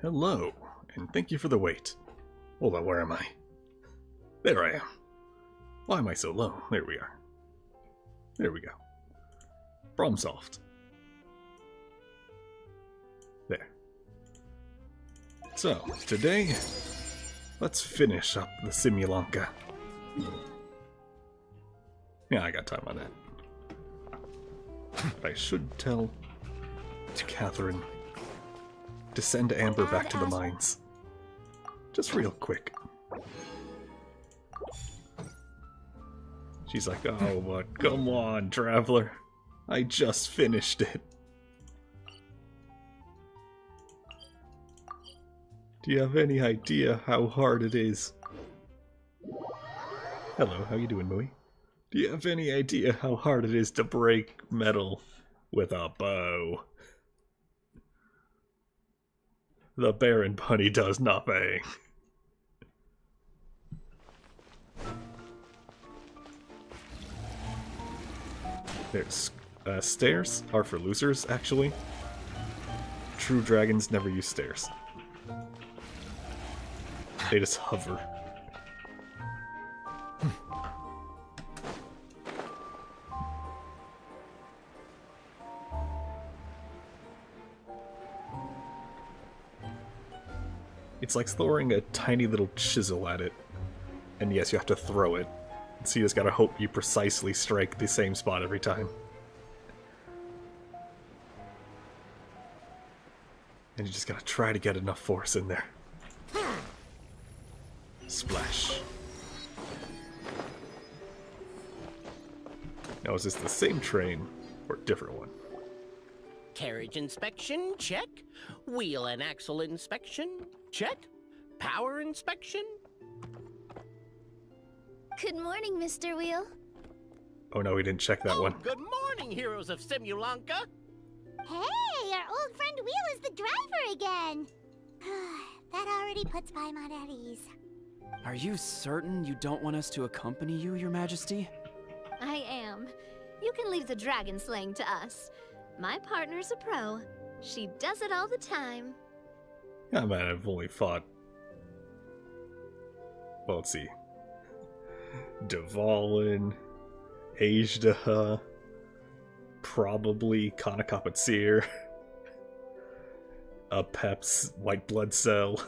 Hello, and thank you for the wait. Hold on, where am I? There I am. Why am I so low? There we are. There we go. Problem solved. There. So, today, let's finish up the Simulanka. Yeah, I got time on that. But I should tell to Catherine to send Amber back to the mines. Just real quick. She's like, oh, but come on, Traveler. I just finished it. Do you have any idea how hard it is? Hello, how you doing, Mui? Do you have any idea how hard it is to break metal with a bow? The Baron Bunny does nothing. There's stairs are for losers, actually. True dragons never use stairs. They just hover. It's like throwing a tiny little chisel at it. And yes, you have to throw it. So you just gotta hope you precisely strike the same spot every time. And you just gotta try to get enough force in there. Splash. Now is this the same train or a different one? Carriage inspection, check. Wheel and axle inspection, check. Power inspection. Good morning, Mr. Wheel. Oh no, we didn't check that one. Good morning, heroes of Simulanka. Hey, our old friend Wheel is the driver again. That already puts Paimon at ease. Are you certain you don't want us to accompany you, Your Majesty? I am. You can leave the dragon slaying to us. My partner's a pro. She does it all the time. Yeah, man, I've only fought... Well, let's see. Dvalin, Ajda, probably Kanakapatsir, a Pep's white blood cell.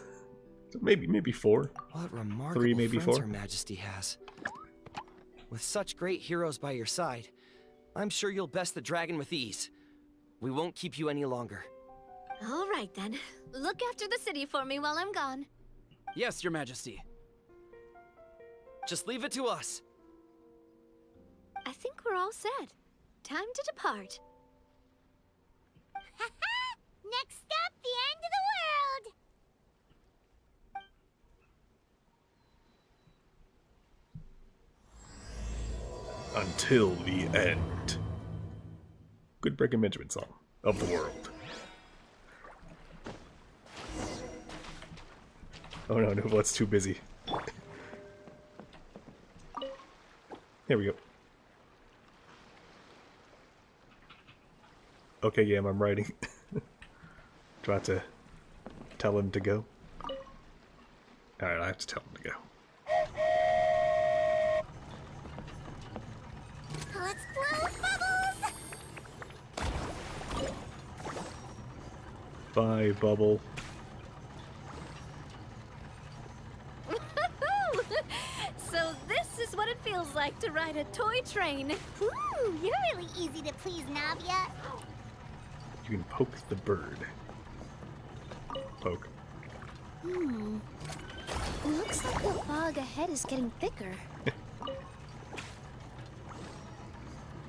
Maybe 4. What remarkable 3, maybe friends 4. Her Majesty has. With such great heroes by your side, I'm sure you'll best the dragon with ease. We won't keep you any longer. All right, then. Look after the city for me while I'm gone. Yes, Your Majesty. Just leave it to us. I think we're all set. Time to depart. Next stop, the end of the world. Until the end. Good Breaking Benjamin song of the world. Oh no, Nuvolet's too busy. Here we go. Okay, yeah, I'm writing. Do I have to tell him to go? Alright, I have to tell him to go. Let's blow bubbles! Bye, Bubble. So this is what it feels like to ride a toy train. Ooh, you're really easy to please, Navia. You can poke the bird. Poke. Looks like the fog ahead is getting thicker.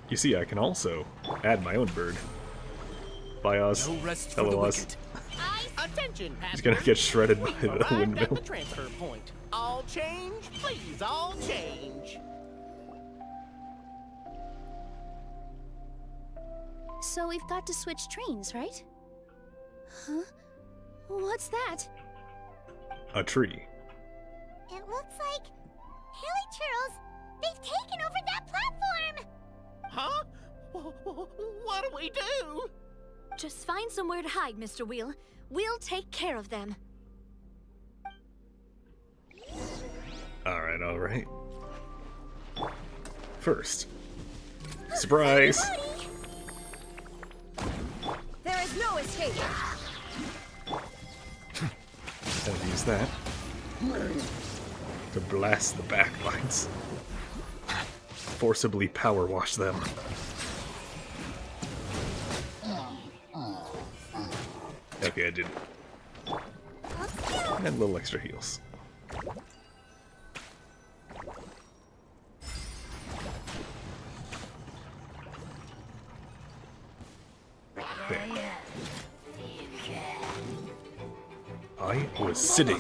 You see, I can also add my own bird. Bye, Oz. No rest for the Hello, Oz. wicked. Attention, He's gonna get shredded by We've the arrived at windmill. the transfer point. All change, please, all change. So we've got to switch trains, right? Huh? What's that? A tree. It looks like... Hilly Churls, they've taken over that platform! Huh? What do we do? Just find somewhere to hide, Mr. Wheel. We'll take care of them. Alright, alright. First. Surprise! There is no escape. I'll use that to blast the backlines. Forcibly power wash them. Okay, I did. And a little extra heals. I was sitting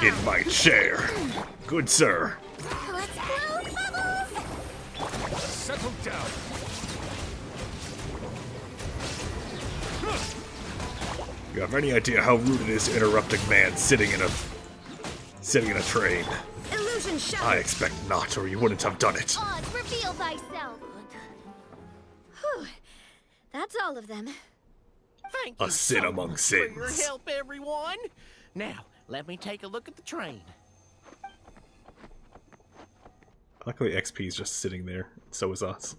in my chair. Good sir. Let's blow bubbles! Settle down. You have any idea how rude it is to interrupt a man sitting in a train? Illusion I shattered. expect not, or you wouldn't have done it. Oz, reveal thyself. Whew. That's all of them. Thank A you sin so among much for your sins. help, everyone. Now, let me take a look at the train. Luckily, XP is just sitting there. So is us.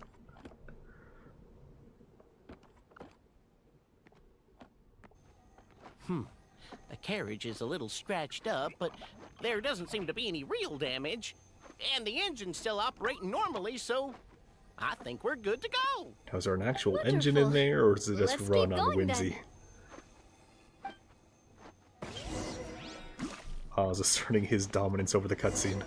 The carriage is a little scratched up, but there doesn't seem to be any real damage. And the engine's still operating normally, so I think we're good to go. Now, is there an actual engine in Wonderful. there, or does it just Let's run keep on going, whimsy? Oz asserting his dominance over the cutscene.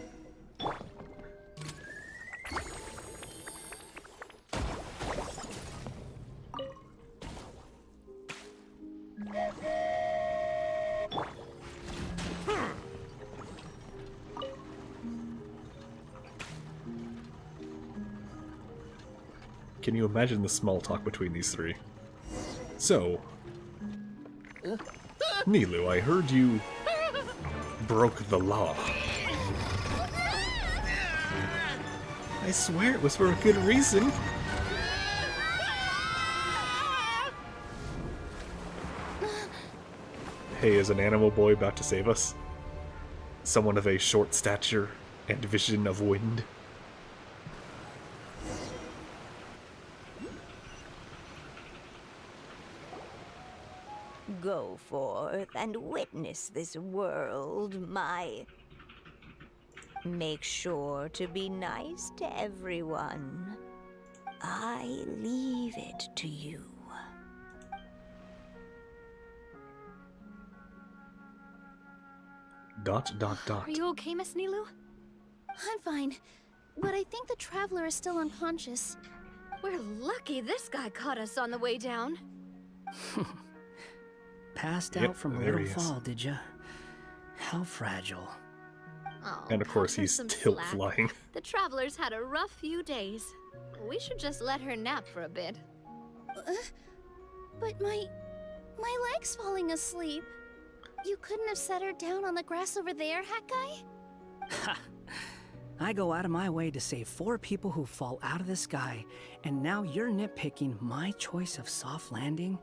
Can you imagine the small talk between these three? So, Nilu, I heard you broke the law. I swear it was for a good reason. Hey, is an animal boy about to save us? Someone of a short stature and vision of wind? Go forth and witness this world, my... Make sure to be nice to everyone. I leave it to you. Dot, dot, dot. Are you okay, Miss Nilu? I'm fine, but I think the traveler is still unconscious. We're lucky this guy caught us on the way down. Passed Yep, out from a there little he is. fall, did ya? How fragile. Oh, And of course cut her he's some tilt slack. flying. The traveler's had a rough few days. We should just let her nap for a bit. But my leg's falling asleep. You couldn't have set her down on the grass over there, Hat Guy? Ha! I go out of my way to save 4 people who fall out of the sky, and now you're nitpicking my choice of soft landing?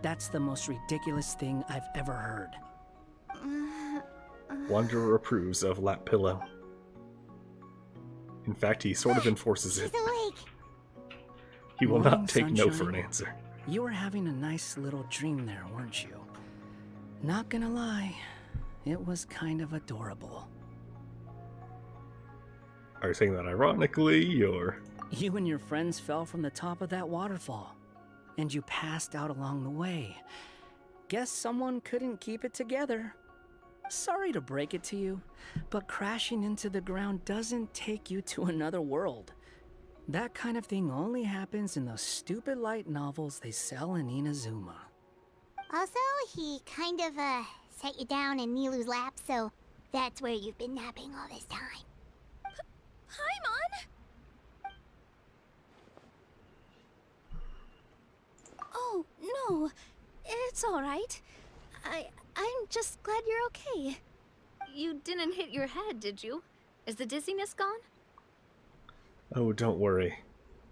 That's the most ridiculous thing I've ever heard. Wanderer approves of lap pillow. In fact, he sort of enforces it. She's awake. He will Morning, not take no for an sunshine. answer. You were having a nice little dream there, weren't you? Not gonna lie, it was kind of adorable. Are you saying that ironically, or... You and your friends fell from the top of that waterfall, and you passed out along the way. Guess someone couldn't keep it together. Sorry to break it to you, but crashing into the ground doesn't take you to another world. That kind of thing only happens in those stupid light novels they sell in Inazuma. Also, he kind of, set you down in Nilu's lap, so that's where you've been napping all this time. Paimon? Oh, no. It's all right. I'm just glad you're okay. You didn't hit your head, did you? Is the dizziness gone? Oh, don't worry.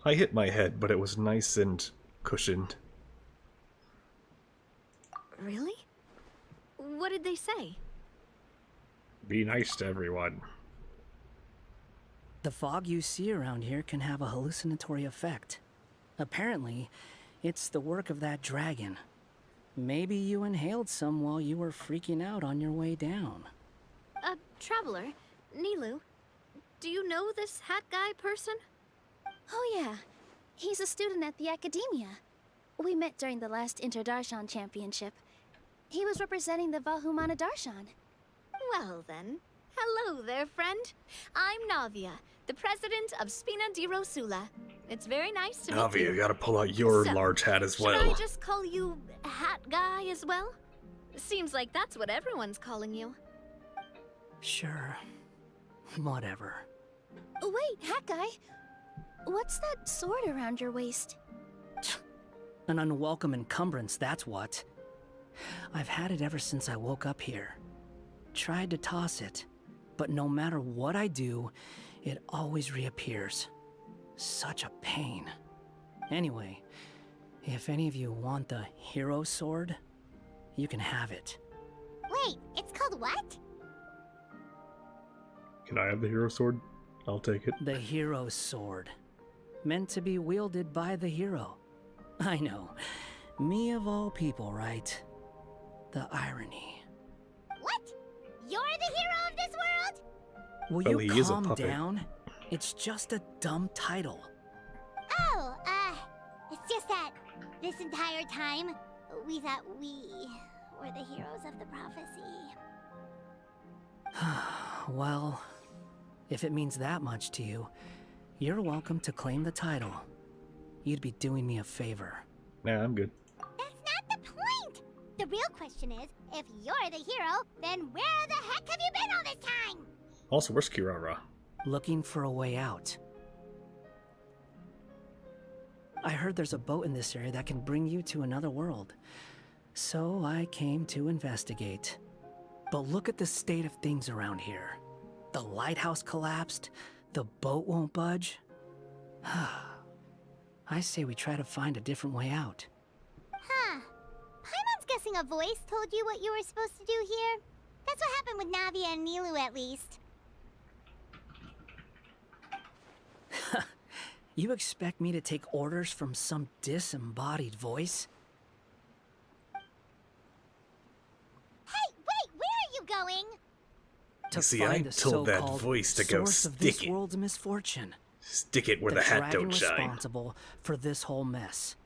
I hit my head, but it was nice and cushioned. Really? What did they say? Be nice to everyone. The fog you see around here can have a hallucinatory effect. Apparently, it's the work of that dragon. Maybe you inhaled some while you were freaking out on your way down. Traveler, Nilu, do you know this hat guy person? Oh yeah, he's a student at the academia. We met during the last Inter-Darshan Championship. He was representing the Vahumana Darshan. Well then, hello there, friend. I'm Navia, the president of Spina di Rosula. It's very nice to meet Navi, you. you gotta pull out your So, large hat as Should well. I just call you Hat Guy as well? Seems like that's what everyone's calling you. Sure. Whatever. Oh, wait, Hat Guy. What's that sword around your waist? An unwelcome encumbrance, that's what. I've had it ever since I woke up here. Tried to toss it, but no matter what I do, it always reappears. Such a pain. Anyway, if any of you want the hero sword, you can have it. Wait, it's called what? Can I have the hero sword? I'll take it. The hero sword. Meant to be wielded by the hero. I know. Me of all people, right? The irony. What? You're the hero of this world? Will Well, you he is a calm puppet. down? It's just a dumb title. Oh, it's just that this entire time, we thought we were the heroes of the prophecy. Well, if it means that much to you, you're welcome to claim the title. You'd be doing me a favor. Nah, I'm good. That's not the point! The real question is, if you're the hero, then where the heck have you been all this time? Also, where's Kirara? Looking for a way out. I heard there's a boat in this area that can bring you to another world. So I came to investigate. But look at the state of things around here. The lighthouse collapsed. The boat won't budge. I say we try to find a different way out. Huh. Paimon's guessing a voice told you what you were supposed to do here. That's what happened with Navia and Nilu, at least. You expect me to take orders from some disembodied voice? Hey, wait, where are you going? To See, I find the told that so-called voice to go source of stick this it. world's misfortune. Stick it where the hat dragon don't shine. responsible for this whole mess.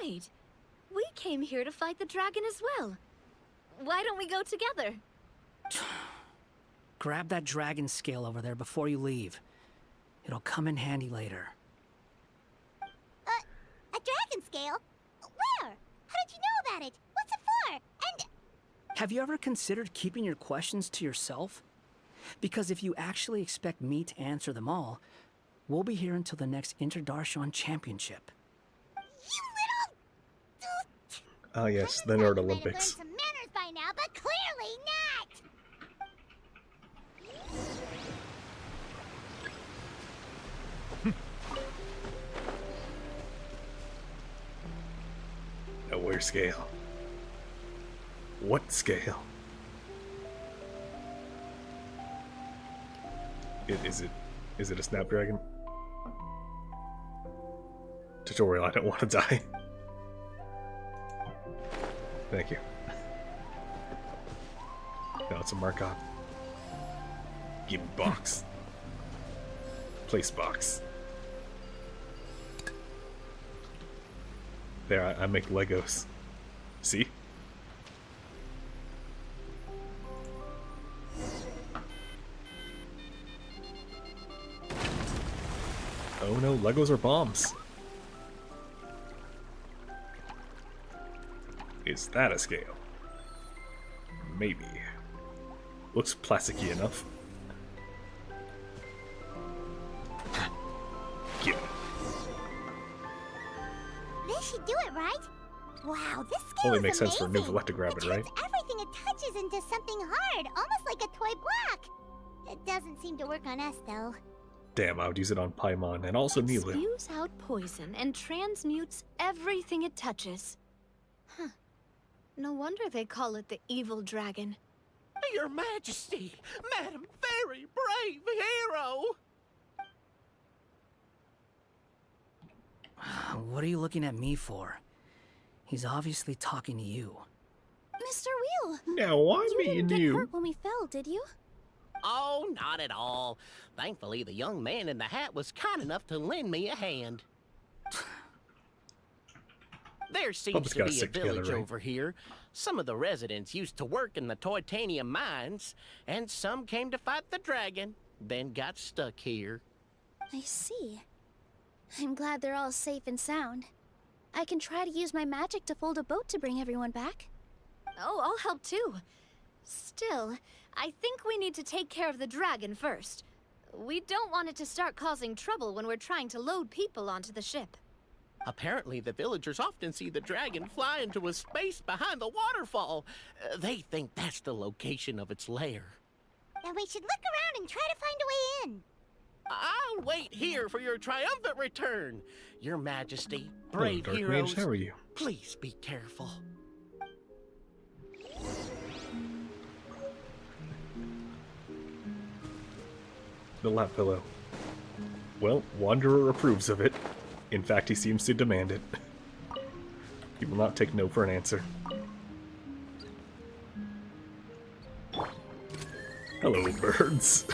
Wait, we came here to fight the dragon as well. Why don't we go together? Grab that dragon scale over there before you leave. It'll come in handy later. A dragon scale? Where? How did you know about it? What's it for? And... Have you ever considered keeping your questions to yourself? Because if you actually expect me to answer them all, we'll be here until the next Inter-Darshan Championship. You little... Ah, yes, the I Nerd thought you might have learned Olympics. some manners by now, but clearly not! Nowhere scale. What scale? Is it a Snapdragon? Tutorial, I don't want to die. Thank you. No, it's a Markov. Give me box. Place box. There, I make Legos. See? Oh no, Legos are bombs. Is that a scale? Maybe. Looks plasticky enough. Get it. This should do it, right? Wow, this scale Only is makes sense for amazing. Nuvolette to grab it, right? turns everything it touches into something hard, almost like a toy block. It doesn't seem to work on us, though. Damn, I would use it on Paimon and also It Nilu. spews out poison and transmutes everything it touches. Huh. No wonder they call it the evil dragon. Your Majesty, Madam Very Brave Hero! What are you looking at me for? He's obviously talking to you. Mr. Wheel! Now why You me didn't and get you? hurt when we fell, did you? Oh, not at all. Thankfully, the young man in the hat was kind enough to lend me a hand. There seems Puppets to gotta be a stick together, village right? over here. Some of the residents used to work in the titanium mines, and some came to fight the dragon, then got stuck here. I see. I'm glad they're all safe and sound. I can try to use my magic to fold a boat to bring everyone back. Oh, I'll help too. Still, I think we need to take care of the dragon first. We don't want it to start causing trouble when we're trying to load people onto the ship. Apparently, the villagers often see the dragon fly into a space behind the waterfall. They think that's the location of its lair. Then we should look around and try to find a way in. I'll wait here for your triumphant return. Your Majesty, brave Dark heroes, Mage, how are you? please be careful. The lap pillow. Well, Wanderer approves of it. In fact, he seems to demand it. He will not take no for an answer. Hello, birds.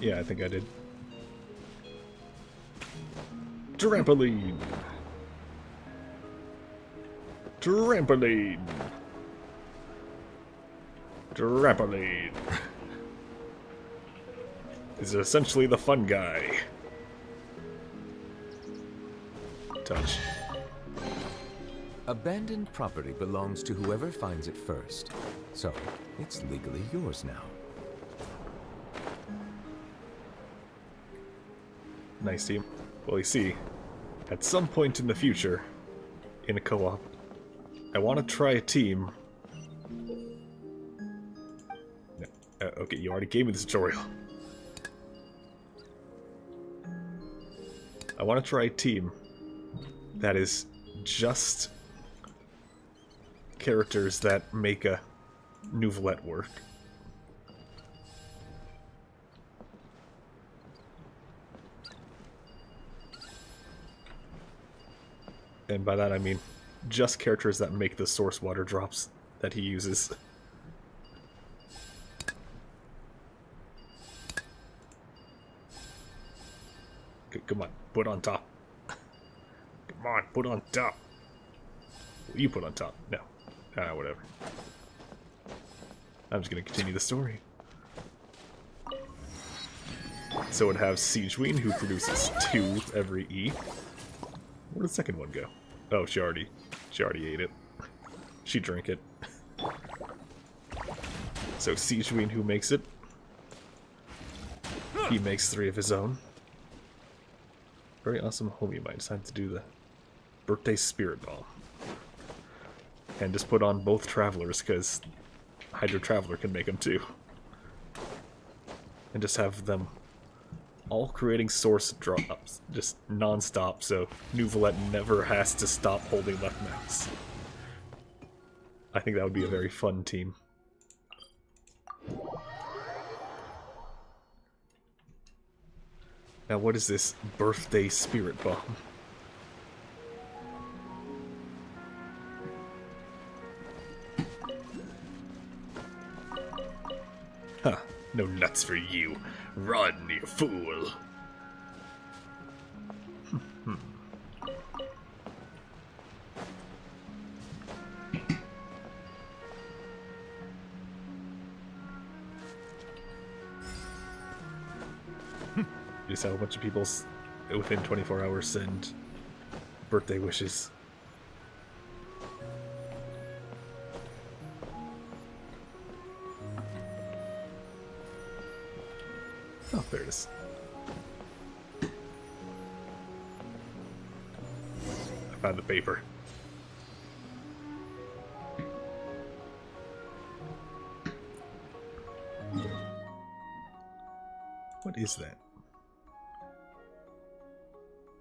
Yeah, I think I did. Trampoline! Trampoline! Trampoline! He's essentially the fun guy. Touch. Abandoned property belongs to whoever finds it first. So, it's legally yours now. Nice team. Well, you see, at some point in the future, in a co-op, I want to try a team. No. Okay, you already gave me the tutorial. I want to try a team that is just characters that make a novelette work. And by that I mean just characters that make the source water drops that he uses. Come on, put on top. Come on, put on top. Will you put on top? No. Whatever. I'm just gonna continue the story. So it has Siegeween, who produces 2 every E. Where'd the second one go? Oh, she already ate it. She drank it. So Siegeween, who makes it. He makes 3 of his own. Very awesome homie of mine decided to do the birthday spirit bomb. And just put on both travelers, because Hydro Traveler can make them too. And just have them all creating source drops, just non-stop, so Novelette never has to stop holding left mouse. I think that would be a very fun team. Now what is this birthday spirit bomb? Huh, no nuts for you. Run, you fool. You saw a bunch of people within 24 hours send birthday wishes. Oh, there it is. I found the paper. What is that?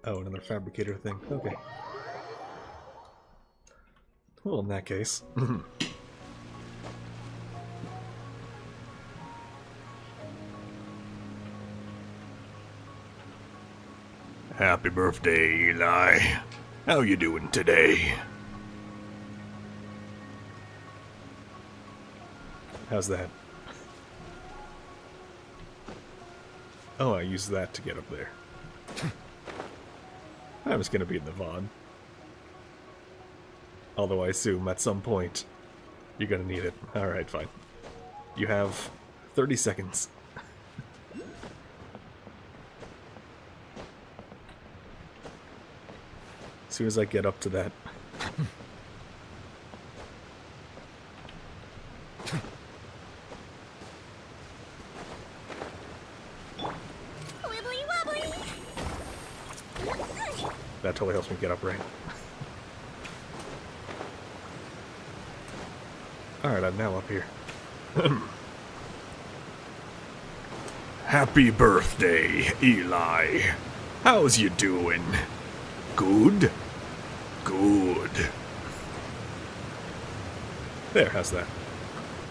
Oh, another fabricator thing. Okay. Well, in that case. Happy birthday, Eli. How you doing today? How's that? Oh, I used that to get up there. I was gonna be in the VOD. Although I assume at some point you're gonna need it. Alright, fine. You have 30 seconds. As soon as I get up to that. Wibbly wobbly! That totally helps me get up, right? Alright, I'm now up here. Happy birthday, Eli. How's you doing? Good? Good. There, how's that?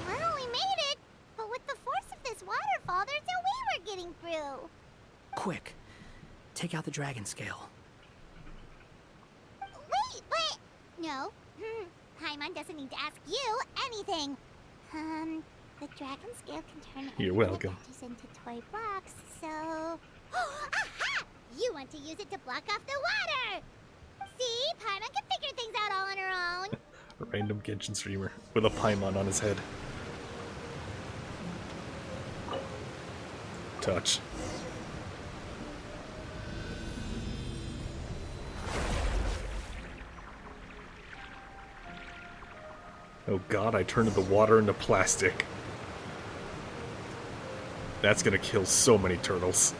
Well, we made it! But with the force of this waterfall, there's no way we're getting through! Quick, take out the dragon scale. Wait, but... No. Paimon doesn't need to ask you anything. The dragon scale can turn You're any welcome. letters into toy blocks, so... Aha! You want to use it to block off the water! See? Paimon can figure things out all on her own. A random Genshin streamer with a Paimon on his head. Touch. Oh god, I turned the water into plastic. That's gonna kill so many turtles.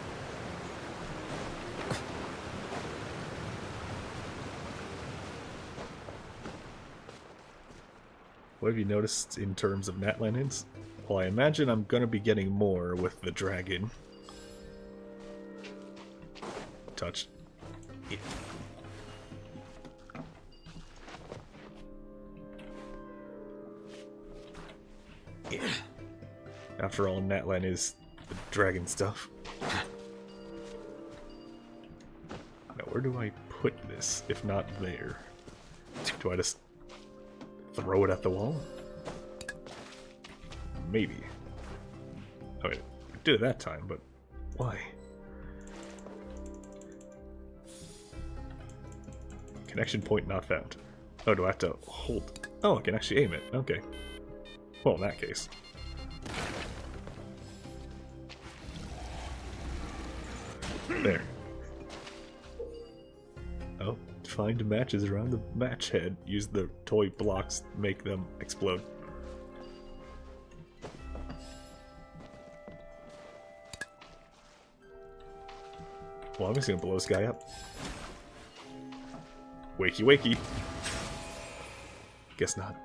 What have you noticed in terms of Natlan hints? Well, I imagine I'm gonna be getting more with the dragon. Touch. Yeah. Yeah. After all, Natlan is the dragon stuff. Now, where do I put this, if not there? Do I just throw it at the wall? Maybe. Oh wait, I did it that time, but why? Connection point not found. Oh, do I have to hold? Oh, I can actually aim it. Okay. Well, in that case. There. Oh, find matches around the match head. Use the toy blocks to make them explode. Well, I'm just gonna blow this guy up. Wakey wakey. Guess not.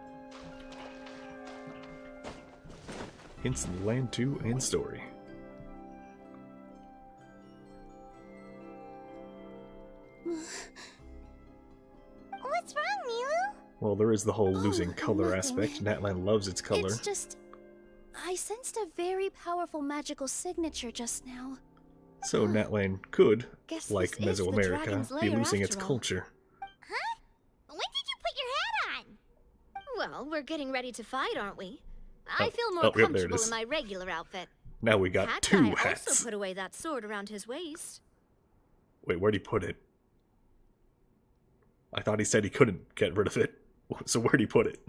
Hints in Land 2 and story. What's wrong, Milu? Well, there is the whole losing Oh, color nothing. aspect. Natlan loves its color. It's just... I sensed a very powerful magical signature just now. So Natlan could, Guess like this is the Mesoamerica, dragon's be lair losing its after all. culture. Huh? When did you put your hat on? Well, we're getting ready to fight, aren't we? I Oh, feel more oh, yep, there it comfortable is. in my regular outfit. Now we got Hat two guy hats. also put away that sword around his waist. Wait, where'd he put it? I thought he said he couldn't get rid of it. So where'd he put it?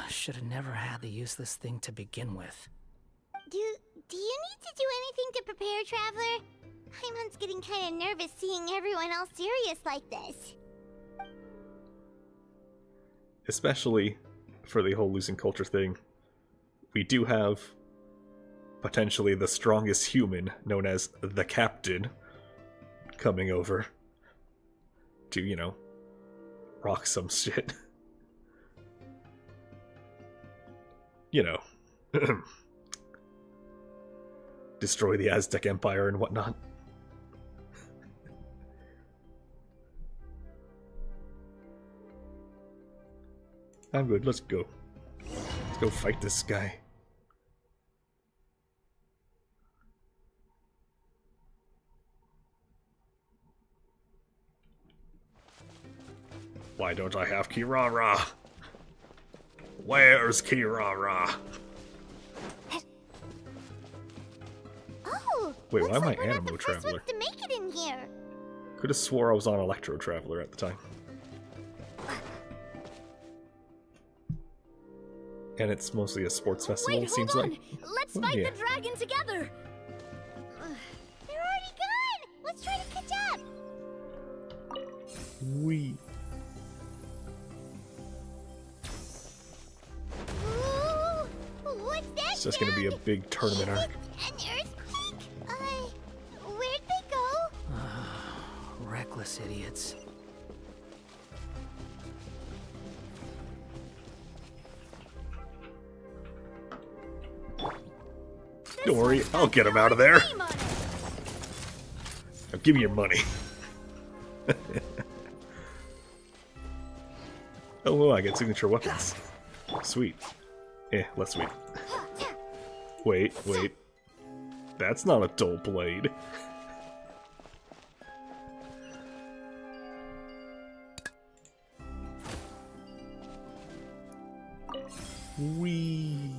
Should have never had to use this thing to begin with. Do you need to do anything to prepare, Traveler? Paimon's getting kind of nervous seeing everyone else serious like this. Especially for the whole losing culture thing. We do have potentially the strongest human, known as the Captain, coming over to, you know, rock some shit. You know. Destroy the Aztec Empire and whatnot. I'm good. Let's go. Let's go fight this guy. Why don't I have Kirara? Where's Kirara? Oh! Wait, looks why am like I we're not Animo the first Traveler? ones to make it in here. Could have swore I was on Electro Traveler at the time. And it's mostly a sports festival, Wait, it seems hold on. like. Let's Oh, fight yeah. the dragon together. They're already gone! Let's try to catch up! Wee. Ooh, what's that It's just gonna be a sound? big tournament Is arc. it an earthquake? Where'd they go? Reckless idiots. Don't worry, I'll get him out of there. Now give me your money. Oh, well, I get signature weapons. Sweet. Less sweet. Wait. That's not a dull blade. Wee.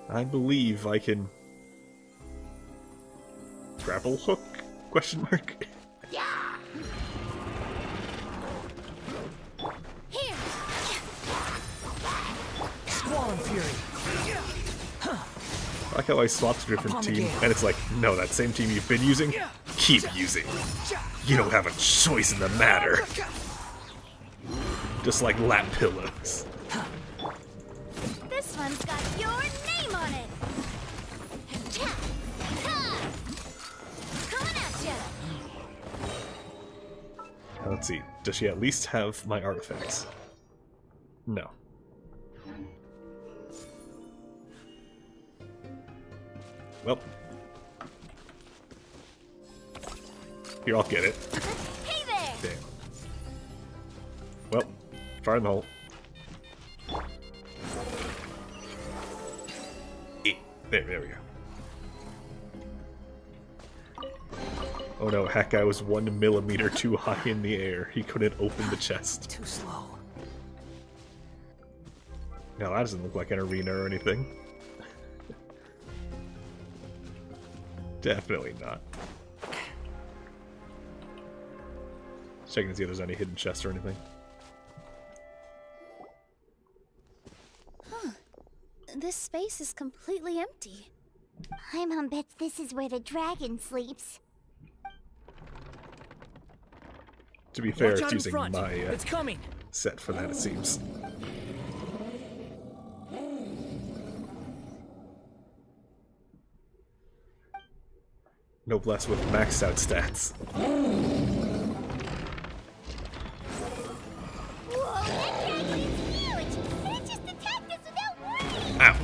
I believe I can... Grapple hook? Question mark? Here. Squall and Fury. I like how I swapped to a different team, and it's like, no, that same team you've been using, keep using. You don't have a choice in the matter. Just like lap pillows. This one's got your name on it. Coming at ya. Now, let's see, does she at least have my artifacts? No. Well. Here, I'll get it. Hey there. Damn. Well, fire in the hole. There we go. Oh no, Hat Guy was 1 millimeter too high in the air. He couldn't open the chest. Too slow. Now that doesn't look like an arena or anything. Definitely not. Just checking to see if there's any hidden chests or anything. This space is completely empty. Paimon bets this is where the dragon sleeps. To be fair, Watch it's out in using front. my It's coming. set for that, it seems. Noblesse with maxed out stats. Whoa, that dragon is huge! And it just attacked us without warning! Ow!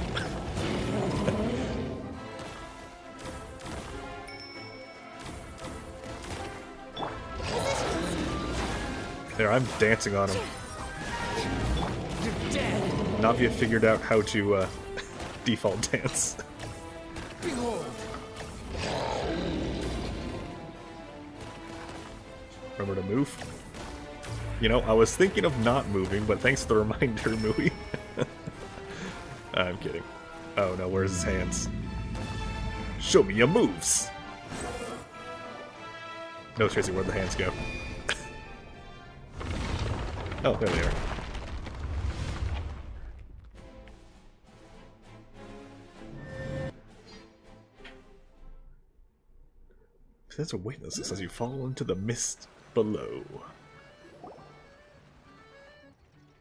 There, I'm dancing on him. You're dead. Navia figured out how to default dance. Behold. Remember to move? You know, I was thinking of not moving, but thanks for the reminder, Mooey. I'm kidding. Oh no, where's his hands? Show me your moves! No, seriously, where'd the hands go? Oh, there they are. Sense of weightlessness as you fall into the mist below.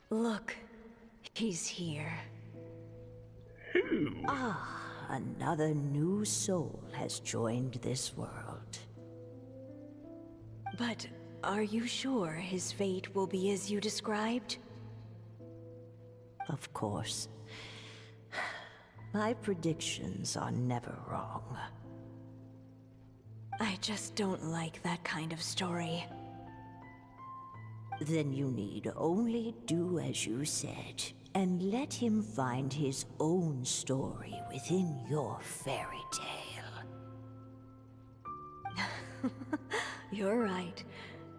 Look, he's here. Who? Another new soul has joined this world. But are you sure his fate will be as you described? Of course. My predictions are never wrong. I just don't like that kind of story. Then you need only do as you said, and let him find his own story within your fairy tale. You're right.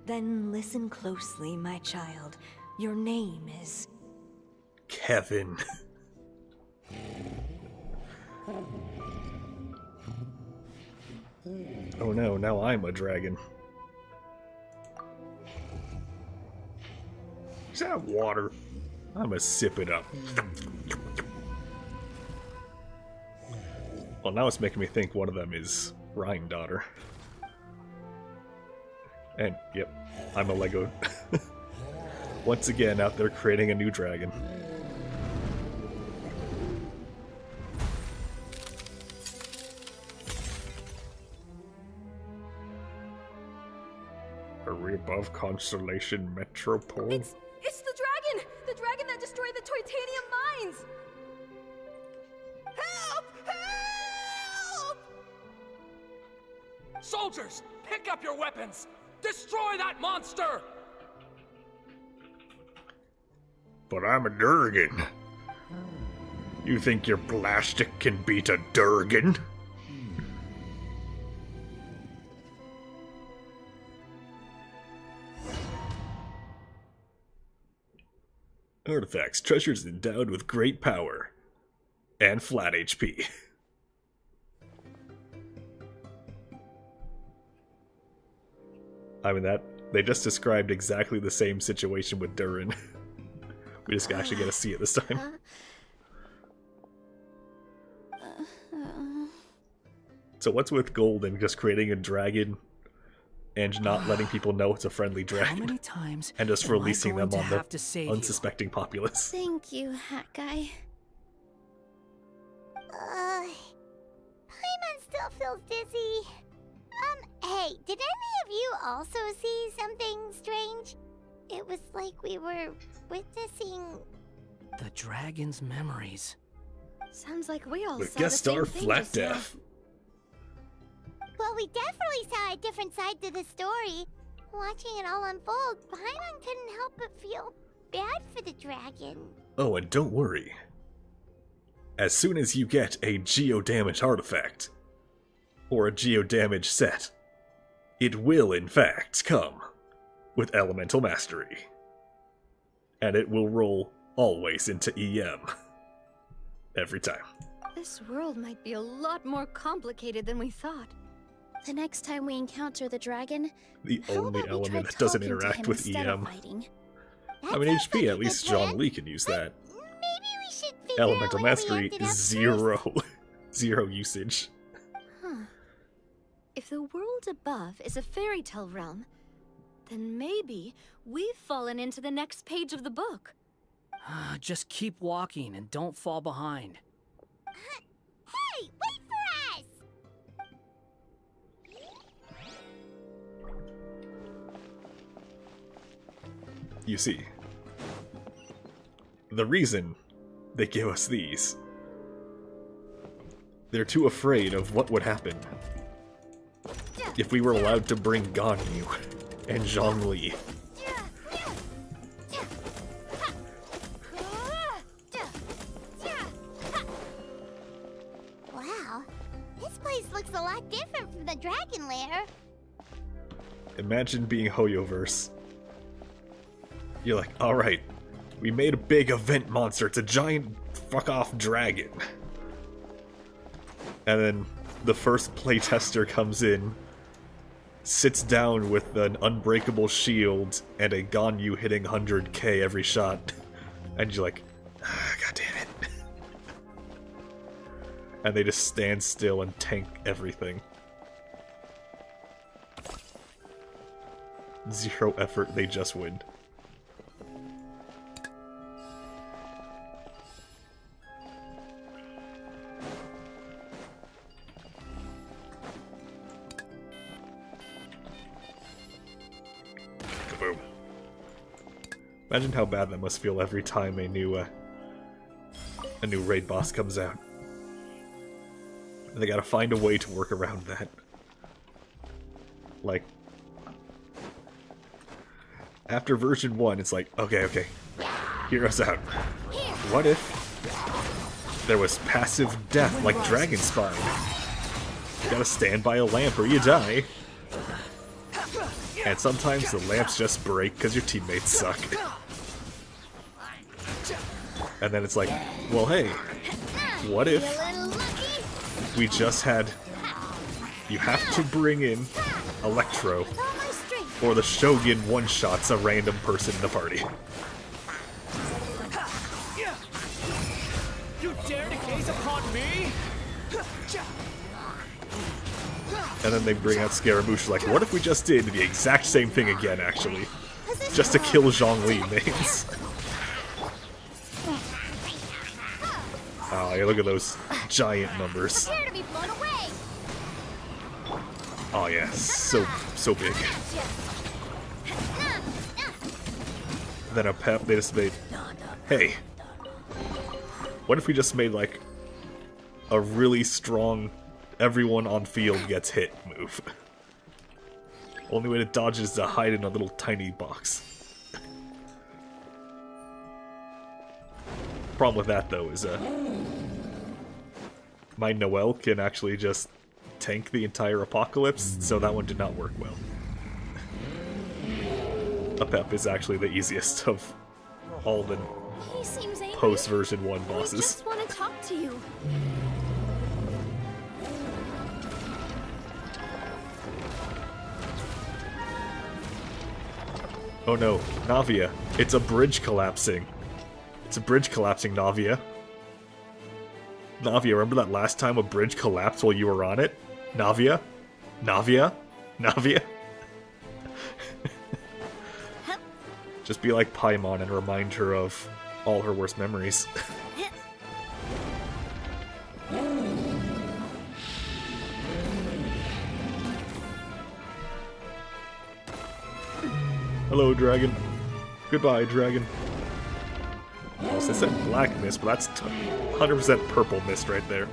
Then listen closely, my child. Your name is... Kevin. Oh no, now I'm a dragon. Is that water? I'm gonna sip it up. Well, now it's making me think one of them is Ryan daughter. And, yep, I'm a Lego. Once again, out there creating a new dragon. Are we above Constellation Metropole? It's the dragon! The dragon that destroyed the titanium mines! Help! Help! Soldiers, pick up your weapons! Destroy that monster! But I'm a Durgan. You think your plastic can beat a Durgan? Artifacts, treasures endowed with great power. And flat HP. I mean, that they just described exactly the same situation with Durin. We just actually get to see it this time. So what's with Golden just creating a dragon and not letting people know it's a friendly dragon? How many times and just am I releasing them going on to have the to save unsuspecting populace? Thank you, Hat Guy. Paimon still feels dizzy. Hey, did any of you also see something strange? It was like we were witnessing... The dragon's memories. Sounds like we all The saw guest the same star thing Flat just now. Death. Well, we definitely saw a different side to the story. Watching it all unfold, Paimon couldn't help but feel bad for the dragon. Oh, and don't worry. As soon as you get a geo-damage artifact, or a geo-damage set, it will in fact come with Elemental Mastery. And it will roll always into EM. Every time. This world might be a lot more complicated than we thought. The next time we encounter the dragon, The how only about we element try that doesn't talking to interact him with instead of EM. fighting? I mean, HP, at least John Lee can use that. Maybe we should figure Elemental out where Mastery we ended up is zero. Zero usage. Huh. If the world above is a fairy tale realm, then maybe we've fallen into the next page of the book. Just keep walking and don't fall behind. Hey, wait for us! You see, the reason they give us these, they're too afraid of what would happen if we were allowed to bring Ganyu and Zhongli. Wow, this place looks a lot different from the dragon lair. Imagine being Hoyoverse. You're like, alright, we made a big event monster, it's a giant fuck-off dragon. And then the first playtester comes in, sits down with an unbreakable shield and a Ganyu hitting 100k every shot. And you're like, god damn it. And they just stand still and tank everything. Zero effort, they just win. Kaboom. Imagine how bad that must feel every time a new raid boss comes out. And they gotta find a way to work around that. Like, After version 1, it's like, okay, heroes out. What if there was passive death like Dragon Spine? You gotta stand by a lamp or you die. And sometimes the lamps just break because your teammates suck. And then it's like, well hey, what if we just had... You have to bring in Electro, or the Shogun one-shots a random person in the party. You dare to gaze upon me? And then they bring out Scaramouche like, what if we just did the exact same thing again, actually? Just to kill Zhongli mains. Oh, yeah, look at those giant numbers. Oh yeah, so big. Then a pep, they just made, hey, what if we just made like a really strong everyone on field gets hit move? Only way to dodge it is to hide in a little tiny box. Problem with that though is my Noelle can actually just tank the entire apocalypse, so that one did not work well. A pep is actually the easiest of all the post version 1 bosses. I just want to talk to you. Oh no, Navia. It's a bridge collapsing. It's a bridge collapsing, Navia. Navia, remember that last time a bridge collapsed while you were on it? Navia? Navia? Navia? Just be like Paimon and remind her of all her worst memories. Hello, dragon. Goodbye, dragon. Oh, so they said black mist, but that's 100% purple mist right there.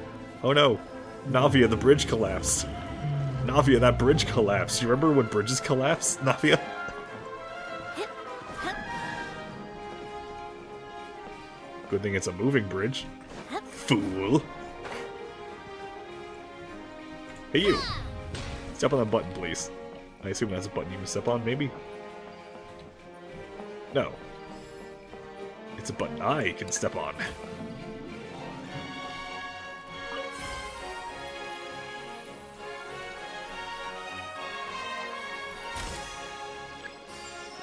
Oh no. Navia, the bridge collapsed. Navia, that bridge collapsed. You remember when bridges collapse, Navia? Good thing it's a moving bridge. Fool. Hey you! Step on that button, please. I assume that's a button you can step on, maybe? No. It's a button I can step on.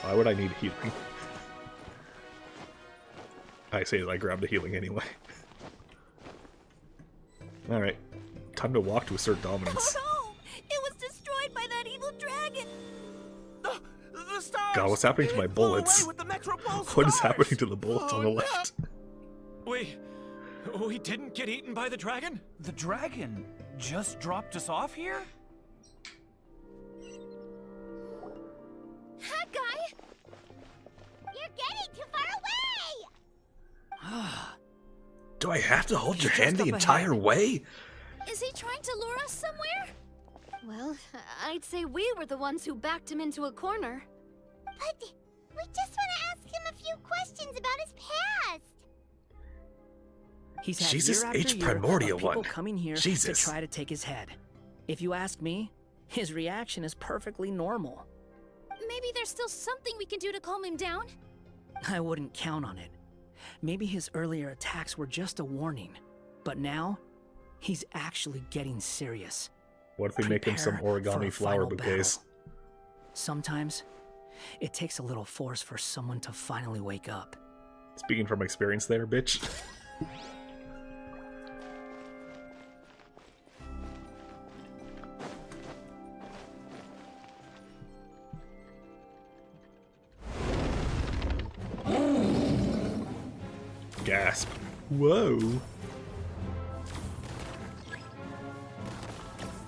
Why would I need healing? I say that I grab the healing anyway. Alright. Time to walk to assert dominance. Oh no! It was destroyed by that evil dragon! The stars! God, what's happening to my bullets? What is happening to the bullets on the left? We didn't get eaten by the dragon? The dragon just dropped us off here? That guy! You're getting too far away! Do I have to hold your hand the entire way? Is he trying to lure us somewhere? Well, I'd say we were the ones who backed him into a corner. But we just want to ask him a few questions about his past. He's had Jesus year after H. year Primordial of people One. coming here Jesus. to try to take his head. If you ask me, his reaction is perfectly normal. Maybe there's still something we can do to calm him down? I wouldn't count on it. Maybe his earlier attacks were just a warning, but now he's actually getting serious. What if we make him some Prepare for origami a flower final bouquets? battle. Sometimes it takes a little force for someone to finally wake up. Speaking from experience there, bitch. Gasp. Whoa.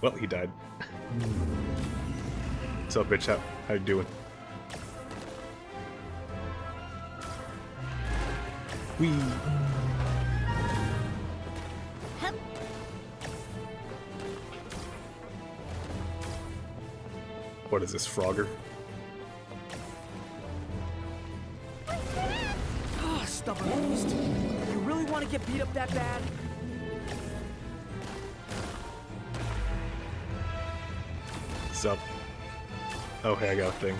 Well, he died. What's up, bitch? How you doing? Whee. What is this, Frogger? confused. You really want to get beat up that bad? Sup? Oh, hey, I got a thing.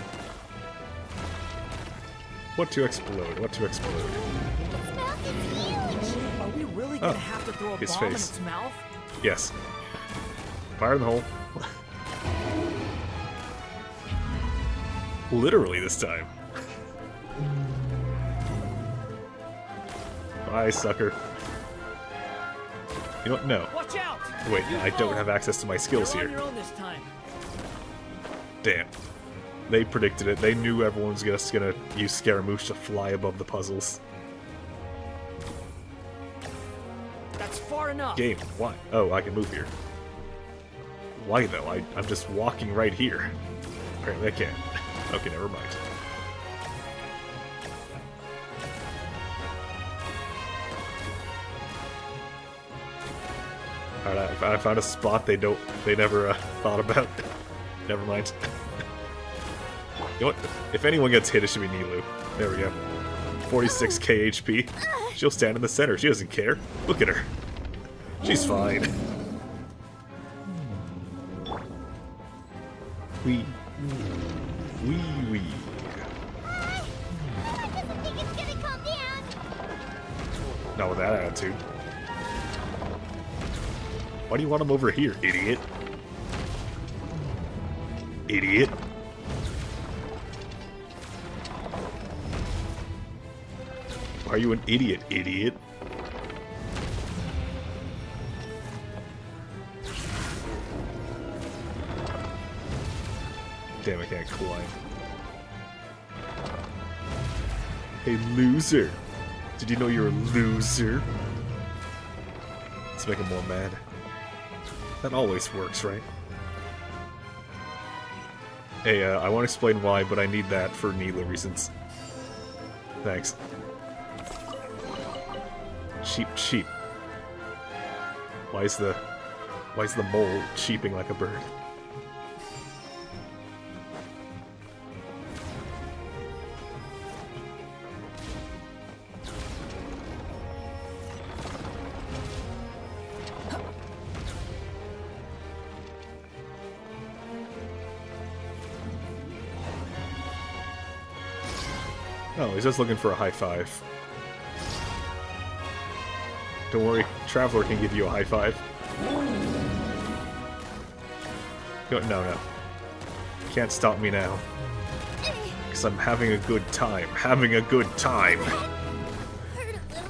What to explode? What to explode? Its mouth is huge! Are we really gonna have to throw a his bomb in face. its mouth? Yes. Fire in the hole. Literally this time. Bye, sucker. You know what? No. Watch out! Wait, I don't have access to my skills You're on here. your own this time. Damn. They predicted it. They knew everyone was just gonna use Scaramouche to fly above the puzzles. That's far enough. Game, why? Oh, I can move here. Why though? I'm just walking right here. Apparently I can't. Okay, never mind. Alright, I found a spot they never thought about. Never mind. You know what? If anyone gets hit, it should be Nilu. There we go. 46k HP. She'll stand in the center. She doesn't care. Look at her. She's fine. Wee. Wee wee. I doesn't think it's gonna calm down! Not with that attitude. Why do you want him over here, idiot? Idiot. Are you an idiot, idiot? Damn, I can't climb. Hey, loser! Did you know you're a loser? Let's make him more mad. That always works, right? Hey, I won't explain why, but I need that for Neela reasons. Thanks. Cheap, cheap. Why is the mole cheeping like a bird? Oh, he's just looking for a high five. Don't worry, Traveler can give you a high five. No, no. Can't stop me now. Because I'm having a good time. Having a good time! Hurt a little.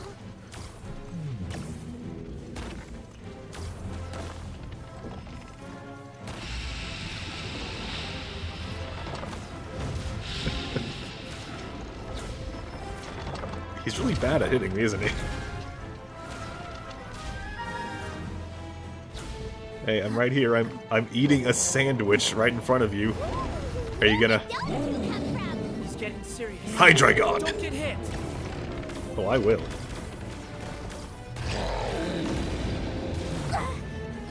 He's really bad at hitting me, isn't he? Hey, I'm right here. I'm eating a sandwich right in front of you. Are you gonna... He's getting serious. Hi, Dragon! Don't get hit. Oh, I will.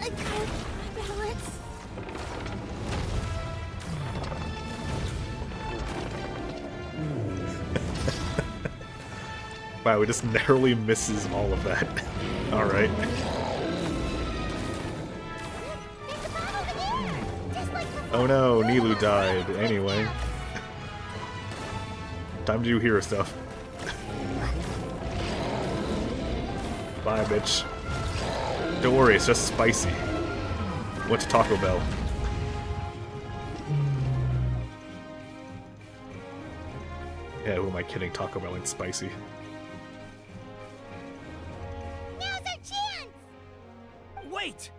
I got my balance. Wow, he just narrowly misses all of that. Alright. Oh no, Nilu died. Anyway. Time to do hero stuff. Bye, bitch. Don't worry, it's just spicy. Went to Taco Bell. Yeah, who am I kidding? Taco Bell ain't spicy. Now's our chance! Wait!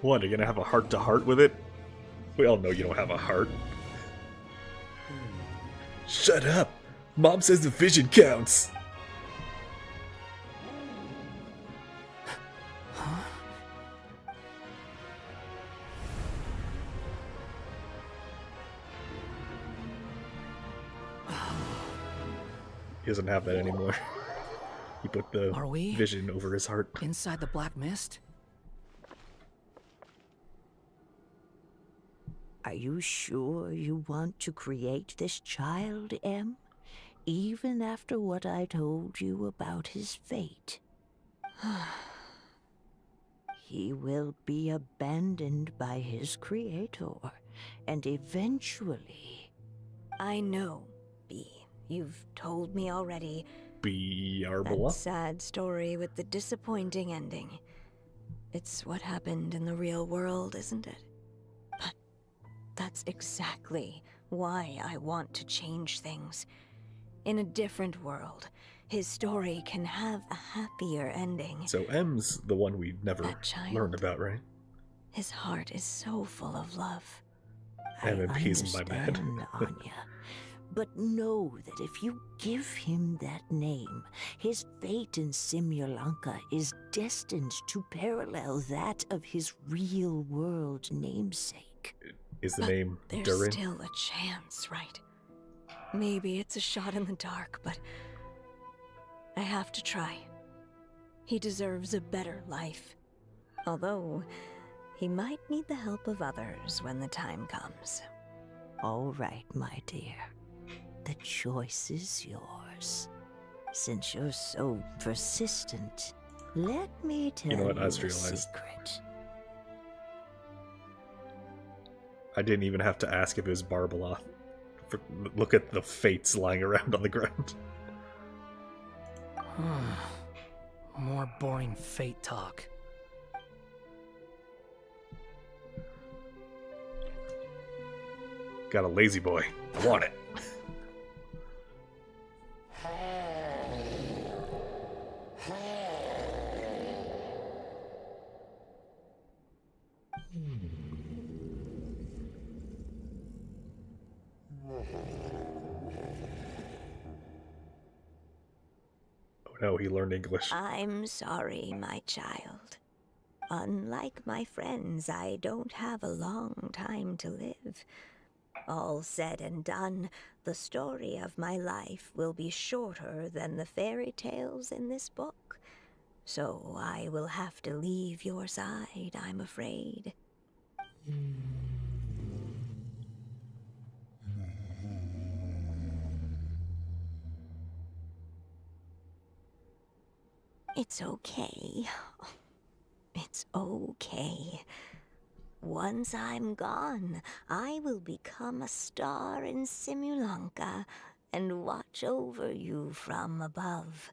What, are you gonna have a heart-to-heart with it? We all know you don't have a heart. Shut up! Mom says the vision counts! He doesn't have that anymore. He put the Are we vision over his heart. inside the black mist? Are you sure you want to create this child, Em? even after what I told you about his fate. He will be abandoned by his creator, and eventually... I know, B. You've told me already. Be That Arbala? sad story with the disappointing ending. It's what happened in the real world, isn't it? But that's exactly why I want to change things. In a different world, his story can have a happier ending. So M's the one we never That child. learned about, right? His heart is so full of love. MMP's my bad. Anya. But know that if you give him that name, his fate in Simulanka is destined to parallel that of his real-world namesake. Is the name There's Durin? still a chance, right? Maybe it's a shot in the dark, but I have to try. He deserves a better life. Although, he might need the help of others when the time comes. All right, my dear. The choice is yours. Since you're so persistent, let me tell you, what I just a realized? secret. I didn't even have to ask if it was Barbaloth. Look at the fates lying around on the ground. More boring fate talk. Got a lazy boy. I want it. Oh no, he learned English. I'm sorry, my child. Unlike my friends, I don't have a long time to live. All said and done, the story of my life will be shorter than the fairy tales in this book. So I will have to leave your side, I'm afraid. It's okay. It's okay. Once I'm gone, I will become a star in Simulanka and watch over you from above.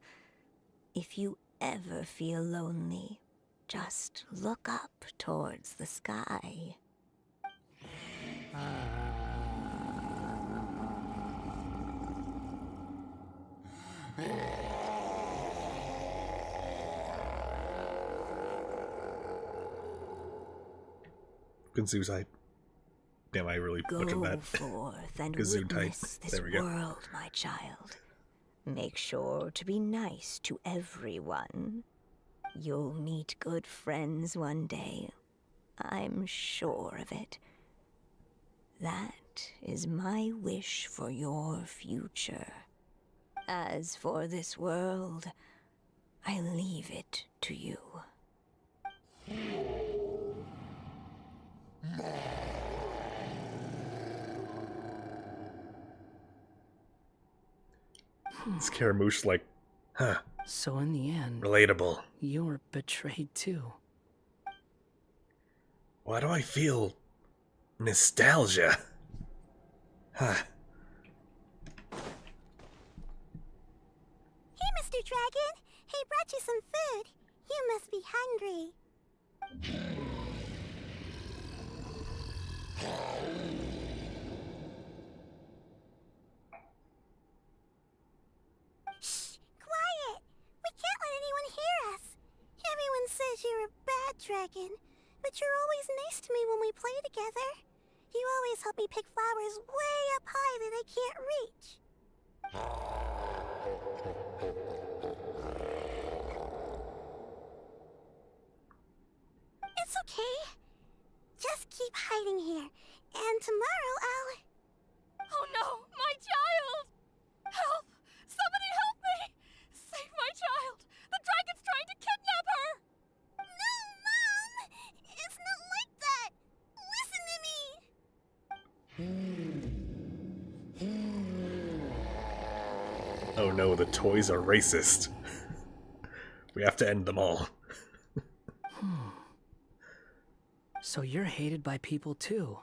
If you ever feel lonely, just look up towards the sky. Gesundheit. Damn, I really butchered Go that. forth and Gesundheit. witness this There we go. world, my child. Make sure to be nice to everyone. You'll meet good friends one day. I'm sure of it. That is my wish for your future. As for this world, I leave it to you. Scaramouche like, huh, So in the end, relatable. you were betrayed too. Why do I feel nostalgia? Huh. Hey, Mr. Dragon. He brought you some food. You must be hungry. Shh! Quiet! We can't let anyone hear us. Everyone says you're a bad dragon, but you're always nice to me when we play together. You always help me pick flowers way up high that I can't reach. It's okay. Just keep hiding here, and tomorrow I'll... Oh no, my child! Help! Somebody help me! Save my child! The dragon's trying to kidnap her! No, Mom! It's not like that! Listen to me! Oh no, the toys are racist. We have to end them all. So you're hated by people too.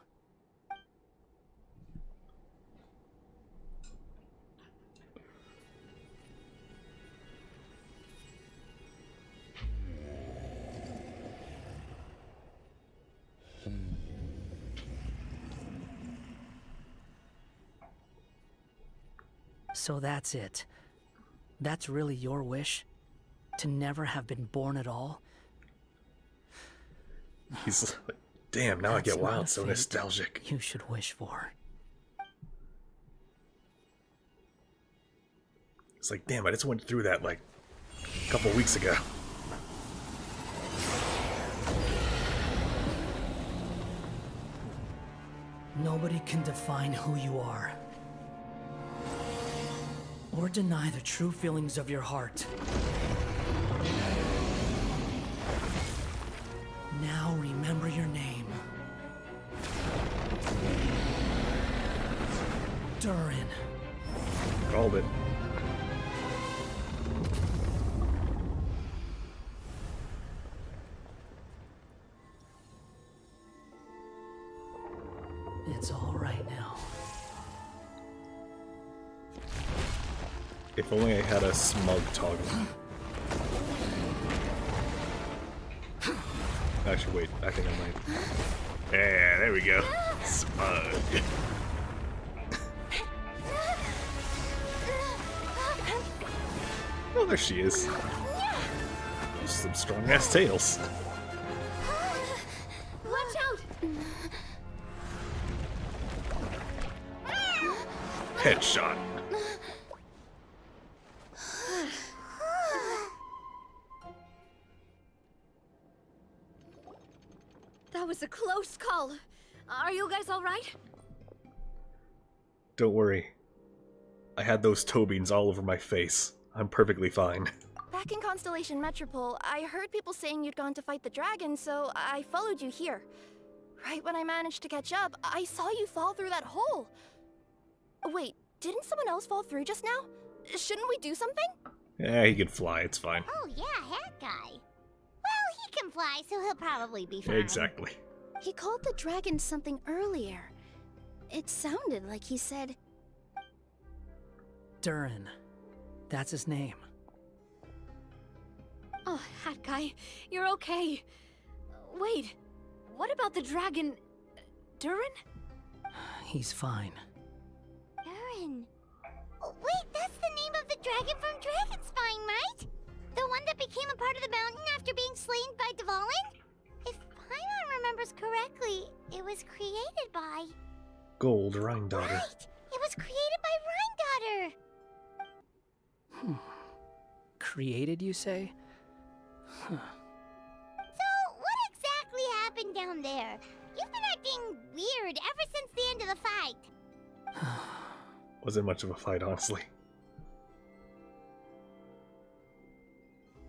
So that's it. That's really your wish? To never have been born at all? He's like, damn, now I get wild, so nostalgic. You should wish for. It's like, damn, I just went through that like a couple weeks ago. Nobody can define who you are. Or deny the true feelings of your heart. Now remember your name. Durin. Called it. It's all right now. If only I had a smug toggle. Actually, wait, I think I might. Yeah, there we go. Smug. Oh, there she is. Some strong-ass tails. Watch out! Headshot. That was a close call. Are you guys all right? Don't worry. I had those toe beans all over my face. I'm perfectly fine. Back in Constellation Metropole, I heard people saying you'd gone to fight the dragon, so I followed you here. Right when I managed to catch up, I saw you fall through that hole. Wait, didn't someone else fall through just now? Shouldn't we do something? Yeah, he can fly, it's fine. Oh yeah, that guy. Well, he can fly, so he'll probably be fine. Exactly. He called the dragon something earlier. It sounded like he said... Durin. That's his name. Oh, Hat Guy, you're okay. Wait, what about the dragon... Durin? He's fine. Durin. Oh, wait, that's the name of the dragon from Dragonspine, right? The one that became a part of the mountain after being slain by Dvalin? If Paimon remembers correctly, it was created by... Gold Rhine-Daughter. Right! It was created by Rhine-Daughter! Created, you say? Huh. So, what exactly happened down there? You've been acting weird ever since the end of the fight. Wasn't much of a fight, honestly.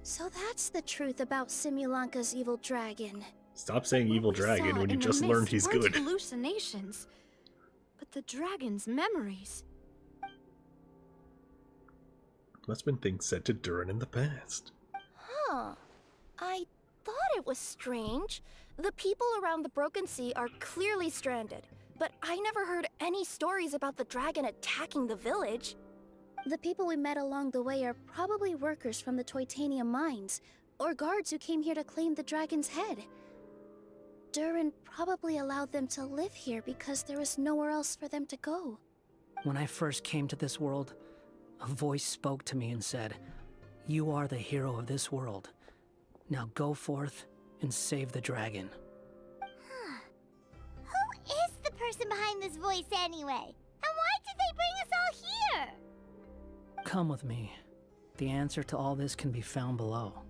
So that's the truth about Simulanka's evil dragon. Stop saying evil What we dragon saw when you in the just learned mist he's weren't good. Hallucinations, but the dragon's memories. Must have been things said to Durin in the past. Huh. I thought it was strange. The people around the Broken Sea are clearly stranded, but I never heard any stories about the dragon attacking the village. The people we met along the way are probably workers from the Toitanium mines, or guards who came here to claim the dragon's head. Durin probably allowed them to live here because there was nowhere else for them to go. When I first came to this world, a voice spoke to me and said, "You are the hero of this world. Now go forth and save the dragon." Who is the person behind this voice anyway? And why did they bring us all here? Come with me. The answer to all this can be found below.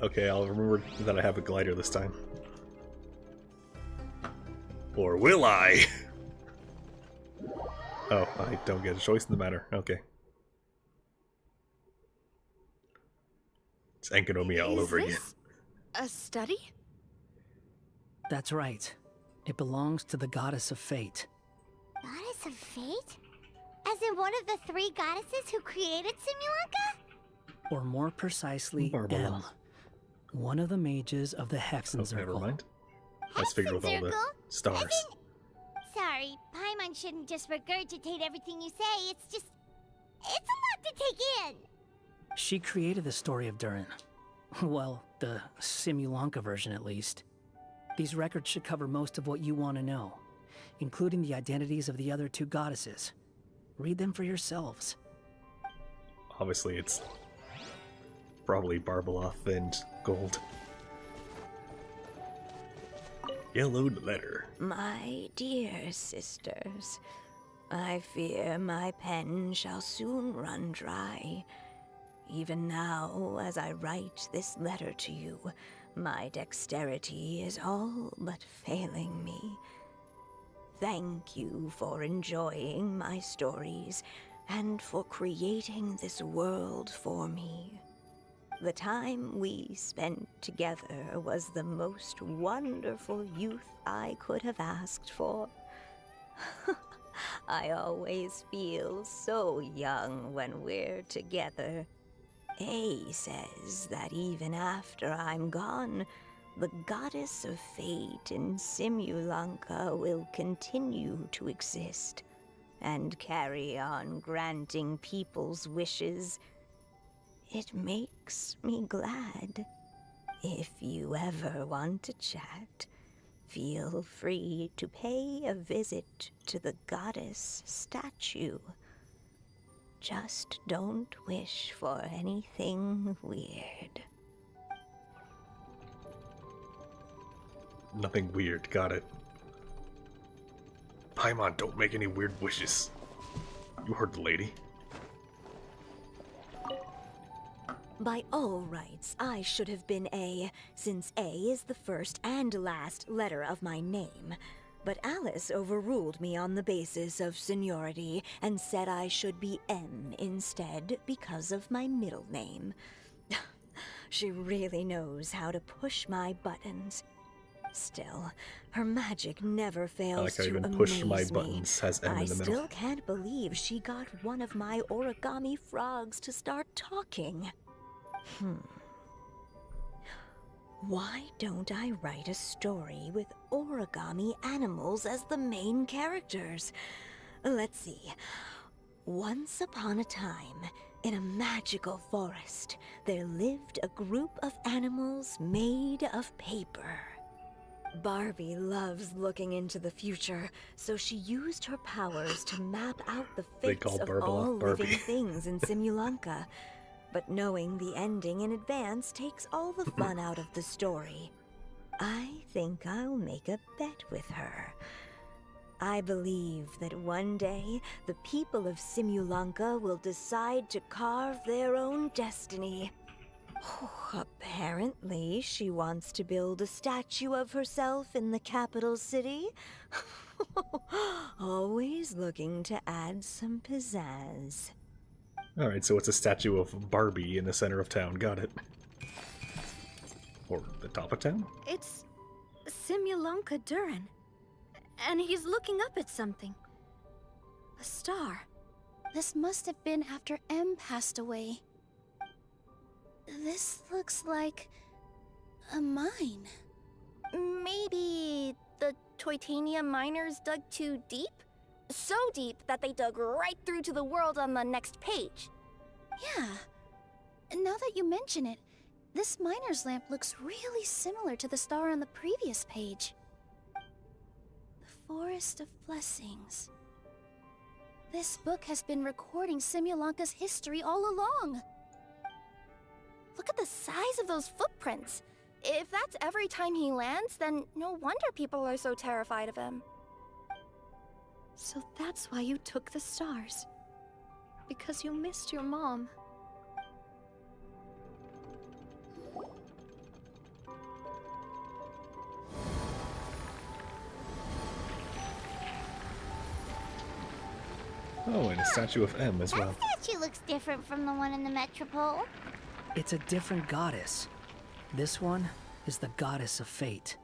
Okay, I'll remember that I have a glider this time. Or will I? Oh, I don't get a choice in the matter. Okay. It's Enkonomiya all over again. A study? That's right. It belongs to the goddess of fate. Goddess of Fate? As in one of the 3 goddesses who created Simulanka? Or more precisely, Barbara. M. One of the mages of the Hexen Oh, Circle. never mind. I was figuring with all the Circle? stars. Sorry, Paimon shouldn't just regurgitate everything you say. It's a lot to take in. She created the story of Durin. Well, the Simulanka version at least. These records should cover most of what you want to know, including the identities of the other 2 goddesses. Read them for yourselves. Obviously, it's probably Barbeloth and Gold. Yellowed letter. My dear sisters, I fear my pen shall soon run dry. Even now, as I write this letter to you, my dexterity is all but failing me. Thank you for enjoying my stories and for creating this world for me. The time we spent together was the most wonderful youth I could have asked for. I always feel so young when we're together. A says that even after I'm gone, the goddess of fate in Simulanka will continue to exist and carry on granting people's wishes. It makes me glad. If you ever want to chat, feel free to pay a visit to the goddess statue. Just don't wish for anything weird. Nothing weird, got it. Paimon, don't make any weird wishes. You heard the lady. By all rights, I should have been A, since A is the first and last letter of my name. But Alice overruled me on the basis of seniority and said I should be M instead because of my middle name. She really knows how to push my buttons. Still, her magic never fails I like how to even amaze push my me. buttons has M I in the middle. still can't believe she got one of my origami frogs to start talking. Why don't I write a story with origami animals as the main characters? Let's see. Once upon a time, in a magical forest, there lived a group of animals made of paper. Barbie loves looking into the future, so she used her powers to map out the They fates call of Barbie all Barbie. living things in Simulanka. But knowing the ending in advance takes all the fun out of the story. I think I'll make a bet with her. I believe that one day, the people of Simulanka will decide to carve their own destiny. Apparently, she wants to build a statue of herself in the capital city. Always looking to add some pizzazz. Alright, so it's a statue of Barbie in the center of town. Got it. Or the top of town? It's Simulanka Durin. And he's looking up at something. A star. This must have been after M passed away. This looks like a mine. Maybe the Toitania miners dug too deep? So deep that they dug right through to the world on the next page. Yeah. And now that you mention it, this miner's lamp looks really similar to the star on the previous page. The Forest of Blessings. This book has been recording Simulanka's history all along. Look at the size of those footprints. If that's every time he lands, then no wonder people are so terrified of him. So that's why you took the stars. Because you missed your mom. Oh, and a statue of M as well. That statue looks different from the one in the Metropole. It's a different goddess. This one is the goddess of fate.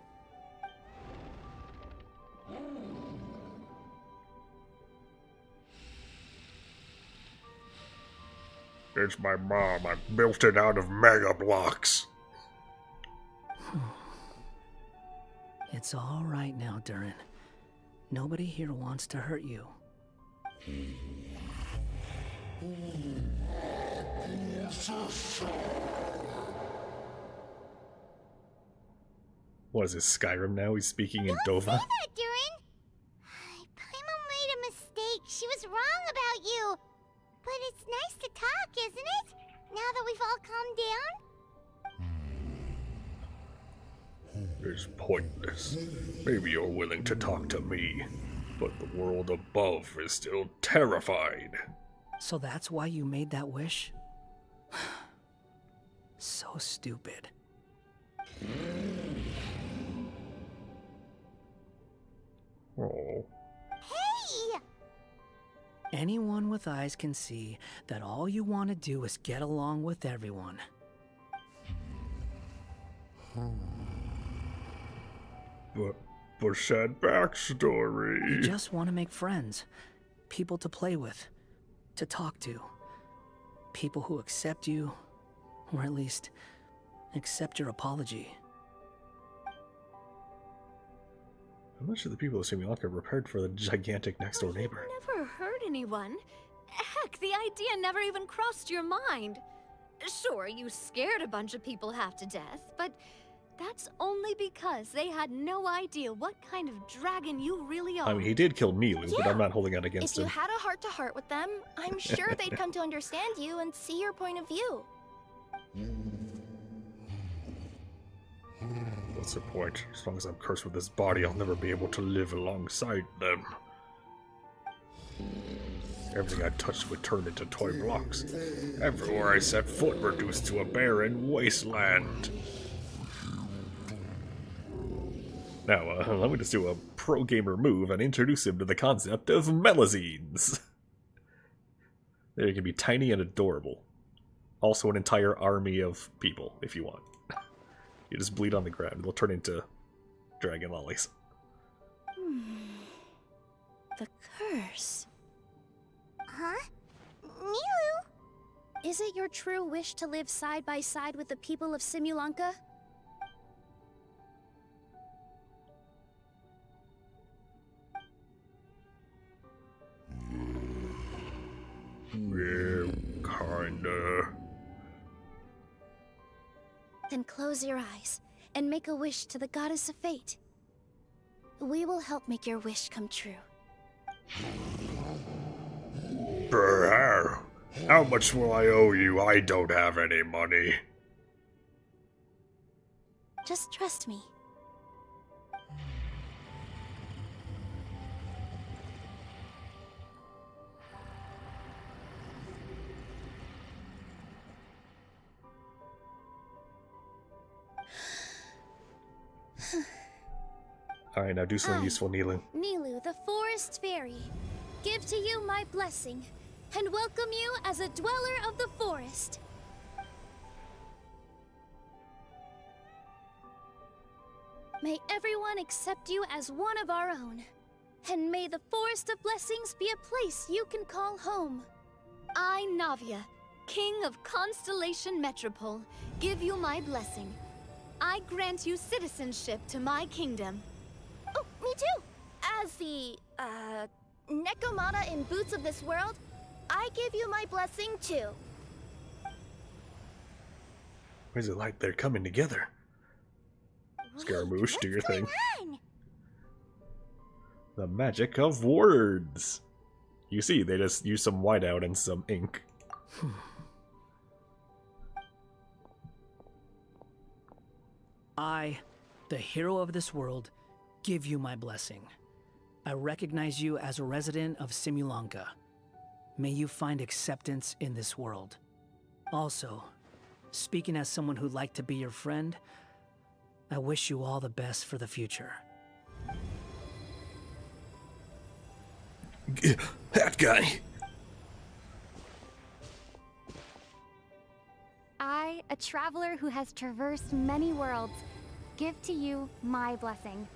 It's my mom. I built it out of Mega Blocks. It's all right now, Durin. Nobody here wants to hurt you. What is this, Skyrim now? He's speaking in Don't Dova? say that, Durin. Paimon made a mistake. She was wrong about you. But it's nice to talk, isn't it? Now that we've all calmed down? It's pointless. Maybe you're willing to talk to me, but the world above is still terrified. So that's why you made that wish? So stupid. Oh. Hey! Anyone with eyes can see that all you want to do is get along with everyone. But sad backstory. You just want to make friends, people to play with, to talk to, people who accept you, or at least accept your apology. I'm not sure the people of Simulacra are prepared for the gigantic next-door neighbor. Never hurt anyone. Heck, the idea never even crossed your mind. Sure, you scared a bunch of people half to death, but that's only because they had no idea what kind of dragon you really are. I mean, he did kill Nilu, but I'm not holding out against If you him. had a heart-to-heart with them, I'm sure they'd come to understand you and see your point of view. What's the point? As long as I'm cursed with this body, I'll never be able to live alongside them. Everything I touched would turn into toy blocks. Everywhere I set foot reduced to a barren wasteland. Now, let me just do a pro-gamer move and introduce him to the concept of melazines. They can be tiny and adorable. Also an entire army of people, if you want. You just bleed on the ground. They'll turn into dragon lollies. The curse. Huh? Nilu? Is it your true wish to live side by side with the people of Simulanka? Yeah, kinda. Then close your eyes and make a wish to the goddess of fate. We will help make your wish come true. How much will I owe you? I don't have any money. Just trust me. Alright, now do something useful, Nilu. Nilu, the forest fairy, give to you my blessing and welcome you as a dweller of the forest. May everyone accept you as one of our own, and may the Forest of Blessings be a place you can call home. I, Navia, King of Constellation Metropole, give you my blessing. I grant you citizenship to my kingdom. Oh, me too! As the, Nekomata in Boots of this world, I give you my blessing too. What is it like they're coming together? Scaramouche, do your thing. The magic of words. You see, they just use some whiteout and some ink. I, the hero of this world, give you my blessing. I recognize you as a resident of Simulanka. May you find acceptance in this world. Also, speaking as someone who'd like to be your friend, I wish you all the best for the future. That guy! I, a traveler who has traversed many worlds, give to you my blessing.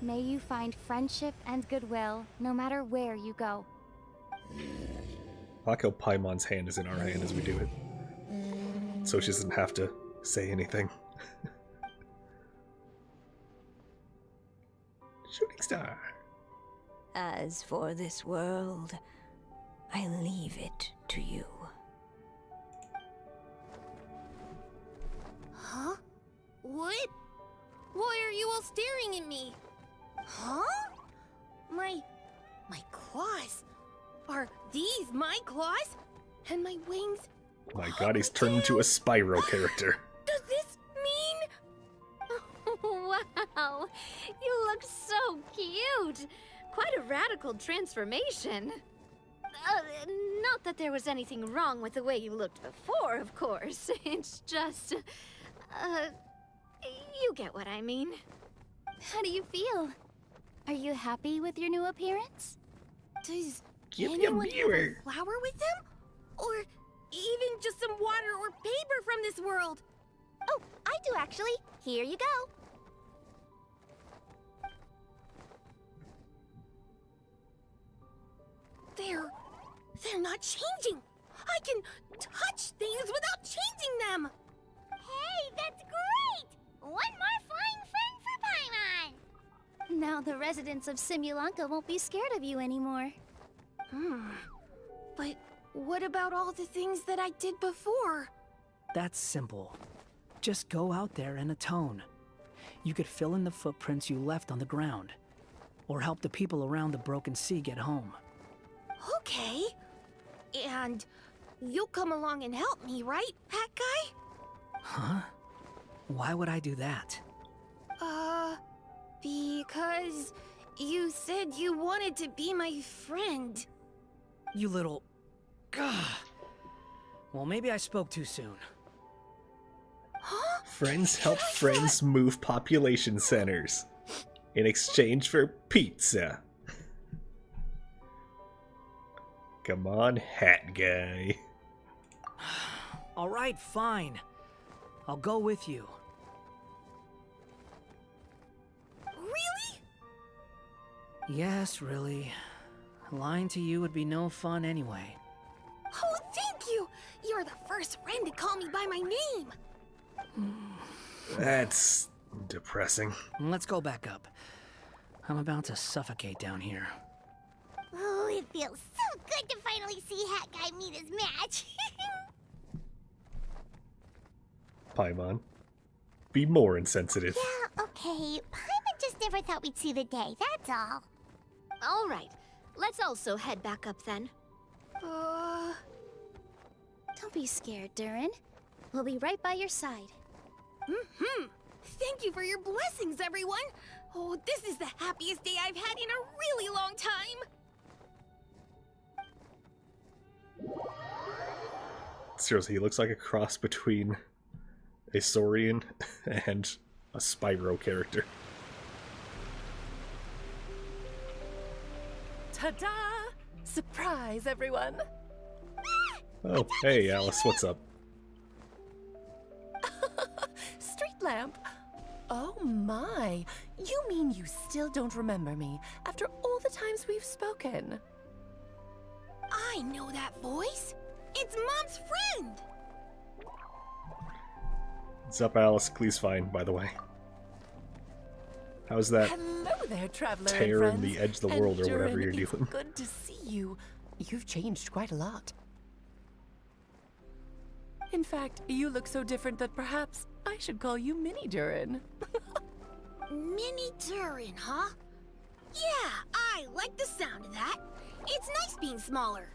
May you find friendship and goodwill no matter where you go. I like how Paimon's hand is in our hand as we do it. So she doesn't have to say anything. Shooting star. As for this world, I leave it to you. Huh? What? Why are you all staring at me? Huh? My claws? Are these my claws? And my wings? My god, he's turned into a Spyro character. Does this mean... Wow, you look so cute. Quite a radical transformation. Not that there was anything wrong with the way you looked before, of course. It's just... you get what I mean. How do you feel? Are you happy with your new appearance? Does Give me a anyone have mirror. a flower with them? Or even just some water or paper from this world? Oh, I do actually. Here you go. They're not changing. I can touch things without changing them. Hey, that's great! One more flying friend for Paimon! Now the residents of Simulanka won't be scared of you anymore. But what about all the things that I did before? That's simple. Just go out there and atone. You could fill in the footprints you left on the ground, or help the people around the broken sea get home. Okay. And you'll come along and help me, right, Hat Guy? Huh? Why would I do that? Because you said you wanted to be my friend. You little... Gah. Well, maybe I spoke too soon. Huh? Friends help friends move population centers in exchange for pizza. Come on, Hat Guy. All right, fine. I'll go with you. Really? Yes, really. Lying to you would be no fun anyway. Oh, thank you! You're the first friend to call me by my name! That's depressing. Let's go back up. I'm about to suffocate down here. Oh, it feels so good to finally see Hat Guy meet his match. Paimon, be more insensitive. Yeah, okay. Paimon just never thought we'd see the day, that's all. All right, let's also head back up then. Don't be scared, Durin. We'll be right by your side. Thank you for your blessings, everyone! Oh, this is the happiest day I've had in a really long time! Seriously, he looks like a cross between a Saurian and a Spyro character. Ta-da! Surprise, everyone! Oh, hey Alice, what's up? Street lamp! Oh my! You mean you still don't remember me after all the times we've spoken? I know that voice! It's Mom's friend! What's up, Alice? Clee's fine, by the way. How's that Hello there, traveler tear and in friends. the edge of the And world or whatever Durin, you're it's doing? good to see you. You've changed quite a lot. In fact, you look so different that perhaps I should call you Mini Durin. Mini Durin, huh? Yeah, I like the sound of that. It's nice being smaller.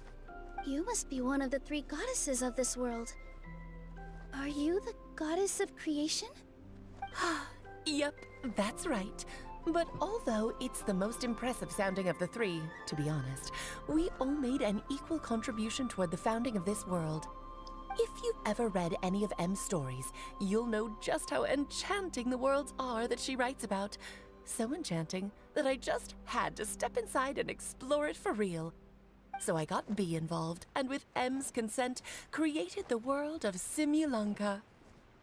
You must be one of the 3 goddesses of this world. Are you the goddess of creation? Yep, that's right. But although it's the most impressive sounding of the 3, to be honest, we all made an equal contribution toward the founding of this world. If you've ever read any of M's stories, you'll know just how enchanting the worlds are that she writes about. So enchanting that I just had to step inside and explore it for real. So I got B involved, and with M's consent, created the world of Simulanka.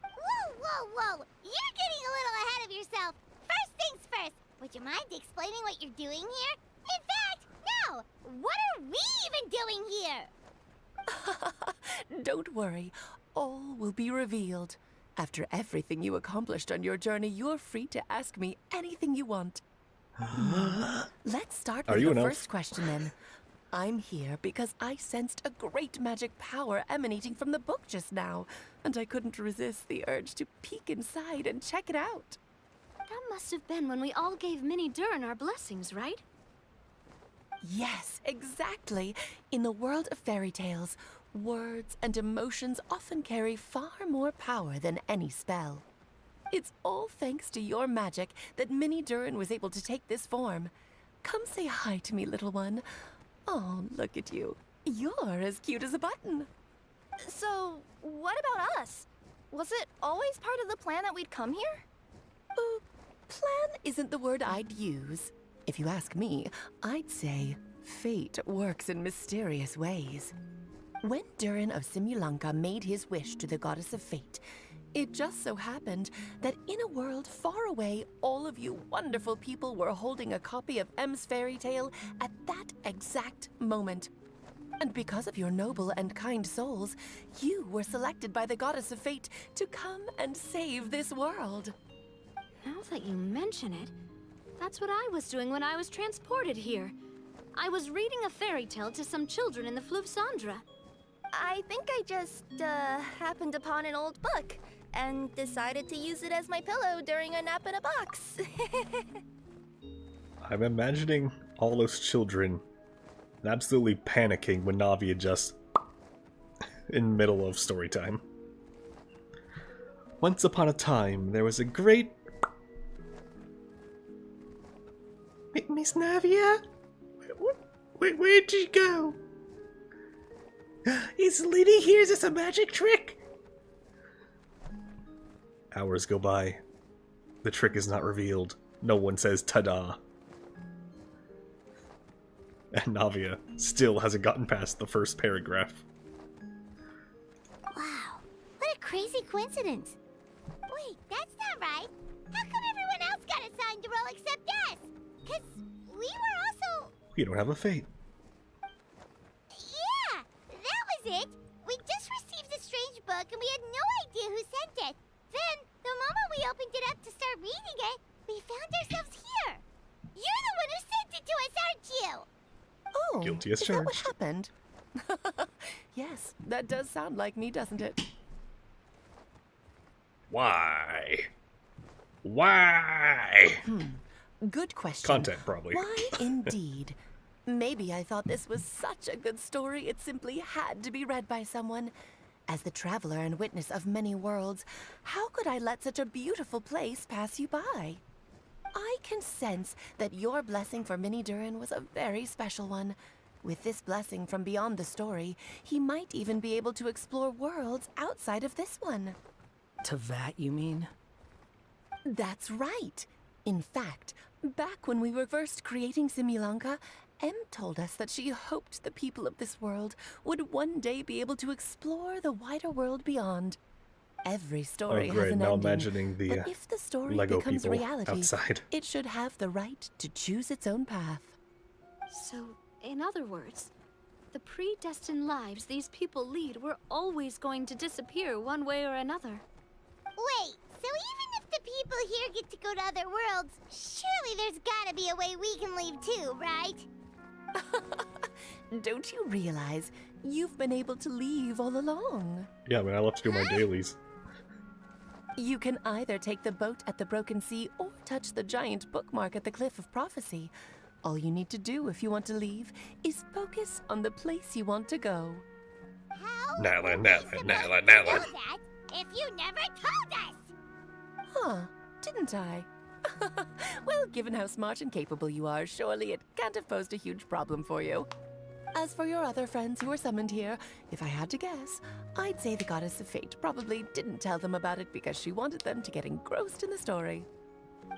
Whoa, whoa, whoa! You're getting a little ahead of yourself. First things first, would you mind explaining what you're doing here? In fact, no! What are we even doing here? Don't worry, all will be revealed. After everything you accomplished on your journey, you're free to ask me anything you want. Let's start with your first question then. I'm here because I sensed a great magic power emanating from the book just now, and I couldn't resist the urge to peek inside and check it out. That must have been when we all gave Minnie Durin our blessings, right? Yes, exactly. In the world of fairy tales, words and emotions often carry far more power than any spell. It's all thanks to your magic that Minnie Durin was able to take this form. Come say hi to me, little one. Oh, look at you. You're as cute as a button. So, what about us? Was it always part of the plan that we'd come here? Plan isn't the word I'd use. If you ask me, I'd say fate works in mysterious ways. When Durin of Simulanka made his wish to the goddess of fate, it just so happened that in a world far away, all of you wonderful people were holding a copy of M's fairy tale at that exact moment. And because of your noble and kind souls, you were selected by the goddess of fate to come and save this world. Now that you mention it, that's what I was doing when I was transported here. I was reading a fairy tale to some children in the Fleuve Cendre. I think I just, happened upon an old book and decided to use it as my pillow during a nap in a box. I'm imagining all those children absolutely panicking when Navia just in the middle of story time. Once upon a time, there was a great... Miss Navia? Where'd you go? Is Liddy here? Is this a magic trick? Hours go by. The trick is not revealed. No one says ta-da. And Navia still hasn't gotten past the first paragraph. Wow, what a crazy coincidence. Wait, that's not right. How come everyone else got assigned to roll except us? Because we were also... We don't have a fate. Yeah, that was it. We just received a strange book and we had no idea who sent it. Then, the moment we opened it up to start reading it, we found ourselves here. You're the one who sent it to us, aren't you? Oh, Guilty as is that what charged. happened? Yes, that does sound like me, doesn't it? Why? Why? Good question. Content, probably. Why, indeed. Maybe I thought this was such a good story, it simply had to be read by someone. As the traveler and witness of many worlds, how could I let such a beautiful place pass you by? I can sense that your blessing for Minnie Durin was a very special one. With this blessing from beyond the story, he might even be able to explore worlds outside of this one. Teyvat, you mean? That's right. In fact, back when we were first creating Simulanka, Em told us that she hoped the people of this world would one day be able to explore the wider world beyond. Every story has an now ending, imagining the but if the story Lego becomes people reality, outside. it should have the right to choose its own path. So, in other words, the predestined lives these people lead were always going to disappear one way or another. Wait, so even if the people here get to go to other worlds, surely there's gotta be a way we can leave too, right? Don't you realize you've been able to leave all along? Yeah, I mean, I love to do my dailies. You can either take the boat at the Broken Sea or touch the giant bookmark at the Cliff of Prophecy. All you need to do if you want to leave is focus on the place you want to go. How Natlan, are we Natlan, supposed Natlan, to know Natlan. that if you never told us? Huh, didn't I? Well, given how smart and capable you are, surely it can't have posed a huge problem for you. As for your other friends who were summoned here, if I had to guess, I'd say the Goddess of Fate probably didn't tell them about it because she wanted them to get engrossed in the story.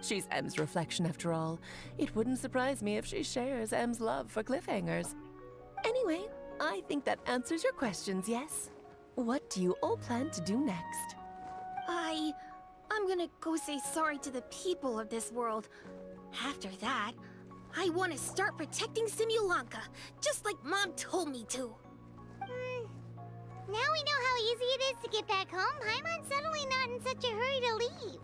She's Em's reflection, after all. It wouldn't surprise me if she shares Em's love for cliffhangers. Anyway, I think that answers your questions, yes? What do you all plan to do next? I'm gonna go say sorry to the people of this world. After that, I want to start protecting Simulanka, just like Mom told me to. it is to get back home, Paimon's suddenly not in such a hurry to leave.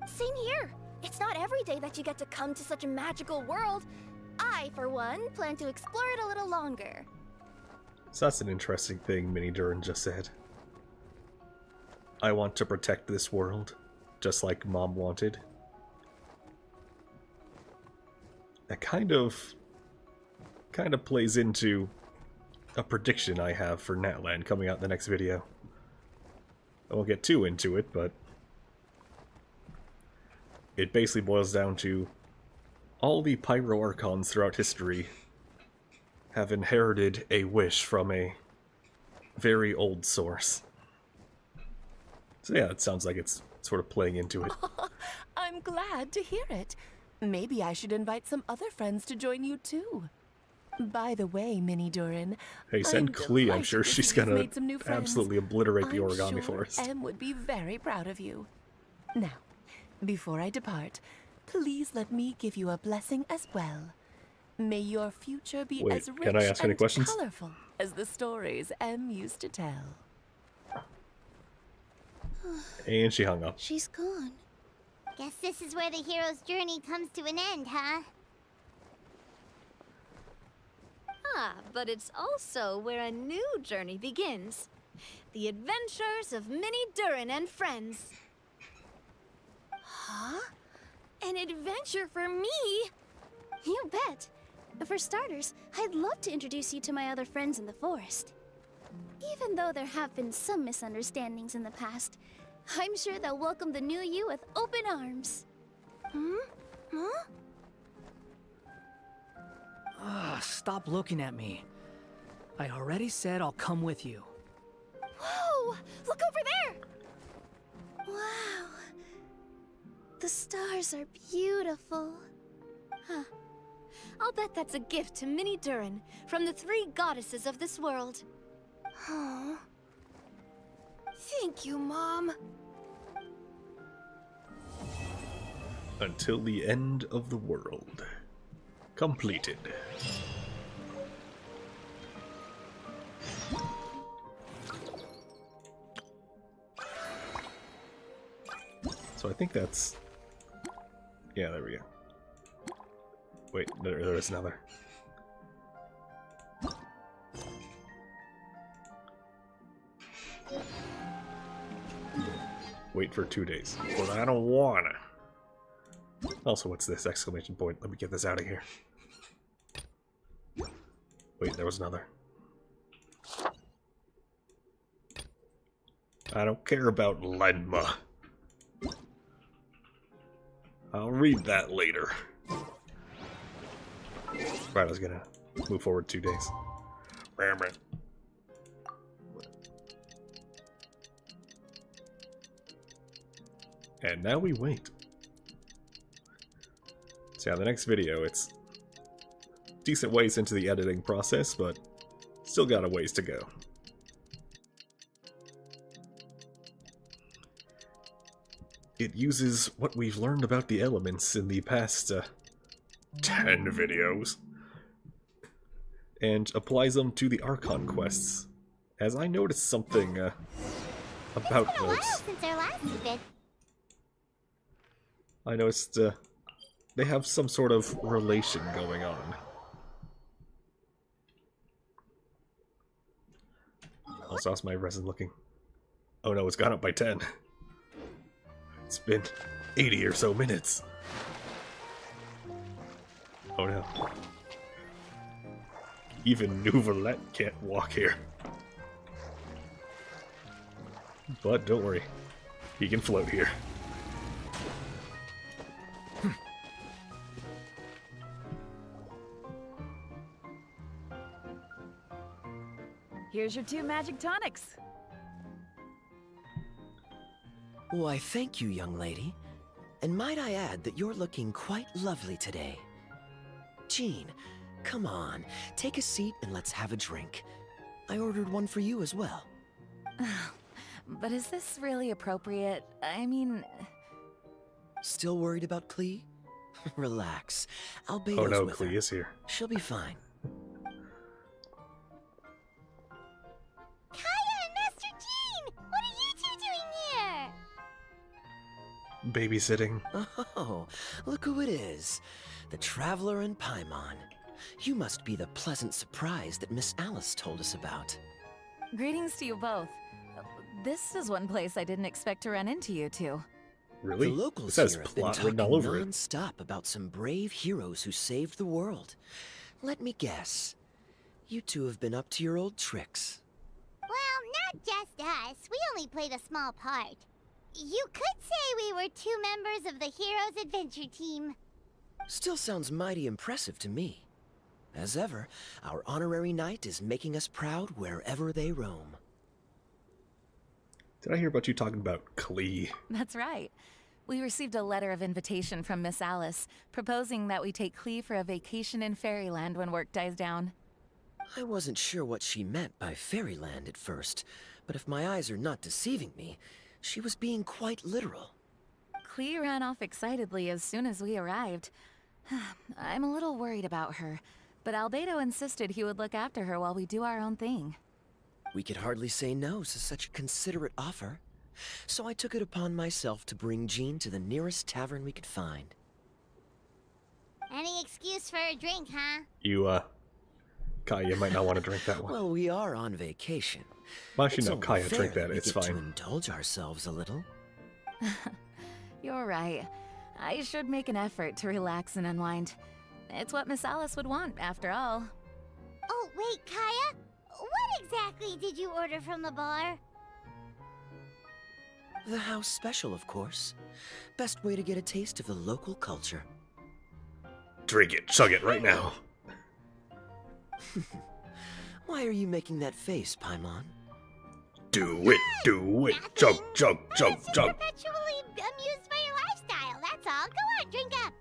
Same here. It's not every day that you get to come to such a magical world. I, for one, plan to explore it a little longer. So that's an interesting thing Mini Durin just said. I want to protect this world, just like Mom wanted. That kind of plays into a prediction I have for Natlan coming out in the next video. I won't get too into it, but it basically boils down to all the Pyro Archons throughout history have inherited a wish from a very old source. So yeah, it sounds like it's sort of playing into it. I'm glad to hear it. Maybe I should invite some other friends to join you too. By the way, Mini Durin, Hey, send Klee. I'm sure she's gonna made some new friends. absolutely obliterate the origami I'm sure forest. Em would be very proud of you. Now, before I depart, please let me give you a blessing as well. May your future be Wait, as rich can I ask any and questions? colorful as the stories Em used to tell. And she hung up. She's gone. Guess this is where the hero's journey comes to an end, huh? Ah, but it's also where a new journey begins. The adventures of Mini Durin and friends. Huh? An adventure for me? You bet. For starters, I'd love to introduce you to my other friends in the forest. Even though there have been some misunderstandings in the past, I'm sure they'll welcome the new you with open arms. Huh? Ugh, stop looking at me. I already said I'll come with you. Whoa! Look over there! Wow. The stars are beautiful. Huh. I'll bet that's a gift to Mini Durin from the 3 goddesses of this world. Oh. Thank you, Mom. Until the end of the world. Completed. So I think that's... Yeah, there we go. Wait, there is another. Wait for 2 days. But I don't wanna. Also, what's this? Exclamation point. Let me get this out of here. Wait, there was another. I don't care about Lenma. I'll read that later. Right, I was gonna move forward 2 days. And now we wait. So yeah, the next video, it's decent ways into the editing process, but still got a ways to go. It uses what we've learned about the elements in the past 10 videos and applies them to the Archon quests, as I noticed something about It's been a those. while since our last vid. I noticed they have some sort of relation going on. Also, how's my resin looking? Oh no, it's gone up by 10. It's been 80 or so minutes. Oh no. Even Nouvelette can't walk here. But don't worry, he can float here. Here's your 2 magic tonics. Why, thank you, young lady. And might I add that you're looking quite lovely today. Jean, come on, take a seat and let's have a drink. I ordered one for you as well. But is this really appropriate? I mean... Still worried about Klee? Relax. Albedo's Oh no, with Klee her. is here. She'll be fine. Kai babysitting. Oh, look who it is. The Traveler and Paimon. You must be the pleasant surprise that Miss Alice told us about. Greetings to you both. This is one place I didn't expect to run into you two. Really? The locals It says here have been plot written talking all over it. non-stop about some brave heroes who saved the world. Let me guess. You two have been up to your old tricks. Well, not just us. We only played a small part. You could say we were 2 members of the Heroes Adventure Team. Still sounds mighty impressive to me. As ever, our honorary knight is making us proud wherever they roam. Did I hear about you talking about Klee? That's right. We received a letter of invitation from Miss Alice, proposing that we take Clee for a vacation in Fairyland when work dies down. I wasn't sure what she meant by Fairyland at first, but if my eyes are not deceiving me, she was being quite literal. Clee ran off excitedly as soon as we arrived. I'm a little worried about her, but Albedo insisted he would look after her while we do our own thing. We could hardly say no to such a considerate offer, so I took it upon myself to bring Jean to the nearest tavern we could find. Any excuse for a drink, huh? You, Kaya might not want to drink that one. Well, we are on vacation. Well, actually, It's no, only Kaya, fair drink that. we It's get to fine. indulge ourselves a little. You're right. I should make an effort to relax and unwind. It's what Miss Alice would want, after all. Oh, wait, Kaya? What exactly did you order from the bar? The house special, of course. Best way to get a taste of the local culture. Drink it. Chug it right now. Why are you making that face, Paimon? Do it. Do it. Chug, chug, chug, chug. Perpetually amused by your lifestyle, that's all. Go on, drink up.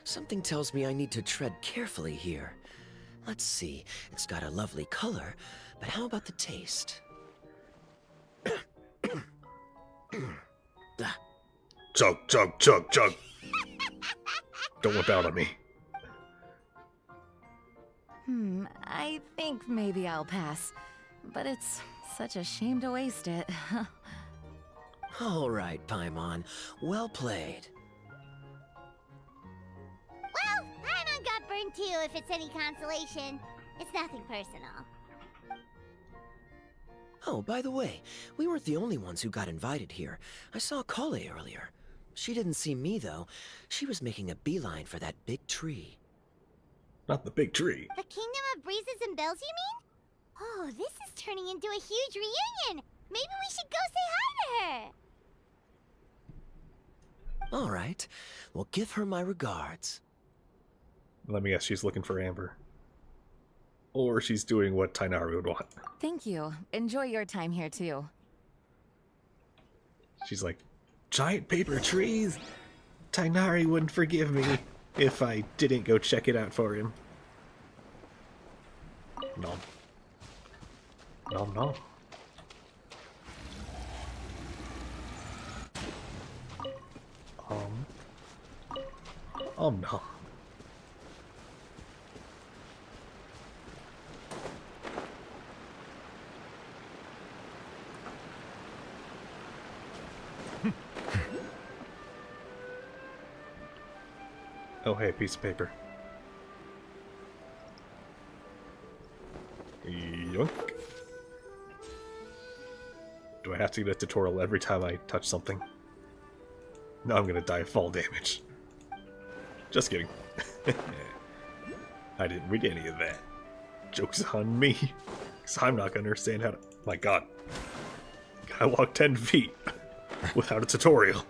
Something tells me I need to tread carefully here. Let's see, it's got a lovely color, but how about the taste? Chug, chug, chug, chug. Don't whip out on me. I think maybe I'll pass. But it's such a shame to waste it. All right, Paimon. Well played. Well, Paimon got burned too, if it's any consolation. It's nothing personal. Oh, by the way, we weren't the only ones who got invited here. I saw Kale earlier. She didn't see me, though. She was making a beeline for that big tree. Not the big tree. The Kingdom of Breezes and Bells, you mean? Oh, this is turning into a huge reunion. Maybe we should go say hi to her. All right. Well, give her my regards. Let me guess, she's looking for Amber. Or she's doing what Tainari would want. Thank you. Enjoy your time here, too. She's like, giant paper trees? Tainari wouldn't forgive me if I didn't go check it out for him. Nom. Nom nom. No. Oh, hey, piece of paper. Yoink. Do I have to get a tutorial every time I touch something? No, I'm gonna die of fall damage. Just kidding. I didn't read any of that. Joke's on me. Because I'm not gonna understand how to... My god. I walked 10 feet without a tutorial.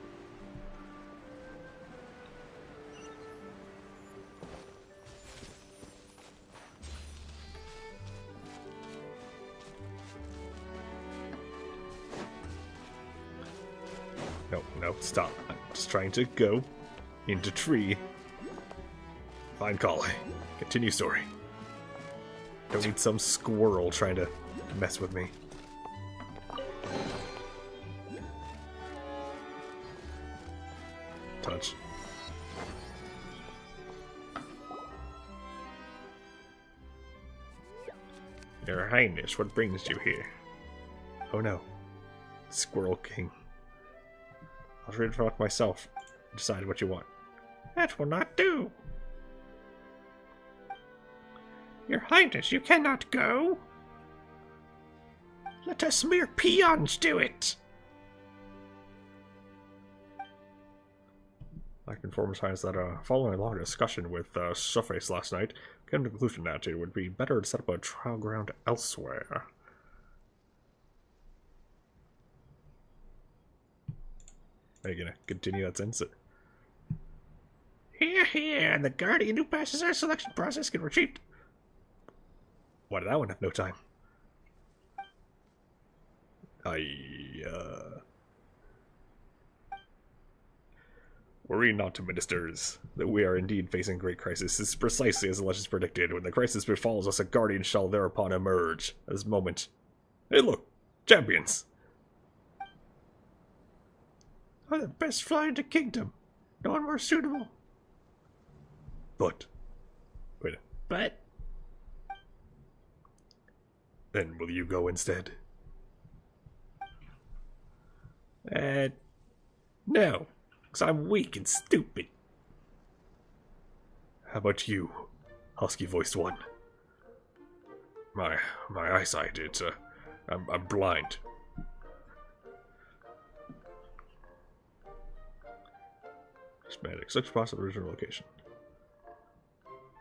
No, no, stop. I'm just trying to go into tree. Find Kale. Continue story. Don't need some squirrel trying to mess with me. Touch. Your Highness, what brings you here? Oh no. Squirrel King. I'll read it myself. Decide what you want. That will not do. Your Highness, you cannot go. Let us mere peons do it. I can inform His Highness that following a long discussion with Surface last night, came to the conclusion that it would be better to set up a trial ground elsewhere. Are you gonna continue that sentence? Here, and the Guardian who passes our selection process can retreat. Why did that one have no time? Worry not, ministers, that we are indeed facing a great crisis. This is precisely as the legends predicted. When the crisis befalls us, a guardian shall thereupon emerge. At this moment. Hey look! Champions! Are the best fly in the kingdom. No one more suitable. But. Then will you go instead? No. Because I'm weak and stupid. How about you, husky-voiced one? My eyesight, I'm blind. Schematic, search possible original location.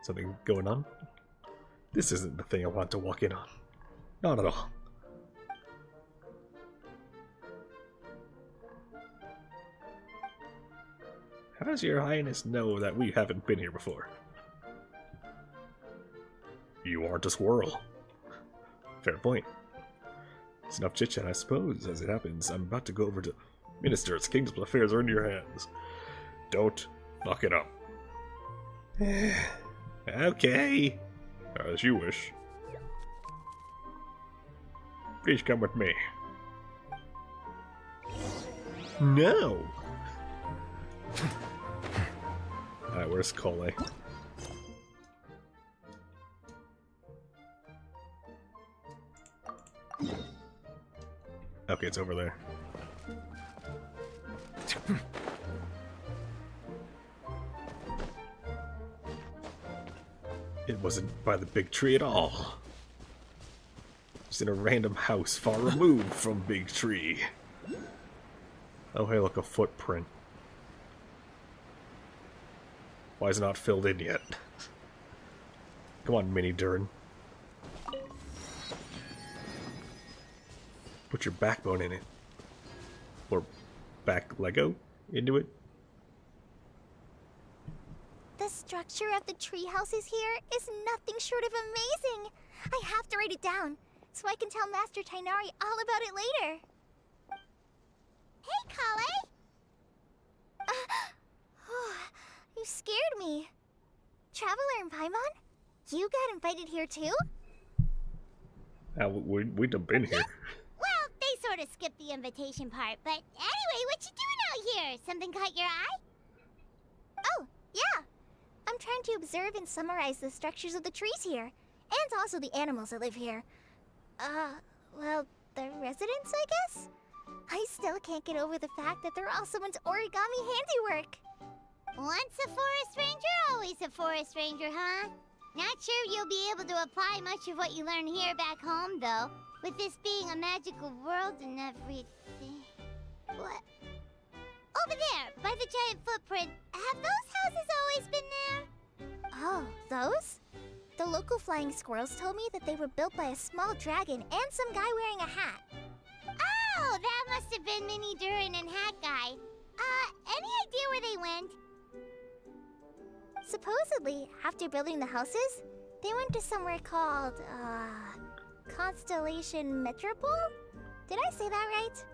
Something going on? This isn't the thing I want to walk in on. Not at all. How does your Highness know that we haven't been here before? You aren't a squirrel. Fair point. It's enough chit-chat, I suppose. As it happens, I'm about to go over to Ministers. Kingdom's affairs are in your hands. Don't fuck it up. Okay. As you wish. Please come with me. No! Alright, where's Cole? Okay, it's over there. It wasn't by the big tree at all. Just in a random house far removed from big tree. Oh hey, look, a footprint. Why is it not filled in yet? Come on, Mini Durin. Put your backbone in it. Or back Lego into it. The structure of the treehouses here is nothing short of amazing. I have to write it down, so I can tell Master Tainari all about it later. Hey, Kale! You scared me. Traveler in Paimon? You got invited here too? We'd have been here. Well, they sort of skipped the invitation part, but anyway, what you doing out here? Something caught your eye? Oh, yeah. I'm trying to observe and summarize the structures of the trees here, and also the animals that live here. Well, the residents, I guess? I still can't get over the fact that they're all someone's origami handiwork. Once a forest ranger, always a forest ranger, huh? Not sure you'll be able to apply much of what you learn here back home, though. With this being a magical world and everything. What? Over there, by the giant footprint. Have those houses always been there? Oh, those? The local flying squirrels told me that they were built by a small dragon and some guy wearing a hat. Oh, that must have been Mini Durin and Hat Guy. Any idea where they went? Supposedly, after building the houses, they went to somewhere called, Constellation Metropole? Did I say that right?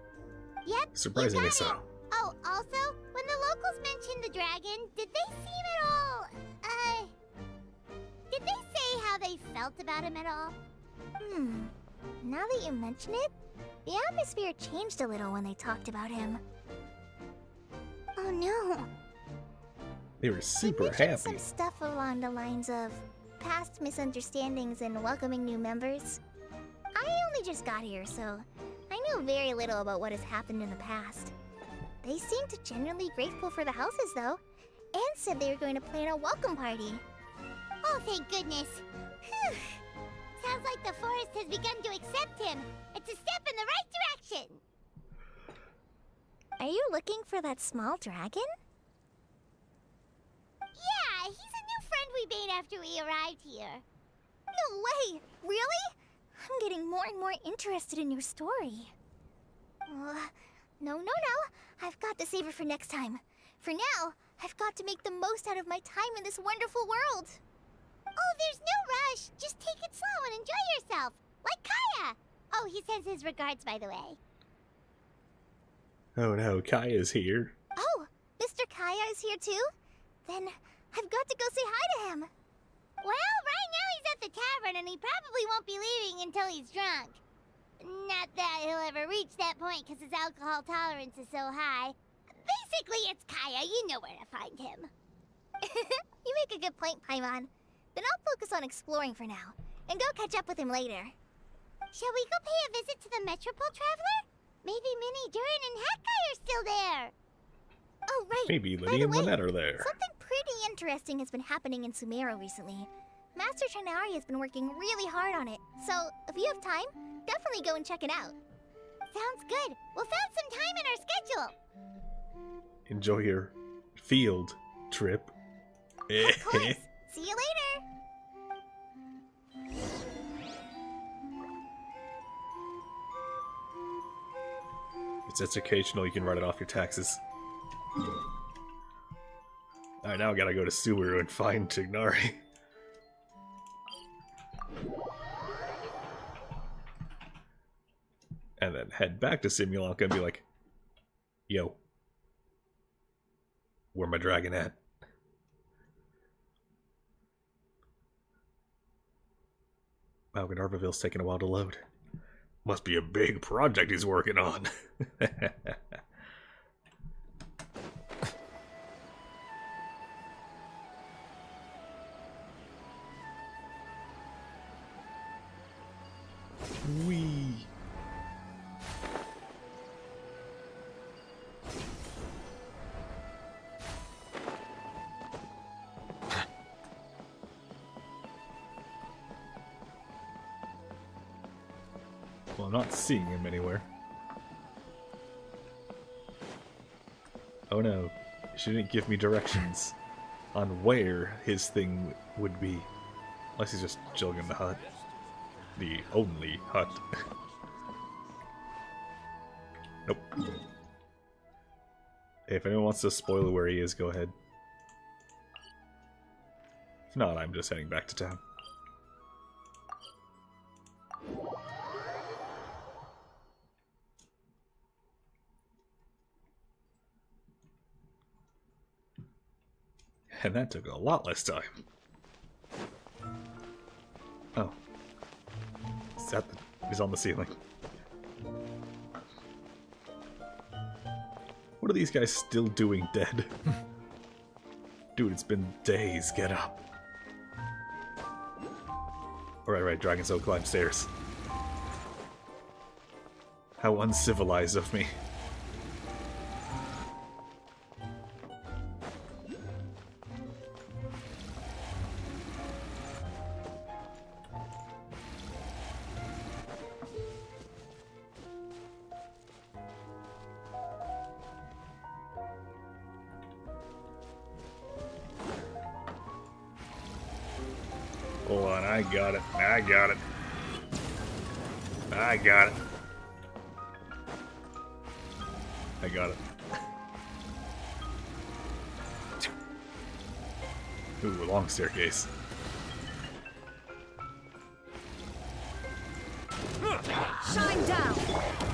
Yep. Surprisingly so. Oh, also, when the locals mentioned the dragon, did they seem at all, did they say how they felt about him at all? Now that you mention it, the atmosphere changed a little when they talked about him. Oh no. They were super happy. happy. Some stuff along the lines of past misunderstandings and welcoming new members. I only just got here, so I know very little about what has happened in the past. They seemed genuinely grateful for the houses, though, and said they were going to plan a welcome party. Oh, thank goodness. Whew. Sounds like the forest has begun to accept him. It's a step in the right direction. Are you looking for that small dragon? Yeah, he's a new friend we made after we arrived here. No way! Really? I'm getting more and more interested in your story. No. I've got to save it for next time. For now, I've got to make the most out of my time in this wonderful world. Oh, there's no rush. Just take it slow and enjoy yourself. Like Kaya. Oh, he sends his regards, by the way. Oh no, Kaya's here. Oh, Mr. Kaya is here too? Then I've got to go say hi to him. Well, right now he's at the tavern and he probably won't be leaving until he's drunk. Not that he'll ever reach that point because his alcohol tolerance is so high. Basically, it's Kaya. You know where to find him. You make a good point, Paimon. Then I'll focus on exploring for now and go catch up with him later. Shall we go pay a visit to the Metropole Traveler? Maybe Minnie, Durin, and Hatkai are still there. Oh, right. Maybe By Liddy the and way, Lynette are there. Something pretty interesting has been happening in Sumeru recently. Master Trinari has been working really hard on it, so if you have time, definitely go and check it out. Sounds good. We'll find some time in our schedule. Enjoy your field trip. Of course. See you later. It's educational, you can write it off your taxes. Alright, now I gotta go to Sumeru and find Tignari. And then head back to Simulanka and be like, yo, where my dragon at? Wow, Gandharvaville's taking a while to load. Must be a big project he's working on. Wee. Well, I'm not seeing him anywhere. Oh no, she didn't give me directions on where his thing would be. Unless he's just chilling in the hut. The only hut. Nope. Hey, if anyone wants to spoil where he is, go ahead. If not, I'm just heading back to town. And that took a lot less time. Oh. He's on the ceiling. What are these guys still doing dead? Dude, it's been days. Get up. Right, dragons don't climb stairs. How uncivilized of me. Hold on, I got it. I got it. I got it. I got it. Ooh, a long staircase. Shine down!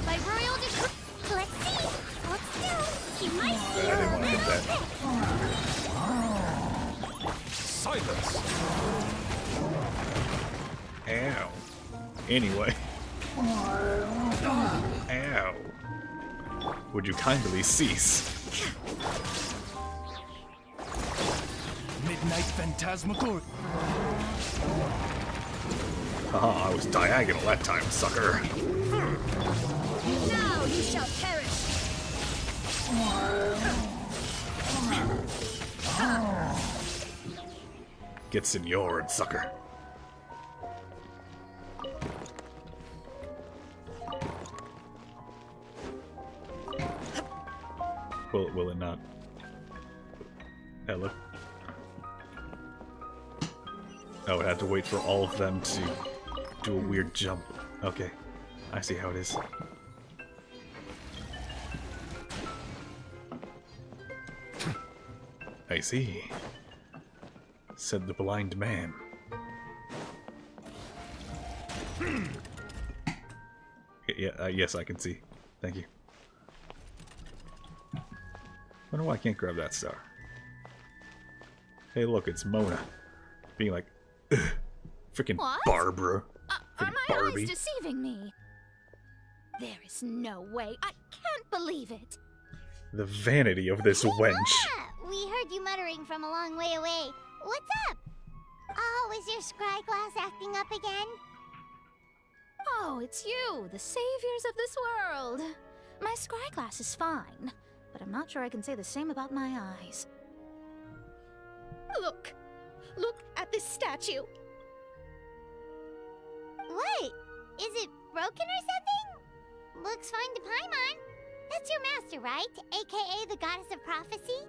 By royal decree. Let's see. What's new? He might I be didn't want to hit that. Silence! Ow. Anyway. Ow. Would you kindly cease? Midnight Phantasmagoria. Haha, I was diagonal that time, sucker. Now you shall perish! Get senored, sucker. Will it not? Hello? Oh, it had to wait for all of them to do a weird jump. Okay, I see how it is. I see, said the blind man. Yeah, yes, I can see. Thank you. Wonder why I can't grab that star. Hey, look, it's Mona. Being like, freaking What? Barbara. Are Freaking my Barbie. eyes deceiving me? There is no way. I can't believe it. The vanity of this wench. Ah, we heard you muttering from a long way away. What's up? Oh, is your scry glass acting up again? Oh, it's you, the saviors of this world. My scry glass is fine, but I'm not sure I can say the same about my eyes. Look! Look at this statue! What? Is it broken or something? Looks fine to Paimon. That's your master, right? AKA the goddess of prophecy?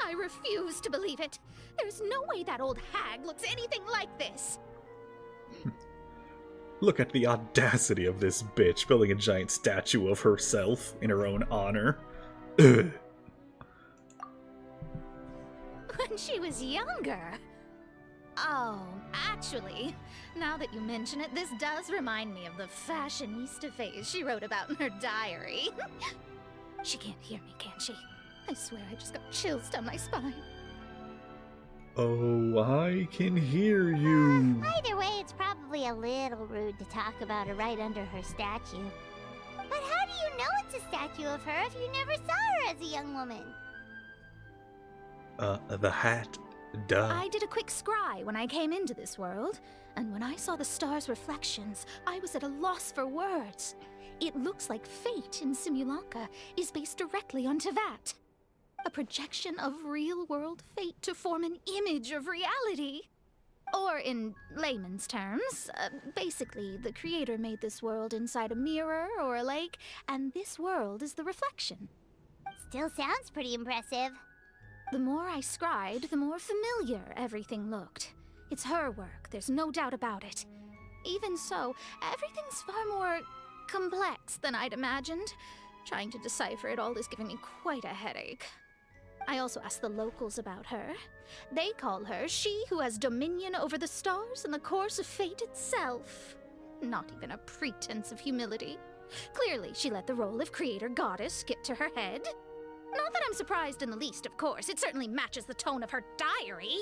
I refuse to believe it. There's no way that old hag looks anything like this. Look at the audacity of this bitch building a giant statue of herself in her own honor. Ugh. When she was younger. Oh, actually, now that you mention it, this does remind me of the fashionista phase she wrote about in her diary. She can't hear me, can she? I swear I just got chills down my spine. Oh, I can hear you. Either way, it's probably a little rude to talk about her right under her statue. But how do you know it's a statue of her if you never saw her as a young woman? The hat. Duh. I did a quick scry when I came into this world, and when I saw the stars' reflections, I was at a loss for words. It looks like fate in Simulanka is based directly on Tevat. A projection of real-world fate to form an image of reality. Or in layman's terms, basically, the creator made this world inside a mirror or a lake, and this world is the reflection. Still sounds pretty impressive. The more I scried, the more familiar everything looked. It's her work, there's no doubt about it. Even so, everything's far more complex than I'd imagined. Trying to decipher it all is giving me quite a headache. I also asked the locals about her. They call her she who has dominion over the stars and the course of fate itself. Not even a pretense of humility. Clearly, she let the role of creator goddess get to her head. Not that I'm surprised in the least, of course. It certainly matches the tone of her diary.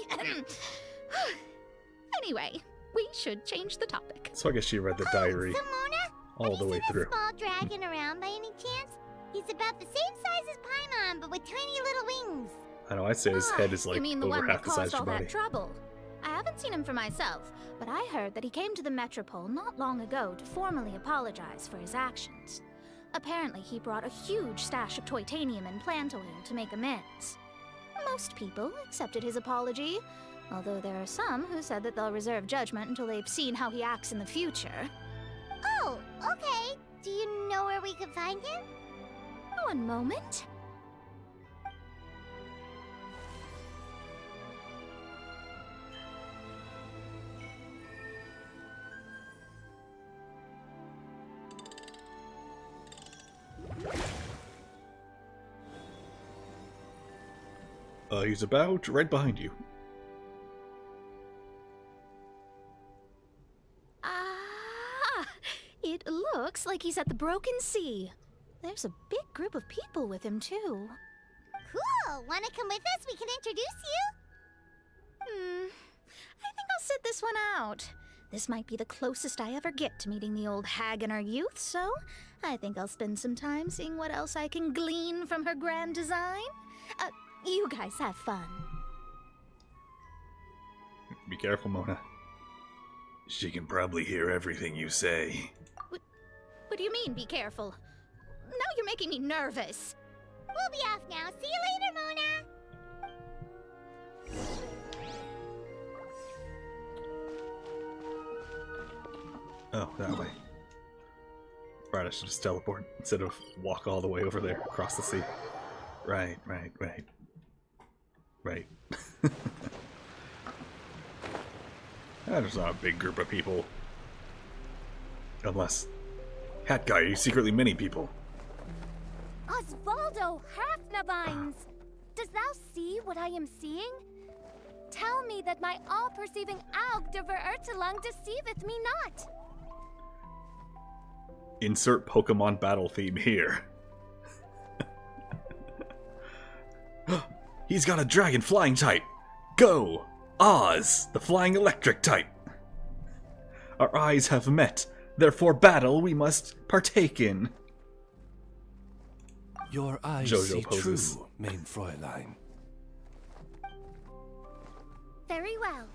Anyway, we should change the topic. So I guess she read the diary Simona? all the way through. Small dragon around by any chance? He's about the same size as Paimon, but with tiny little wings. I know, I'd say his head is like You mean the over one half that the size caused of all your body. that trouble? I haven't seen him for myself, but I heard that he came to the Metropole not long ago to formally apologize for his actions. Apparently, he brought a huge stash of Toitanium and plant oil to make amends. Most people accepted his apology, although there are some who said that they'll reserve judgment until they've seen how he acts in the future. Oh, okay. Do you know where we can find him? One moment. He's about right behind you. Ah, it looks like he's at the Broken Sea. There's a big group of people with him, too. Cool. Wanna come with us? We can introduce you. I think I'll sit this one out. This might be the closest I ever get to meeting the old hag in her youth, so I think I'll spend some time seeing what else I can glean from her grand design. You guys have fun. Be careful, Mona. She can probably hear everything you say. What do you mean, be careful? Now you're making me nervous. We'll be off now. See you later, Mona. Oh, that way. Right, I should just teleport instead of walk all the way over there across the sea. Right. There's not a big group of people. Unless... Hat guy, you secretly many people. Osvaldo Hafnavines! Does thou see what I am seeing? Tell me that my all-perceiving Aug de Verurtelung deceiveth me not. Insert Pokemon battle theme here. He's got a dragon flying type! Go! Oz, the flying electric type! Our eyes have met, therefore battle we must partake in. Your eyes Jojo see poses. true, mein Fräulein. Very well.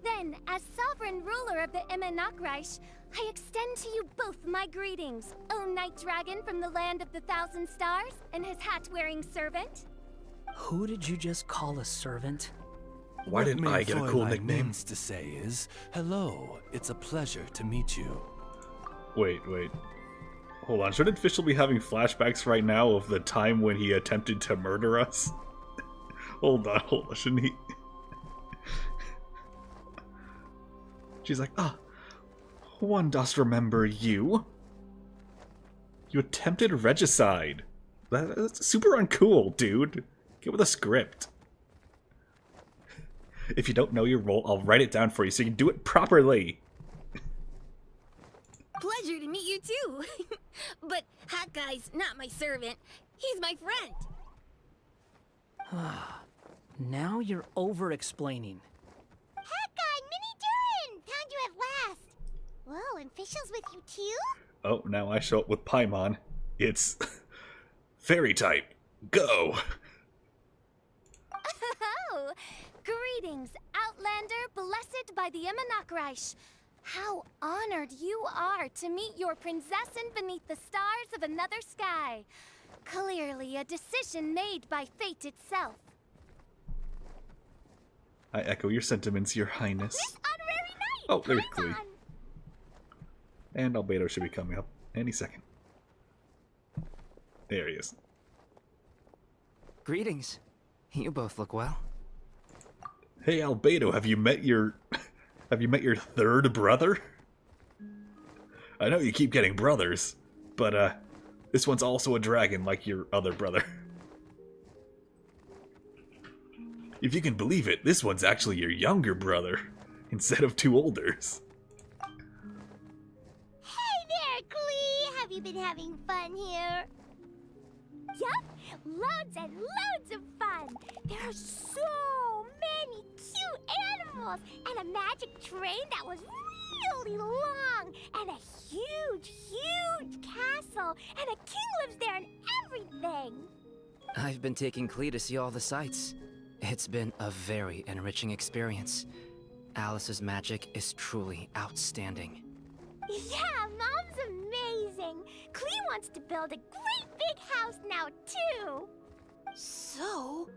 Then, as sovereign ruler of the Immenachreich, I extend to you both my greetings, O Night Dragon from the land of the Thousand Stars and his hat-wearing servant. Who did you just call a servant? Why didn't I get a cool Fräulein nickname? means to say is, hello, it's a pleasure to meet you. Wait. Hold on, shouldn't Fischl be having flashbacks right now of the time when he attempted to murder us? hold on, shouldn't he? She's like, one does remember you. You attempted regicide. That's super uncool, dude. Get with a script. If you don't know your role, I'll write it down for you so you can do it properly. Pleasure to meet you too. But Hat Guy's not my servant. He's my friend. Now you're over-explaining. Hat Guy, Mini Durin! Found you at last. Whoa, and Fischl's with you too? Oh, now I show up with Paimon. It's... fairy type. Go! Oh, greetings, Outlander blessed by the Immenachreich. How honored you are to meet your prinzessin beneath the stars of another sky. Clearly a decision made by fate itself. I echo your sentiments, your highness. This honorary knight! Oh, there's Klee. And Albedo should be coming up any second. There he is. Greetings. You both look well. Hey Albedo, have you met your third brother? I know you keep getting brothers, but this one's also a dragon like your other brother. If you can believe it, this one's actually your younger brother, instead of two olders. Hey there, Klee! Have you been having fun here? Yup, loads and loads of fun. There are so many cute animals and a magic train that was really long and a huge castle and a king lives there and everything. I've been taking Klee to see all the sights. It's been a very enriching experience. Alice's magic is truly outstanding. Yeah, Mom's amazing. Klee wants to build a great big house now, too. So,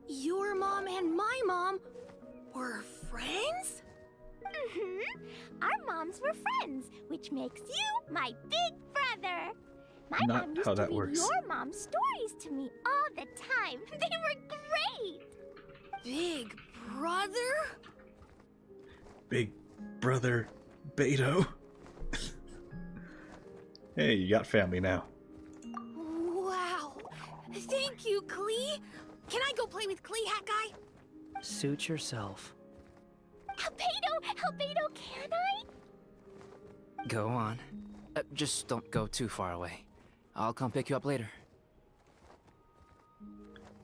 your mom and my mom were friends? Mm-hmm. Our moms were friends, which makes you my big brother. My Not mom used how to that read works. your mom's stories to me all the time. They were great. Big brother? Big brother Beto. Hey, you got family now. Wow. Thank you, Klee. Can I go play with Klee, Hat Guy? Suit yourself. Albedo, can I? Go on. Just don't go too far away. I'll come pick you up later.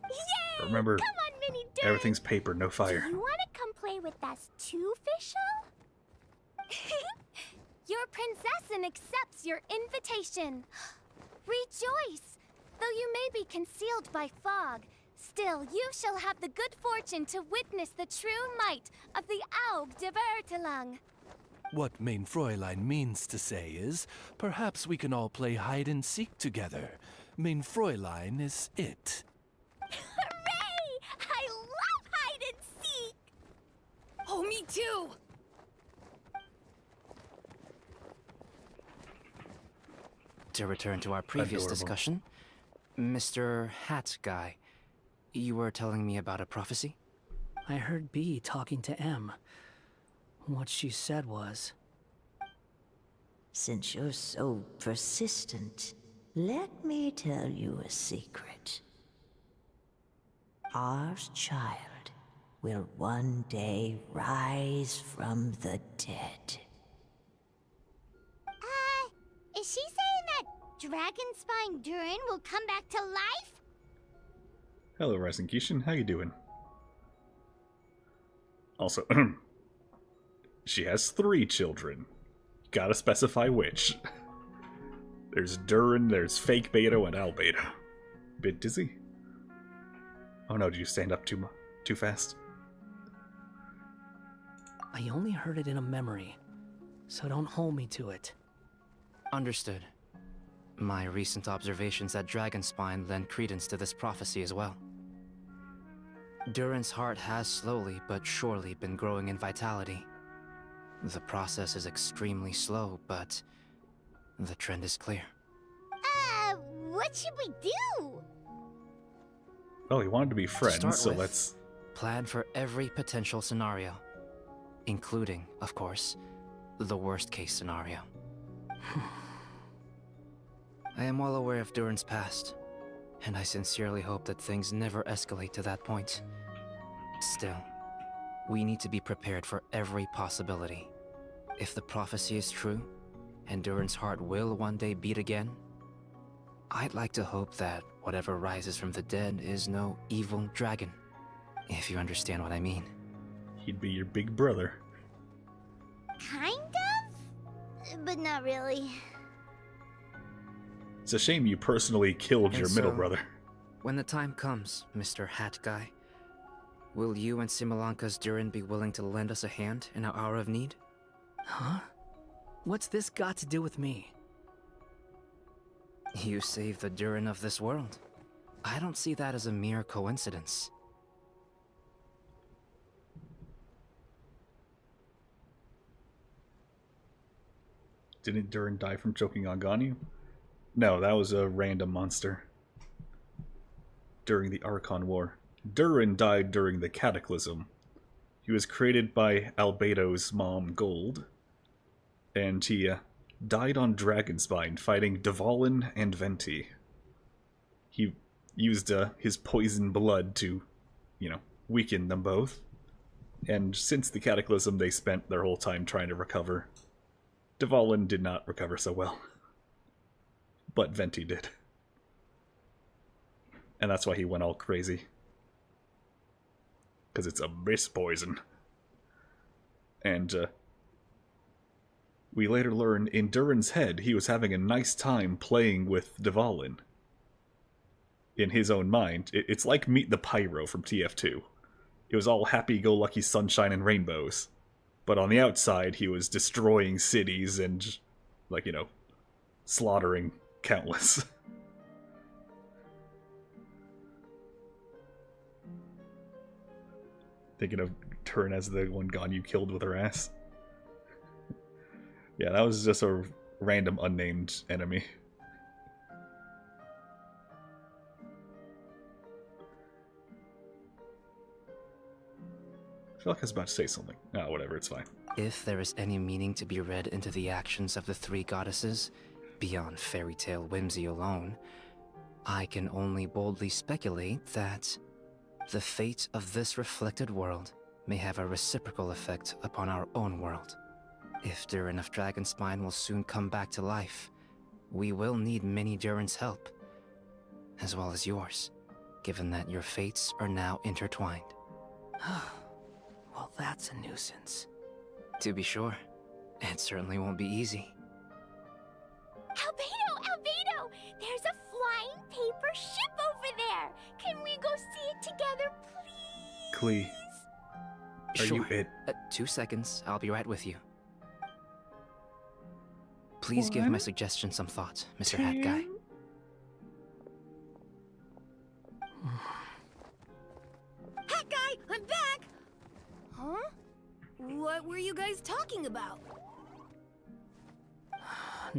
Yay! Remember, Come on, Mini Durin. everything's paper, no Do fire. you want to come play with us too, Fischl? Your prinzessin accepts your invitation. Rejoice! Though you may be concealed by fog, still you shall have the good fortune to witness the true might of the Aug de Verurtelung. What mein Fräulein means to say is, perhaps we can all play hide and seek together. Mein Fräulein is it. Hooray! I love hide and seek! Oh, me too! To return to our previous Adorable. discussion, Mr. Hat Guy, you were telling me about a prophecy? I heard B talking to M. What she said was, Since you're so persistent, let me tell you a secret. Our child will one day rise from the dead. Is she saying that Dragon Spine Durin will come back to life? Hello, Rising Kishin. How you doing? Also, she has 3 children. Gotta specify which. There's Durin, there's Fake Beto, and Al Beto. Bit dizzy? Oh no, did you stand up too fast? I only heard it in a memory, so don't hold me to it. Understood. My recent observations at Dragonspine lend credence to this prophecy as well. Durin's heart has slowly but surely been growing in vitality. The process is extremely slow, but the trend is clear. What should we do? Well, he wanted to be To friends, start so with, let's... plan for every potential scenario, including, of course, the worst-case scenario. I am well aware of Durin's past, and I sincerely hope that things never escalate to that point. Still, we need to be prepared for every possibility. If the prophecy is true, and Durin's heart will one day beat again, I'd like to hope that whatever rises from the dead is no evil dragon, if you understand what I mean. He'd be your big brother. Kind of? But not really. It's a shame you personally killed your And middle so, brother. When the time comes, Mr. Hat Guy, will you and Simulanka's Durin be willing to lend us a hand in our hour of need? Huh? What's this got to do with me? You saved the Durin of this world. I don't see that as a mere coincidence. Didn't Durin die from choking on Ganyu? No, that was a random monster. During the Archon War. Durin died during the Cataclysm. He was created by Albeto's mom, Gold. And he died on Dragonspine fighting Dvalin and Venti. He used his poison blood to, weaken them both. And since the Cataclysm, they spent their whole time trying to recover. Dvalin did not recover so well. But Venti did. And that's why he went all crazy. Because it's abyss poison. And, we later learn in Durin's head he was having a nice time playing with Dvalin. In his own mind. It's like Meet the Pyro from TF2. It was all happy-go-lucky sunshine and rainbows. But on the outside, he was destroying cities and, slaughtering countless. Thinking of Turin as the one Ganyu killed with her ass. Yeah, that was just a random unnamed enemy. I feel like I was about to say something. Ah, whatever, it's fine. If there is any meaning to be read into the actions of the 3 goddesses, beyond fairy tale whimsy alone, I can only boldly speculate that the fate of this reflected world may have a reciprocal effect upon our own world. If Durin of Dragonspine will soon come back to life, we will need many Durin's help, as well as yours, given that your fates are now intertwined. Well, that's a nuisance. To be sure, it certainly won't be easy. Albedo! There's a flying paper ship over there! Can we go see it together, please? Klee, are Sure. you it? 2 seconds, I'll be right with you. Please give my suggestion some thought, Mr. Hat Guy.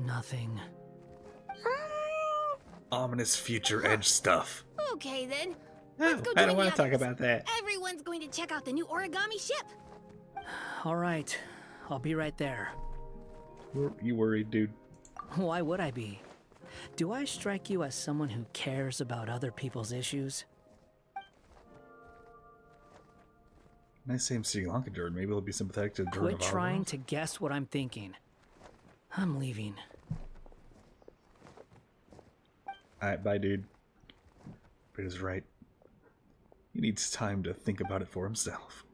Nothing. Ominous future edge stuff. Okay then. Oh, Let's go I join don't the want to talk others. about that. Everyone's going to check out the new origami ship. All right, I'll be right there. You worried, dude? Why would I be? Do I strike you as someone who cares about other people's issues? Nice name, Sri Lanka Durin. Maybe he'll be sympathetic to Durin Quit of our trying world. to guess what I'm thinking. I'm leaving. Alright, bye, dude. But he's right. He needs time to think about it for himself.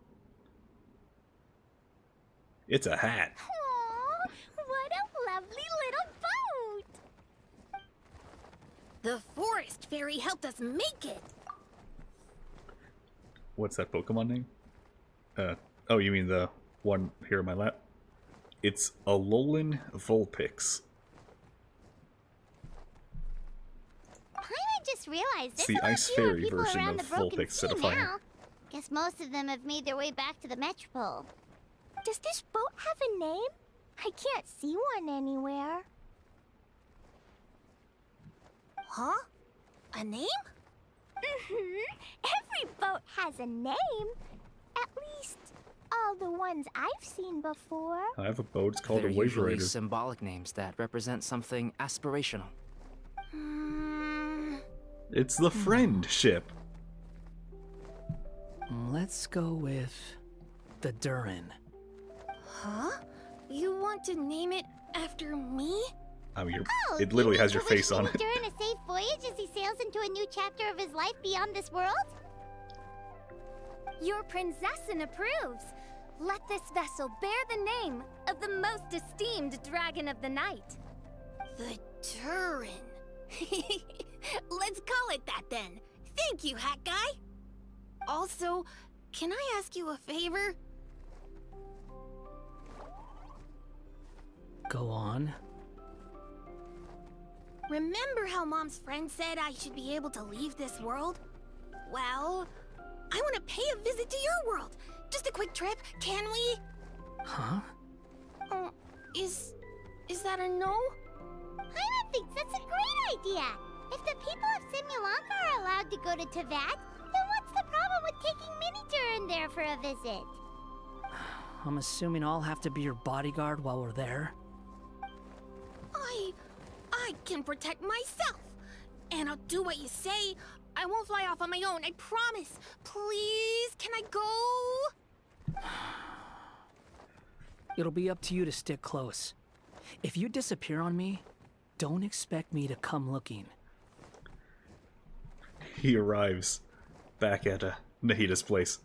It's a hat. Aww, what a lovely little boat! The forest fairy helped us make it. What's that Pokemon name? Oh, you mean the one here in my lap? It's Alolan Vulpix. I just realized It's there's the a lot Ice fewer Fairy people version around of the Broken Vulpix Sea instead of fire. now. Guess most of them have made their way back to the Metropole. Does this boat have a name? I can't see one anywhere. Huh? A name? Every boat has a name. At least all the ones I've seen before. I have a boat. It's called They're a Wave usually Raider. symbolic names that represent something aspirational. It's the Friend ship. Let's go with the Durin. Huh? You want to name it after me? I mean, Oh, it literally you has mean your to wish face on Lady it. Durin a safe voyage as he sails into a new chapter of his life beyond this world? Your princessin approves. Let this vessel bear the name of the most esteemed dragon of the night. The Durin. Let's call it that then. Thank you, Hat Guy. Also, can I ask you a favor? Go on. Remember how Mom's friend said I should be able to leave this world? Well, I want to pay a visit to your world. Just a quick trip, can we? Huh? Is that a no? Paimon thinks that's a great idea. If the people of Simulanka are allowed to go to Teyvat, then what's the problem with taking Mini Durin there for a visit? I'm assuming I'll have to be your bodyguard while we're there. I can protect myself. And I'll do what you say. I won't fly off on my own, I promise. Please, can I go? It'll be up to you to stick close. If you disappear on me, don't expect me to come looking. He arrives back at Nahida's place.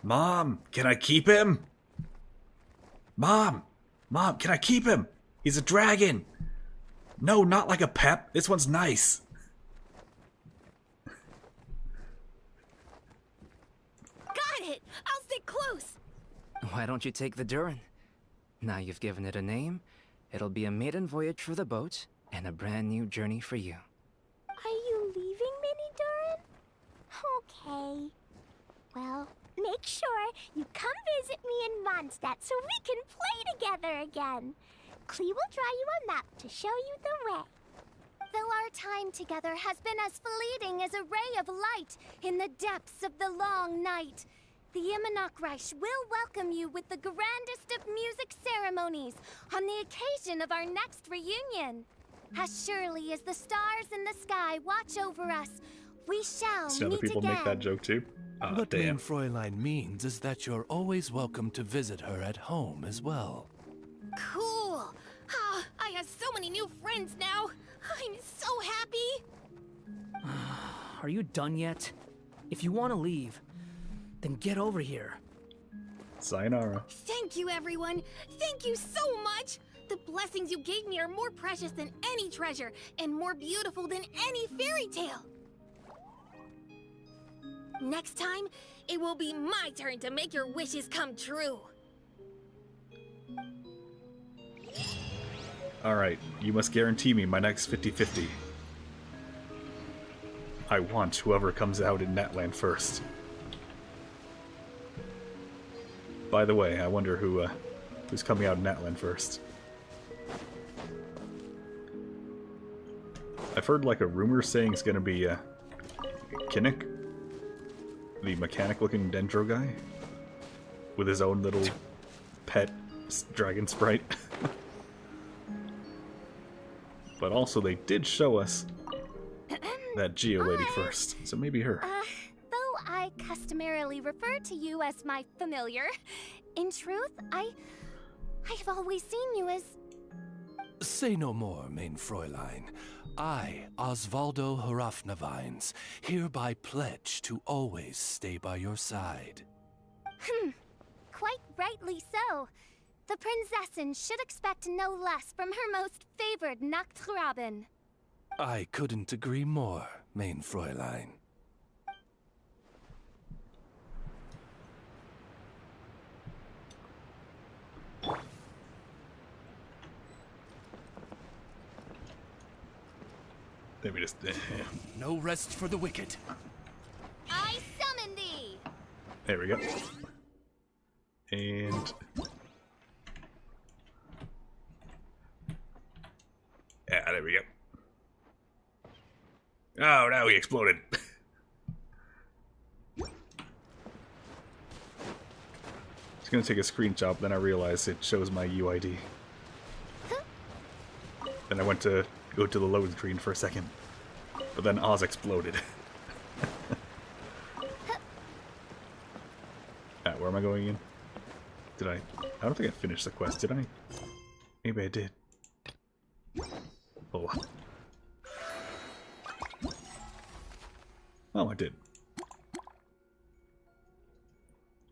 Mom, can I keep him? Mom, can I keep him? He's a dragon. No, not like a pet. This one's nice. Got it! I'll stick close! Why don't you take the Durin? Now you've given it a name, it'll be a maiden voyage for the boat and a brand new journey for you. Are you leaving, Mini Durin? Okay. Well, make sure you come visit me in Mondstadt so we can play together again. Klee will draw you a map to show you the way. Though our time together has been as fleeting as a ray of light in the depths of the long night, the Immonok will welcome you with the grandest of music ceremonies on the occasion of our next reunion. As surely as the stars in the sky watch over us, we shall See other meet people again. make that joke too? Ah, What damn. Main Fräulein means is that you're always welcome to visit her at home as well. Cool! Ah, I have so many new friends now! I'm so happy! Are you done yet? If you want to leave, then get over here. Sayonara. Thank you, everyone! Thank you so much! The blessings you gave me are more precious than any treasure, and more beautiful than any fairy tale! Next time, it will be my turn to make your wishes come true! Alright, you must guarantee me my next 50-50. I want whoever comes out in Natlan first. By the way, I wonder who's coming out in Natlan first. I've heard like a rumor saying it's gonna be Kinnick, the mechanic-looking Dendro guy, with his own little pet dragon sprite. But also they did show us that Geo lady first, so maybe her. Though I customarily refer to you as my familiar, in truth, I've always seen you as... Say no more, main Fräulein. I, Osvaldo Hrafnavines, hereby pledge to always stay by your side. Quite rightly so. The Prinzessin should expect no less from her most favored Nachtraben. I couldn't agree more, main Fräulein. Let me just... No rest for the wicked. I summon thee! There we go. And... yeah, there we go. Oh, now he exploded. I was gonna take a screenshot, then I realized it shows my UID. Then I went to go to the load screen for a second, but then Oz exploded. Where am I going in? Did I don't think I finished the quest, did I? Maybe I did. Oh. Oh, I did.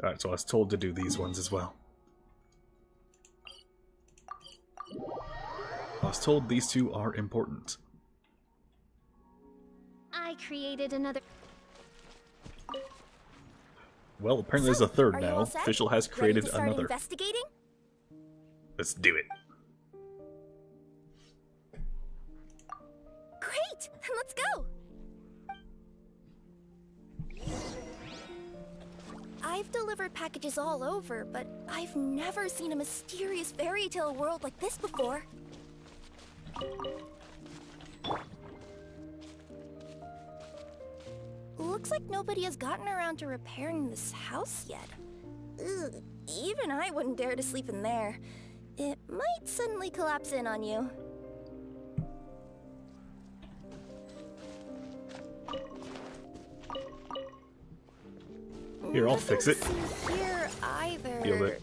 Alright, so I was told to do these ones as well. I was told these two are important. I created another... Well, apparently there's a third are you now. all set? Official has Ready created to start another. investigating? Let's do it. Great! Then let's go! I've delivered packages all over, but I've never seen a mysterious fairy tale world like this before. Looks like nobody has gotten around to repairing this house yet. Ugh, even I wouldn't dare to sleep in there. It might suddenly collapse in on you. Here, I'll fix it. Nothing to see here either. Feel it.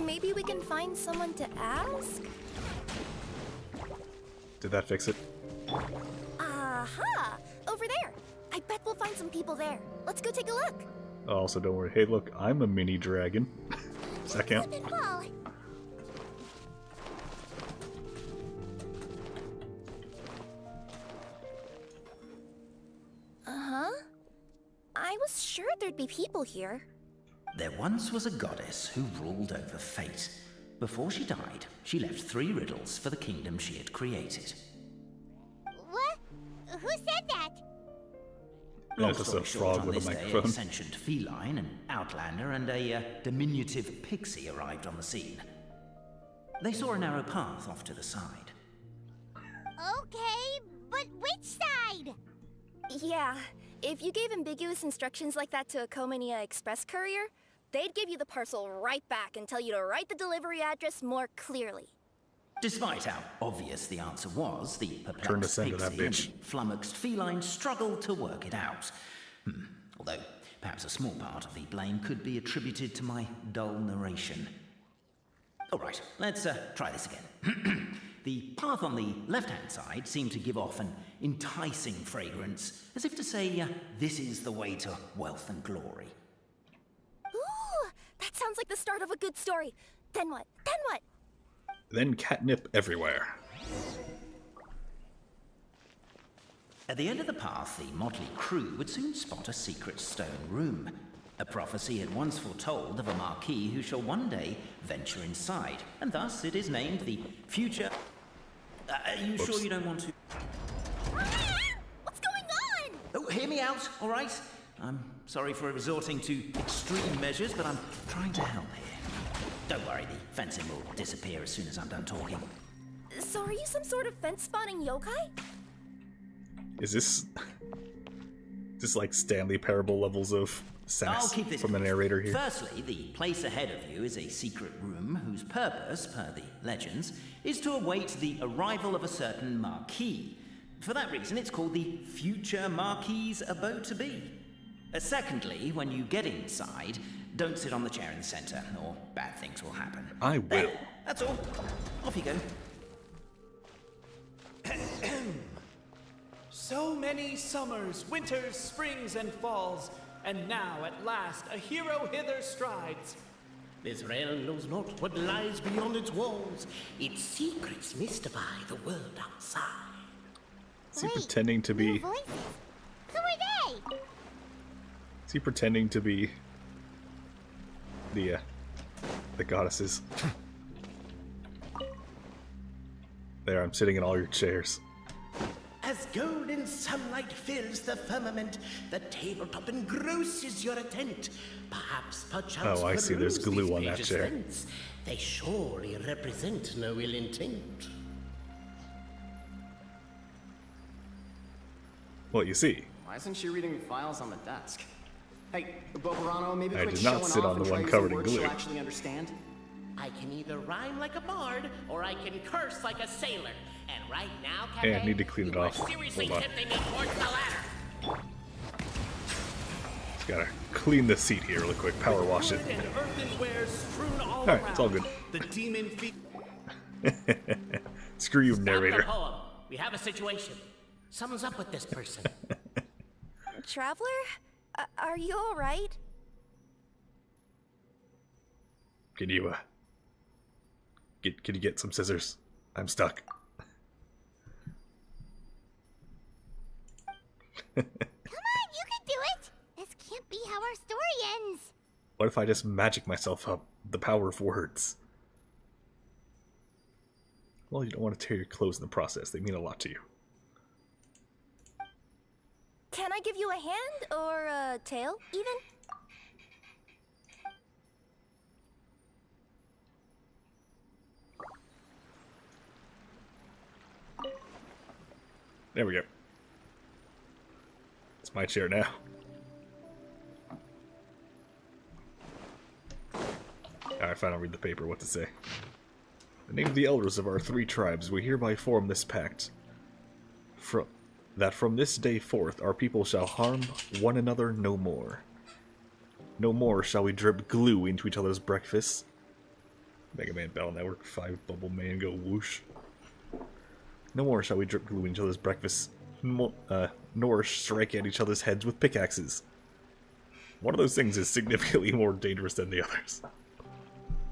Maybe we can find someone to ask? Did that fix it? Aha! Over there! I bet we'll find some people there. Let's go take a look. Also, don't worry. Hey, look, I'm a mini dragon. Does that count? Uh-huh. I was sure there'd be people here. There once was a goddess who ruled over fate. Before she died, she left 3 riddles for the kingdom she had created. What? Who said that? Long It's just story a short, frog on with a this day, microphone. a sentient feline, an outlander, and a diminutive pixie arrived on the scene. They saw a narrow path off to the side. Okay, but which side? Yeah, if you gave ambiguous instructions like that to a Comania Express courier, they'd give you the parcel right back and tell you to write the delivery address more clearly. Despite how obvious the answer was, the Turn to perplexed send to that pixie and bitch. the flummoxed feline struggled to work it out. Although, perhaps a small part of the blame could be attributed to my dull narration. Alright, let's try this again. The path on the left-hand side seemed to give off an enticing fragrance, as if to say, this is the way to wealth and glory. Ooh, that sounds like the start of a good story. Then what? Then what? Then catnip everywhere. At the end of the path, the motley crew would soon spot a secret stone room. A prophecy had once foretold of a marquis who shall one day venture inside, and thus it is named the future... Are you sure you don't want to... What's going on? Oh, hear me out, all right? I'm sorry for resorting to extreme measures, but I'm trying to help here. Don't worry, the fencing will disappear as soon as I'm done talking. So are you some sort of fence-spawning yokai? Is this like Stanley Parable levels of I'll sass keep this from the brief. narrator here? Firstly, the place ahead of you is a secret room whose purpose, per the legends, is to await the arrival of a certain Marquis. For that reason, it's called the future Marquis's abode to be. Secondly, when you get inside, don't sit on the chair in the center, or bad things will happen. I will. There, that's all. Off you go. So many summers, winters, springs, and falls, and now at last a hero hither strides. This realm knows not what lies beyond its walls. Its secrets mystify the world outside. Is he pretending to be... Who are they? Is he pretending to be the goddesses? There, I'm sitting in all your chairs. As golden sunlight fills the firmament, the tabletop engrosses your attent. Perchance, Oh, I see. There's peruse glue these on that pages chair. thence. They surely represent no ill intent. Well, you see. Why isn't she reading files on the desk? Hey, Bobarano, maybe I quit did not showing sit off on and the try one using covered in words glue. she'll actually understand. I can either rhyme like a bard, or I can curse like a sailor. And right now, Hey, I Cafe, need to clean it you are off. seriously Hold on. tempting me towards the latter. Just gotta clean the seat here really quick. Power wash it. And earthenware strewn all Alright, it's all good. The demon feet. Screw you, Stop narrator. the poem. We have a situation. Something's up with this person. Traveler? Are you alright? Can you, can you get some scissors? I'm stuck. Come on, you can do it! This can't be how our story ends! What if I just magic myself up? The power of words. Well, you don't want to tear your clothes in the process. They mean a lot to you. Can I give you a hand or a tail, even? There we go. It's my chair now. Alright, fine, I'll read the paper. What to say? In the name of the elders of our three tribes, we hereby form this pact. That from this day forth, our people shall harm one another no more. No more shall we drip glue into each other's breakfasts. Mega Man Battle Network 5 Bubble Man go whoosh. No more shall we drip glue into each other's breakfasts, nor strike at each other's heads with pickaxes. One of those things is significantly more dangerous than the others.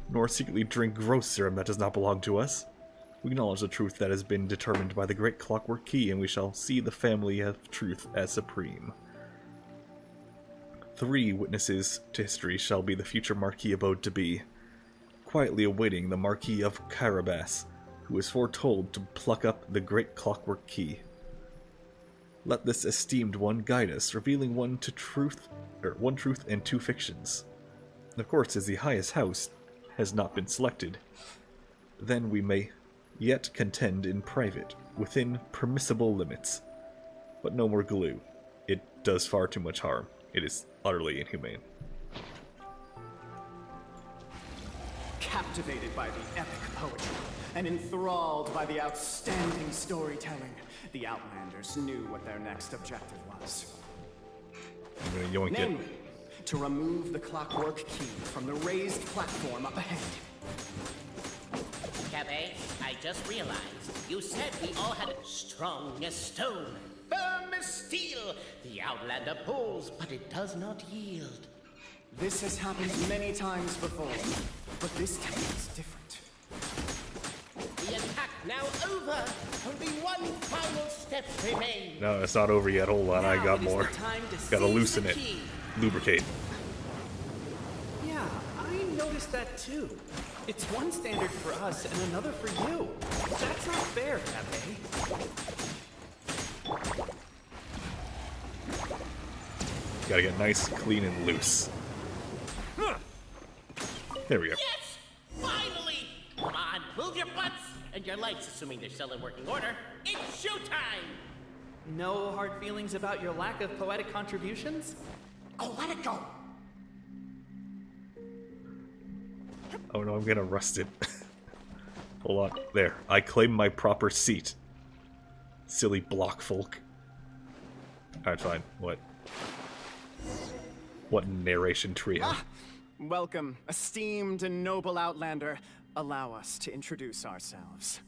Nor secretly drink gross serum that does not belong to us. We acknowledge the truth that has been determined by the great clockwork key, and we shall see the family of truth as supreme. 3 witnesses to history shall be the future Marquis abode to be, quietly awaiting the Marquis of Carabas, who is foretold to pluck up the great clockwork key. Let this esteemed one guide us, revealing one truth and 2 fictions. And of course, as the highest house has not been selected, then we may yet contend in private, within permissible limits. But no more glue. It does far too much harm. It is utterly inhumane. Captivated by the epic poetry and enthralled by the outstanding storytelling, the Outlanders knew what their next objective was. I'm gonna yoink it. Namely, to remove the clockwork key from the raised platform up ahead. Cafe, I just realized you said we all had strong as stone, firm as steel. The Outlander pulls, but it does not yield. This has happened many times before, but this time is different. The attack now over. Only one final step remains. No, it's not over yet. Hold on, I got more. Gotta loosen it. Lubricate. Yeah, I noticed that too. It's one standard for us and another for you. That's not fair, Cafe. Gotta get nice, clean, and loose. There we go. Yes! Finally! Come on, move your butts and your legs, assuming they're still in working order. It's showtime! No hard feelings about your lack of poetic contributions? Oh, let it go! Oh no, I'm gonna rust it. Hold on. There. I claim my proper seat. Silly block folk. Alright, fine. What? What narration trio? Ah, welcome, esteemed and noble Outlander. Allow us to introduce ourselves.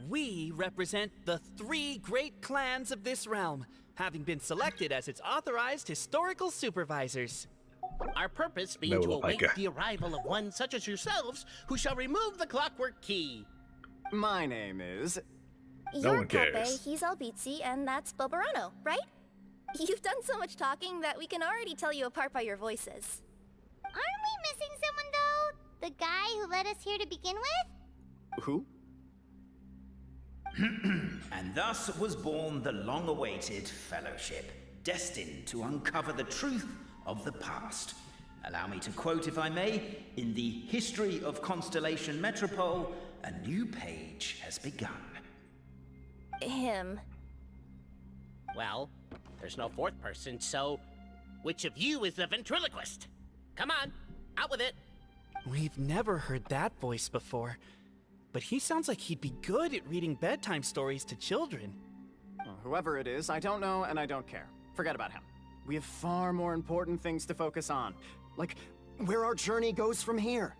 We represent the 3 great clans of this realm, having been selected as its authorized historical supervisors. Our purpose being to await the arrival of one such as yourselves, who shall remove the clockwork key. My name is... You're Pepe, he's Albizzi, and that's Bobarano, right? You've done so much talking that we can already tell you apart by your voices. Aren't we missing someone, though? The guy who led us here to begin with? Who? And thus was born the long-awaited fellowship, destined to uncover the truth of the past. Allow me to quote, if I may, in the history of Constellation Metropole, a new page has begun. Him. Well, there's no 4th person, so which of you is the ventriloquist? Come on, out with it. We've never heard that voice before, but he sounds like he'd be good at reading bedtime stories to children. Well, whoever it is, I don't know and I don't care. Forget about him. We have far more important things to focus on, like where our journey goes from here.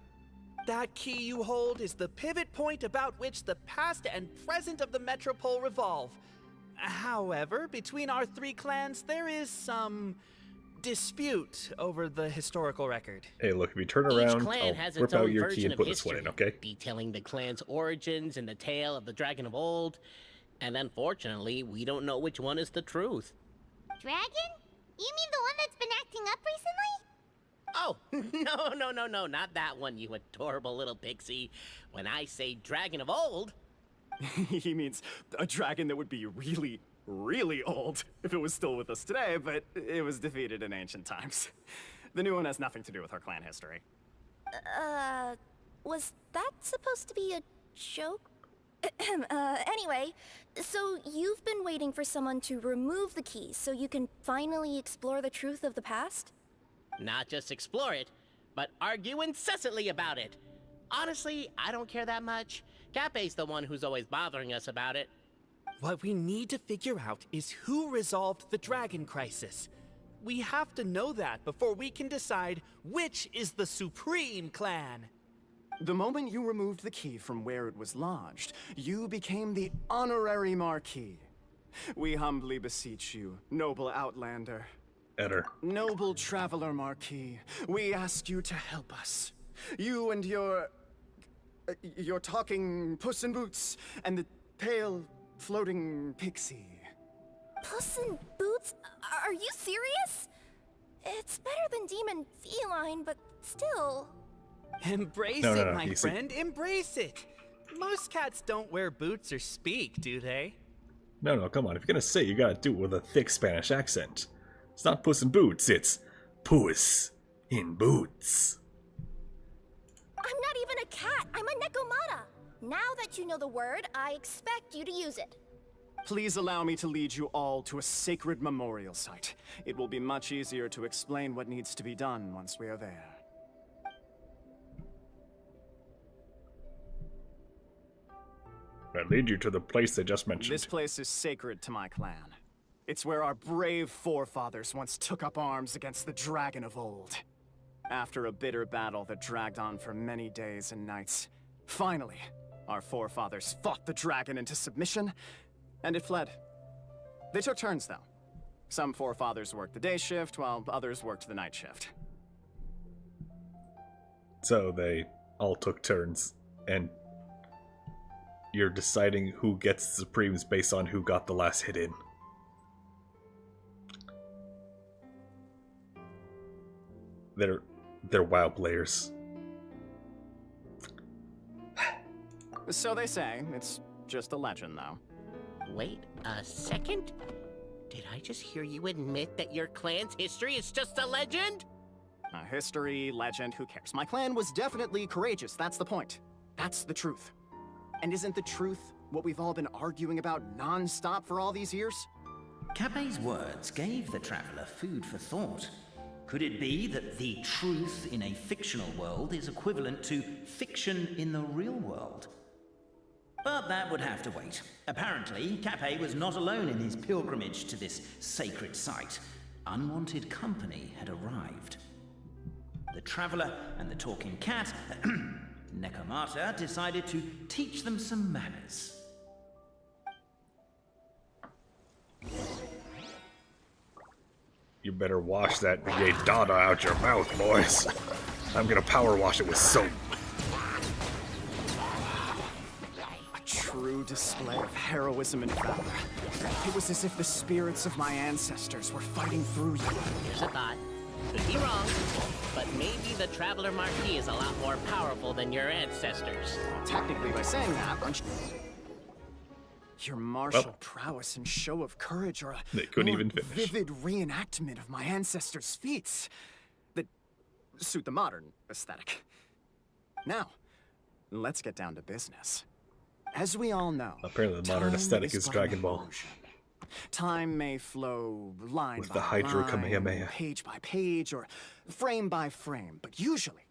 That key you hold is the pivot point about which the past and present of the Metropole revolve. However, between our 3 clans, there is some dispute over the historical record. Hey, look, if you turn Each around, clan I'll has rip its out own your key version and of put this one history, in, okay? detailing the clan's origins and the tale of the Dragon of Old. And unfortunately, we don't know which one is the truth. Dragon? You mean the one that's been acting up recently? Oh, no, not that one, you adorable little pixie. When I say Dragon of Old... He means a dragon that would be really, really old if it was still with us today, but it was defeated in ancient times. The new one has nothing to do with our clan history. Was that supposed to be a joke? Anyway, so you've been waiting for someone to remove the keys so you can finally explore the truth of the past? Not just explore it, but argue incessantly about it. Honestly, I don't care that much. Cape's the one who's always bothering us about it. What we need to figure out is who resolved the dragon crisis. We have to know that before we can decide which is the supreme clan. The moment you removed the key from where it was lodged, you became the honorary Marquis. We humbly beseech you, noble Outlander. Eder. Noble Traveler Marquis, we ask you to help us. You and your talking Puss in Boots and the pale floating pixie. Puss in Boots? Are you serious? It's better than demon feline, but still... Embrace it, my friend, embrace it! Most cats don't wear boots or speak, do they? No, come on. If you're gonna say it, you gotta do it with a thick Spanish accent. It's not Puss in Boots, it's Puss in Boots. I'm not even a cat, I'm a Nekomata! Now that you know the word, I expect you to use it. Please allow me to lead you all to a sacred memorial site. It will be much easier to explain what needs to be done once we are there. I lead you to the place they just mentioned. This place is sacred to my clan. It's where our brave forefathers once took up arms against the Dragon of Old. After a bitter battle that dragged on for many days and nights, finally, our forefathers fought the dragon into submission, and it fled. They took turns, though. Some forefathers worked the day shift, while others worked the night shift. So they all took turns, and you're deciding who gets the Supremes based on who got the last hit in. They're WoW players. So they say. It's just a legend, though. Wait a second? Did I just hear you admit that your clan's history is just a legend? History, legend, who cares? My clan was definitely courageous, that's the point. That's the truth. And isn't the truth what we've all been arguing about non-stop for all these years? Capet's words gave the traveler food for thought. Could it be that the truth in a fictional world is equivalent to fiction in the real world? But that would have to wait. Apparently, Capet was not alone in his pilgrimage to this sacred site. Unwanted company had arrived. The traveler and the talking cat, Necomata, decided to teach them some manners. You better wash that gay dada out your mouth, boys. I'm gonna power wash it with soap. A true display of heroism and valor. It was as if the spirits of my ancestors were fighting through you. Here's a thought. Could be wrong, but maybe the Traveler Marquis is a lot more powerful than your ancestors. Technically, by saying that, aren't you? Your martial prowess and show of courage are a They couldn't more even finish. vivid reenactment of my ancestors' feats that suit the modern aesthetic. Now, let's get down to business. As we all know, Apparently the modern time aesthetic is but Dragon an Ball. illusion. Time may flow line With by the Hydro line, Kamehameha. page by page, or frame by frame, but usually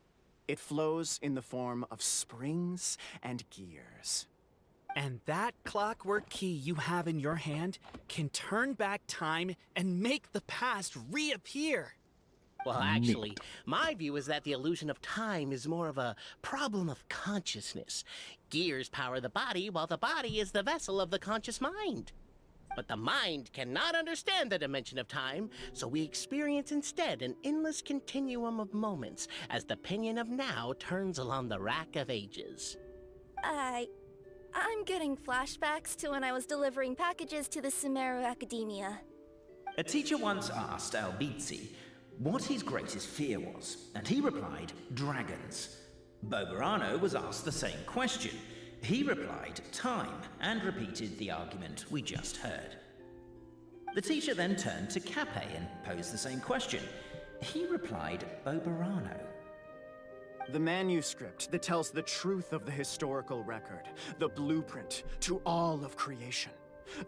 it flows in the form of springs and gears. And that clockwork key you have in your hand can turn back time and make the past reappear. Well, actually, my view is that the illusion of time is more of a problem of consciousness. Gears power the body, while the body is the vessel of the conscious mind. But the mind cannot understand the dimension of time, so we experience instead an endless continuum of moments as the pinion of now turns along the rack of ages. I'm getting flashbacks to when I was delivering packages to the Sumeru Academia. A teacher once asked Albizzi what his greatest fear was, and he replied, dragons. Boberano was asked the same question. He replied, time, and repeated the argument we just heard. The teacher then turned to Capet and posed the same question. He replied, Boberano. The manuscript that tells the truth of the historical record, the blueprint to all of creation,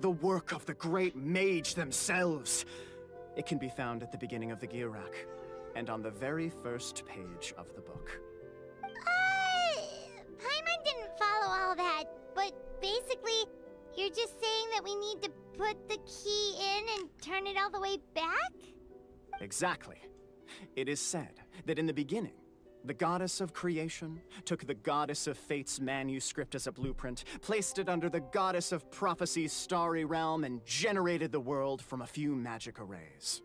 the work of the great mage themselves. It can be found at the beginning of the Girac, and on the very first page of the book. Paimon didn't follow all that, but basically, you're just saying that we need to put the key in and turn it all the way back? Exactly. It is said that in the beginning, the goddess of creation took the goddess of fate's manuscript as a blueprint, placed it under the goddess of prophecy's starry realm, and generated the world from a few magic arrays.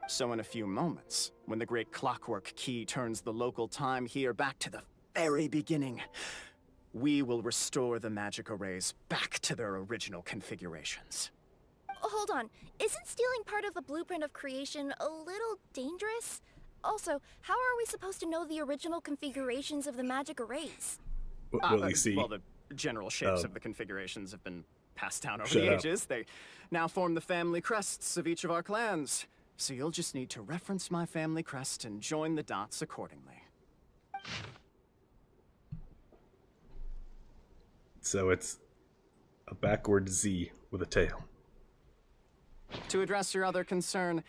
So in a few moments, when the great clockwork key turns the local time here back to the very beginning, we will restore the magic arrays back to their original configurations. Hold on, isn't stealing part of the blueprint of creation a little dangerous? Also, how are we supposed to know the original configurations of the magic arrays? Will we see? Well, the general shapes of the configurations have been passed down over Shut the up. ages. They now form the family crests of each of our clans. So you'll just need to reference my family crest and join the dots accordingly. So it's a backward Z with a tail. To address your other concern,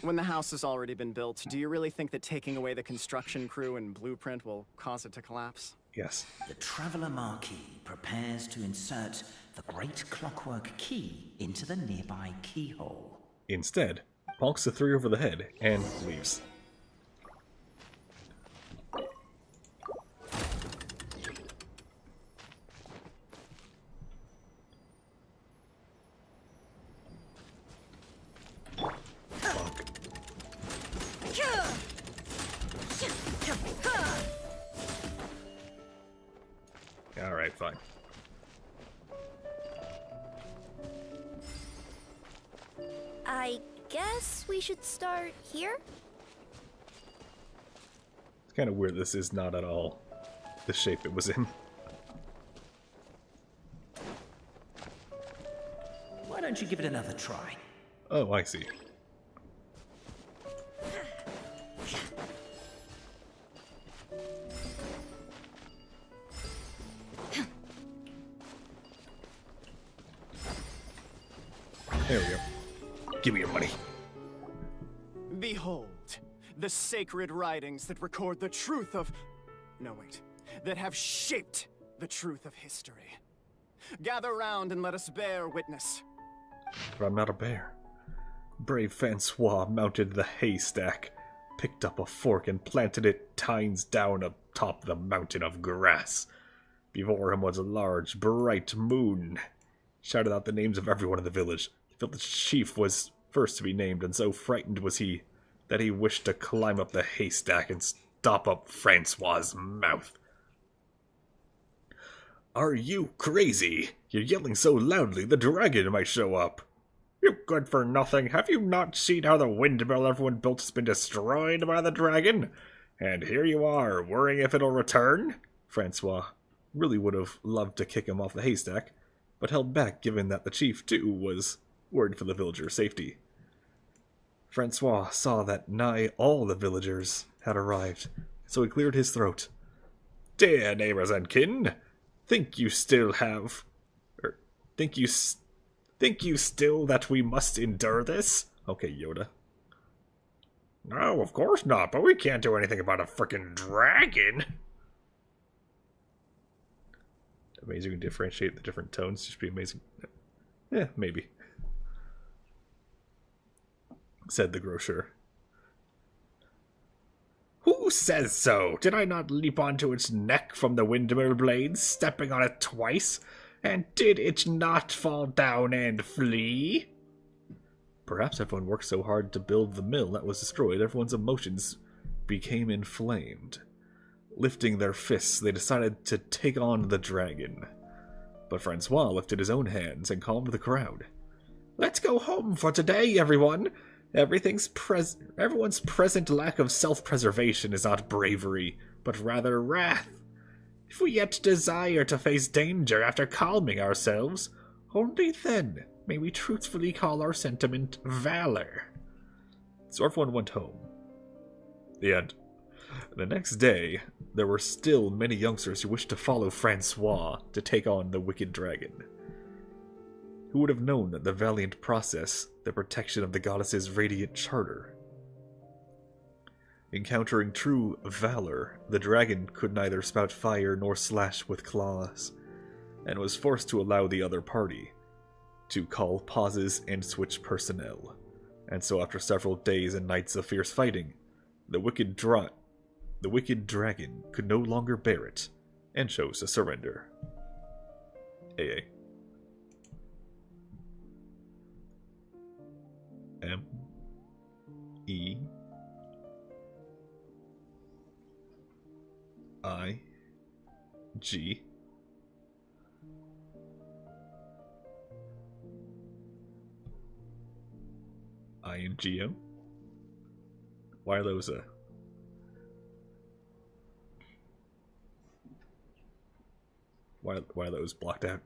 when the house has already been built, do you really think that taking away the construction crew and blueprint will cause it to collapse? Yes. The Traveler Marquis prepares to insert the great clockwork key into the nearby keyhole. Instead, bonks the three over the head and leaves. Alright, fine. I guess we should start here? It's kind of weird this is not at all the shape it was in. Why don't you give it another try? Oh, I see. There we go. Give me your money. Behold, the sacred writings that record the truth of... No, wait. That have shaped the truth of history. Gather round and let us bear witness. But I'm not a bear. Brave Francois mounted the haystack, picked up a fork and planted it tines down atop the mountain of grass. Before him was a large, bright moon. Shouted out the names of everyone in the village. The village chief was first to be named, and so frightened was he that he wished to climb up the haystack and stop up Francois' mouth. Are you crazy? You're yelling so loudly the dragon might show up. You good for nothing. Have you not seen how the windmill everyone built has been destroyed by the dragon? And here you are, worrying if it'll return? Francois really would have loved to kick him off the haystack, but held back given that the chief, too, was worried for the villagers' safety. Francois saw that nigh all the villagers had arrived, so he cleared his throat. Dear neighbors and kin, think you still that we must endure this? Okay, Yoda. No, of course not, but we can't do anything about a frickin' dragon. Amazing to differentiate the different tones, just be amazing. Yeah, maybe. Said the grocer. Who says so? Did I not leap onto its neck from the windmill blades, stepping on it twice? And did it not fall down and flee? Perhaps everyone worked so hard to build the mill that was destroyed, everyone's emotions became inflamed. Lifting their fists, they decided to take on the dragon. But Francois lifted his own hands and calmed the crowd. Let's go home for today, everyone! Everyone's present lack of self-preservation is not bravery, but rather wrath. If we yet desire to face danger after calming ourselves, only then may we truthfully call our sentiment valor. So everyone went home. The end. The next day, there were still many youngsters who wished to follow Francois to take on the wicked dragon. Who would have known the valiant process, the protection of the goddess's radiant charter? Encountering true valor, the dragon could neither spout fire nor slash with claws, and was forced to allow the other party to call pauses and switch personnel. And so after several days and nights of fierce fighting, the wicked dragon could no longer bear it, and chose to surrender. AA. M. E. I. G. I-N-G-O? Why are those why are those blocked out?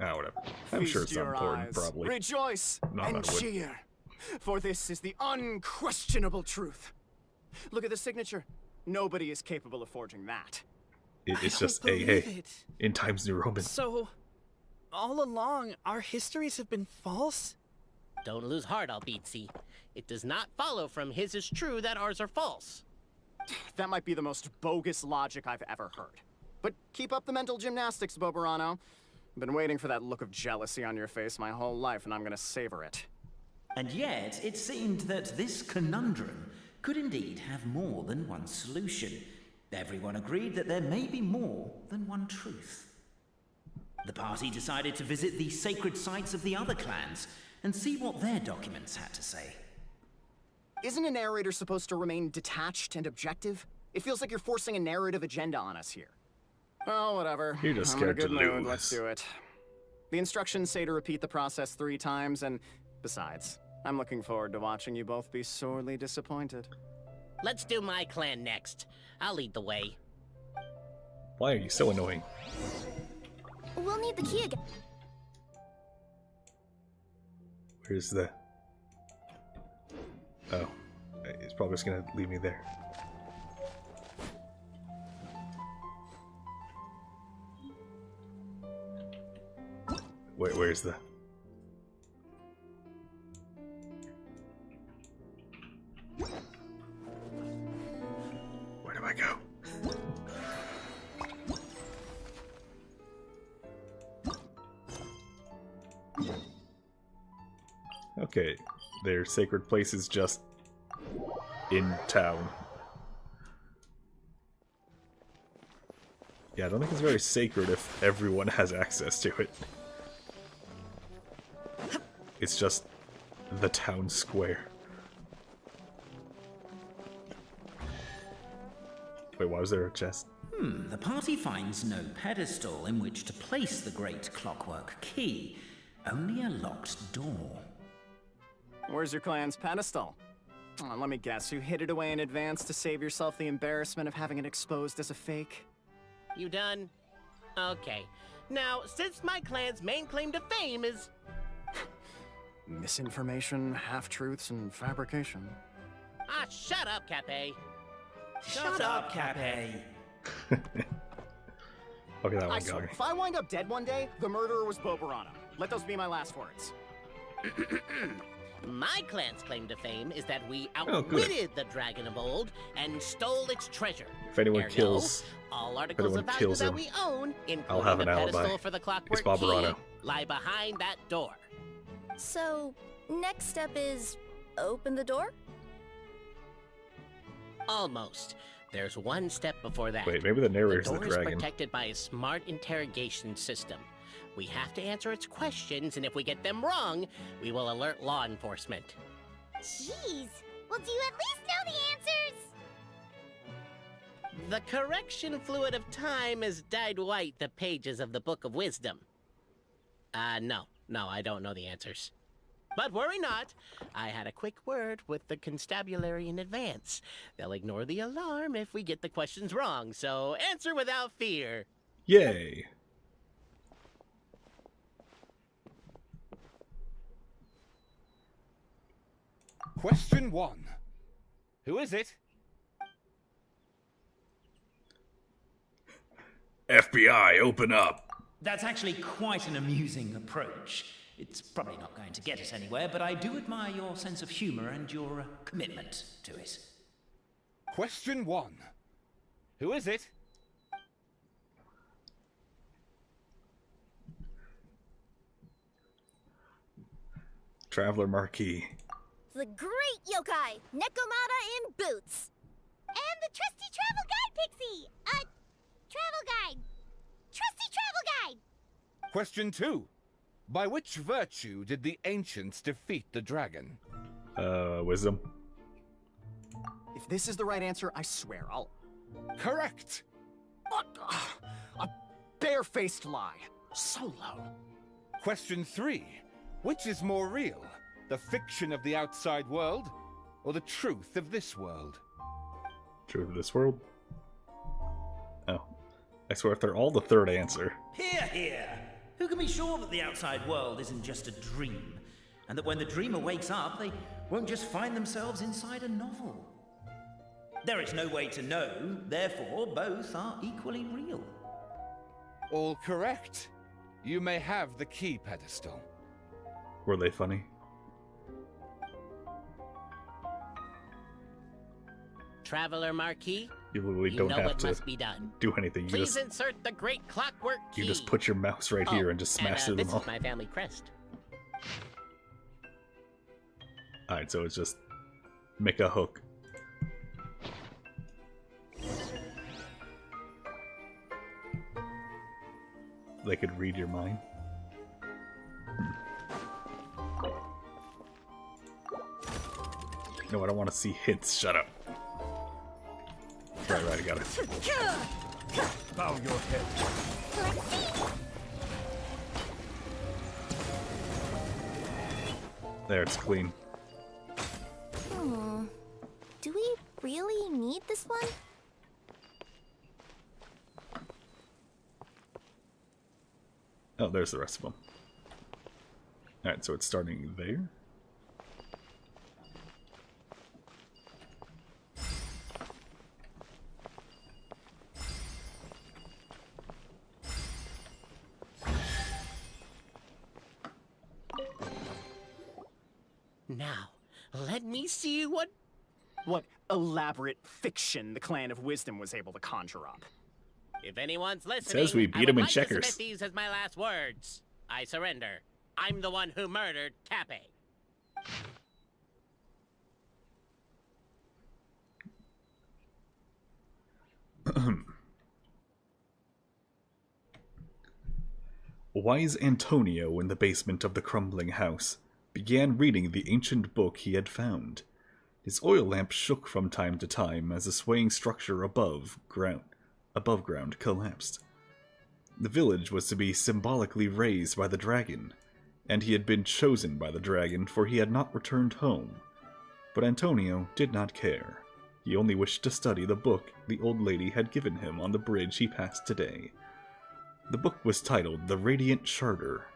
Ah, whatever. I'm sure it's not important, eyes. probably. Rejoice and cheer, for this is the unquestionable truth. Look at the signature. Nobody is capable of forging that. It's just AA in Times New Roman. So, all along, our histories have been false? Don't lose heart, Albizzi. It does not follow from his is true that ours are false. That might be the most bogus logic I've ever heard. But keep up the mental gymnastics, Boberano. I've been waiting for that look of jealousy on your face my whole life, and I'm gonna savor it. And yet, it seemed that this conundrum could indeed have more than one solution. Everyone agreed that there may be more than one truth. The party decided to visit the sacred sites of the other clans and see what their documents had to say. Isn't a narrator supposed to remain detached and objective? It feels like you're forcing a narrative agenda on us here. Oh, whatever. You're just I'm in a scared to good mood. lose. Let's do it. The instructions say to repeat the process 3 times, and besides, I'm looking forward to watching you both be sorely disappointed. Let's do my clan next. I'll lead the way. Why are you so annoying? We'll need the key again. Where's the... Oh. It's probably just gonna leave me there. Where's the... Okay, their sacred place is just in town. Yeah, I don't think it's very sacred if everyone has access to it. It's just the town square. Wait, why was there a chest? The party finds no pedestal in which to place the great clockwork key, only a locked door. Where's your clan's pedestal? Oh, let me guess, you hid it away in advance to save yourself the embarrassment of having it exposed as a fake? You done? Okay. Now, since my clan's main claim to fame is... Misinformation, half-truths, and fabrication. Ah, shut up, Cape. Shut up, Cape. Okay, that I one got swear, me. if I wind up dead one day, the murderer was Bobarano. Let those be my last words. My clan's claim to fame is that we Oh, good. outwitted the dragon of old and stole its treasure. If anyone Ergo, kills, all articles of value kills that him, we own, including I'll have an the alibi. pedestal for the clockwork It's Bobarano. key, lie behind that door. So, next step is open the door? Almost. There's one step before that. Wait, maybe the narrator's the door is dragon. protected by a smart interrogation system. We have to answer its questions, and if we get them wrong, we will alert law enforcement. Jeez. Well, do you at least know the answers? The correction fluid of time has dyed white the pages of the Book of Wisdom. No, I don't know the answers. But worry not, I had a quick word with the constabulary in advance. They'll ignore the alarm if we get the questions wrong, so answer without fear. Yay! Question 1. Who is it? FBI, open up! That's actually quite an amusing approach. It's probably not going to get us anywhere, but I do admire your sense of humor and your commitment to it. Question 1. Who is it? Traveler Marquis. The great yokai, Nekomata in boots. And the trusty travel guide, Pixie! Travel guide. Trusty travel guide! Question 2. By which virtue did the ancients defeat the dragon? Wisdom. If this is the right answer, I swear I'll... Correct! A barefaced lie. So low. Question 3. Which is more real? The fiction of the outside world, or the truth of this world? Truth of this world? Oh. I swear if they're all the third answer. Hear, hear! Who can be sure that the outside world isn't just a dream? And that when the dreamer wakes up, they won't just find themselves inside a novel? There is no way to know, therefore both are equally real. All correct. You may have the key pedestal. Were they funny? Traveler Marquis, You literally you don't know have what to must be done. do anything. You Please just insert the great clockwork key. you just put your mouse right here and just smash through this them all. is my family crest. Alright, so it's just make a hook. They could read your mind. No, I don't want to see hints. Shut up. Right, I got it. Bow your head. There, it's clean. Do we really need this one? Oh, there's the rest of them. Alright, so it's starting there. Now, let me see what elaborate fiction the Clan of Wisdom was able to conjure up. If anyone's listening, Says we beat him in To checkers. submit these as my last words. I surrender. I'm the one who murdered Cape. Wise Antonio, in the basement of the crumbling house, began reading the ancient book he had found. His oil lamp shook from time to time as the swaying structure above ground collapsed. The village was to be symbolically raised by the dragon, and he had been chosen by the dragon, for he had not returned home. But Antonio did not care. He only wished to study the book the old lady had given him on the bridge he passed today. The book was titled The Radiant Charter,